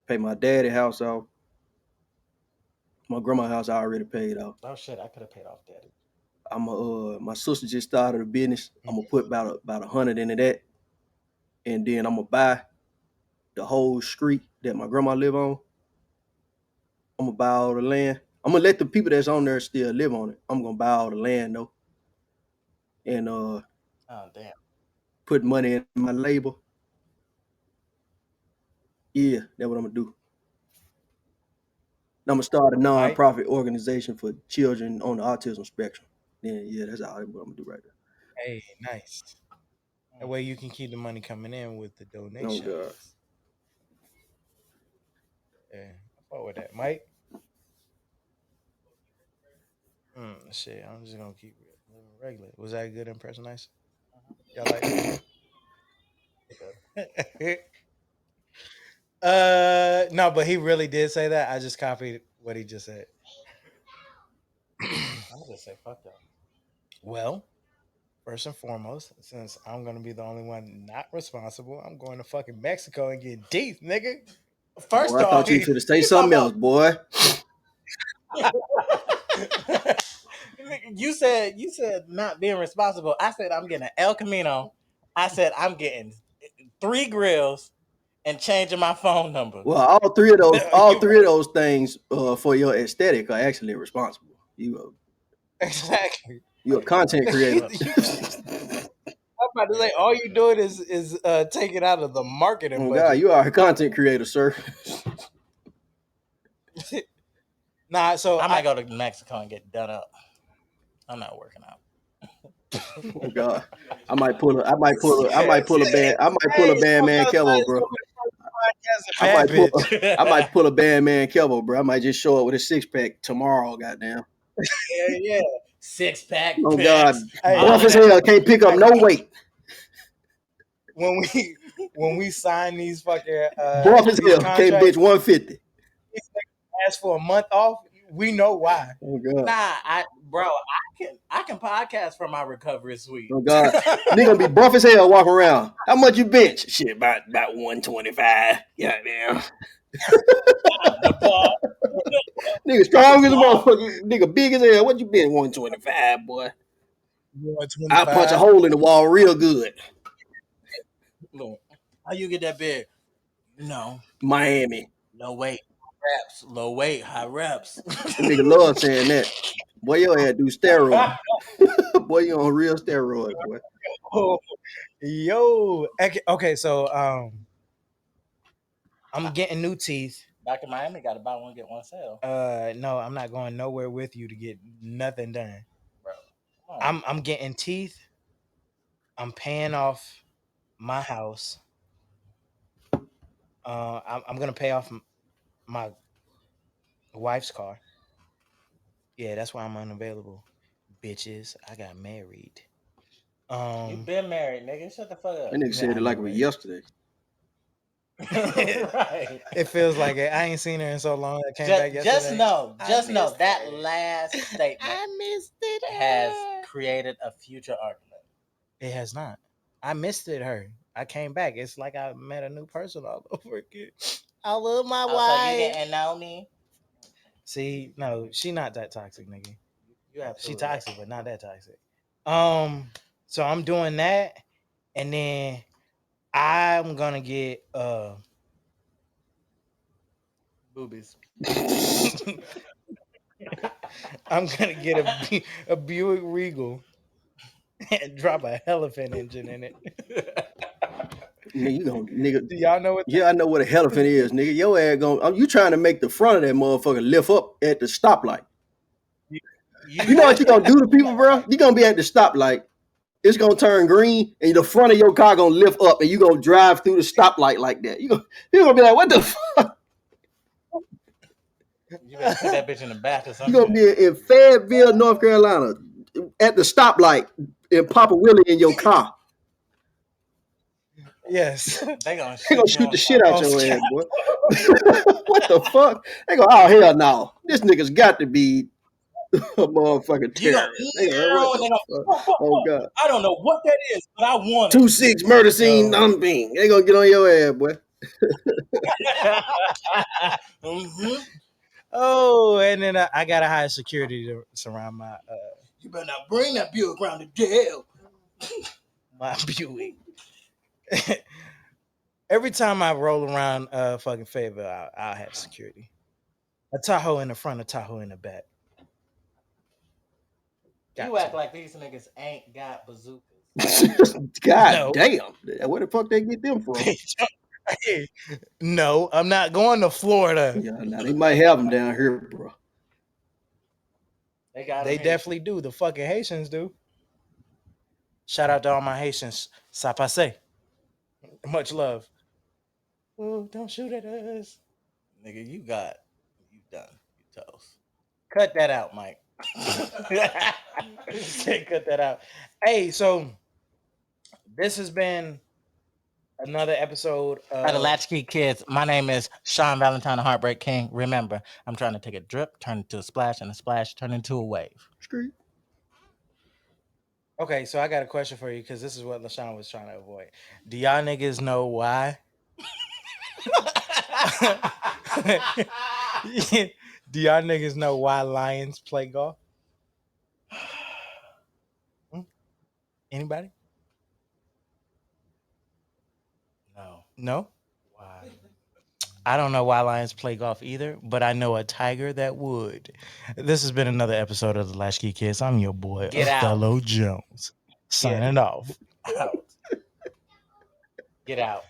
Pay my daddy house off. My grandma house I already paid off. Oh shit, I could have paid off daddy. My sister just started a business. I'm gonna put about 100 into that, and then I'm gonna buy the whole street that my grandma live on. I'm gonna buy all the land. I'm gonna let the people that's on there still live on it. I'm gonna buy all the land though, and Oh damn. put money in my label. Yeah, that's what I'm gonna do. I'm gonna start a non-profit organization for children on the autism spectrum. Yeah, that's all what I'm gonna do right there. Hey, nice. That way you can keep the money coming in with the donations. Oh God. Yeah, I fuck with that, Mike. Shit, I'm just gonna keep living regular. Was that a good impersonation? Y'all like that? No, but he really did say that. I just copied what he just said. I'll just say fuck y'all. Well, first and foremost, since I'm gonna be the only one not responsible, I'm going to fucking Mexico and get teeth, nigga. First Boy, I off, thought you were finna say you something talking else, boy. about You said not being responsible. I said I'm getting an El Camino. I said I'm getting 3 grills and changing my phone number. Well, all You- three of those things for your aesthetic are actually responsible. exactly. You a content creator. I'm about to say all you doing is taking out of the marketing Oh God, budget. you are a content creator, sir. Nah, so I might go to Mexico and get done up. I'm not working out. Oh God, I might pull a Bandman Kevo, bro. I might pull a Bandman Kevo, bro. I might just show up with a 6-pack tomorrow. Goddamn. Yeah. 6-pack. Oh Packs. God, Hey, buff as hell. Can't pick up no weight. when we sign these fucking Buff as these hell. Can't contracts, bitch 150. ask for a month off. We know why. Oh God. Nah, I can podcast from my recovery suite. Oh God, nigga gonna be buff as hell walking around. How much you bench? Shit, about 125. Goddamn. The ball. Nigga strong as a motherfucker. Nigga big as hell. What you been 125, boy? I'll punch a 125. hole in the wall real good. Look, how you get that big? No, Miami. low weight reps, low weight, high reps. That nigga love saying that. Boy, your ass do steroids. Boy, you on real steroids, boy. Yo, okay, so I'm getting new teeth. Back in Miami, got to buy one get one sale, No, I'm not going nowhere with you to get nothing done. bro. Come on. I'm getting teeth. I'm paying off my house. I'm gonna pay off my wife's car. Yeah, that's why I'm unavailable. Bitches, I got married. You been married, nigga. Shut the fuck up. That nigga said it like it was yesterday. Right. It feels like it. I ain't seen her in so long. I came back yesterday. Just know that it. last statement I missed it. has created a future argument. It has not. I missed it. Her. I came back. It's like I met a new person all over again. I love my Also, wife. you didn't know me. See, no, she not that toxic, nigga. You have She toxic, but not that toxic. So I'm doing that, and then I'm gonna get boobies. I'm gonna get a Buick Regal and drop a elephant engine in it. Nigga. Do y'all know what? Yeah, I know what a elephant is, nigga. Your ass you trying to make the front of that motherfucker lift up at the stoplight. You know what you gonna do to people, bro? You gonna be at the stoplight. It's gonna turn green, and the front of your car gonna lift up, and you gonna drive through the stoplight like that. You're gonna be like, what the fuck? You better put that bitch in the back or You something. gonna be in Fayetteville, North Carolina, at the stoplight, and Papa Willie in your car. Yes. They gonna shoot the shit out Oh, your ass, boy. What the fuck? They go, oh hell no. This nigga's got to be a motherfucking terrorist. Oh God. I don't know what that is, but I want it. 2-6 murder scene dumping. They gonna get on your ass, boy. Mhm. Oh, and then I gotta hire security to surround my You better not bring that Buick around the jail. my Buick. Every time I roll around fucking Fayetteville, I'll have security. A Tahoe in the front, a Tahoe in the back. You act like these niggas ain't got bazookas. God No. damn. Where the fuck they get them from? Hey, no, I'm not going to Florida. Yeah, now they might have them down here, bro. They definitely do. The fucking Haitians do. Shout out to all my Haitians. Ça passe. Much love. Oh, don't shoot at us. Nigga, you done. You toast. Cut that out, Mike. Say cut that out. Hey, so this has been another episode At the of Latchkey Kids, my name is Sean Valentine, the Heartbreak King. Remember, I'm trying to take a drip, turn it to a splash, and a splash turn into a wave. Skreeeeet. Okay, so I got a question for you because this is what LaShawn was trying to avoid. Do y'all niggas know why? Do y'all niggas know why lions play golf? Anybody? No. No? Why? I don't know why lions play golf either, but I know a tiger that would. This has been another episode of the Latchkey Kids. I'm your boy, Get out. Othello Jones. Signing off. Out. Get out.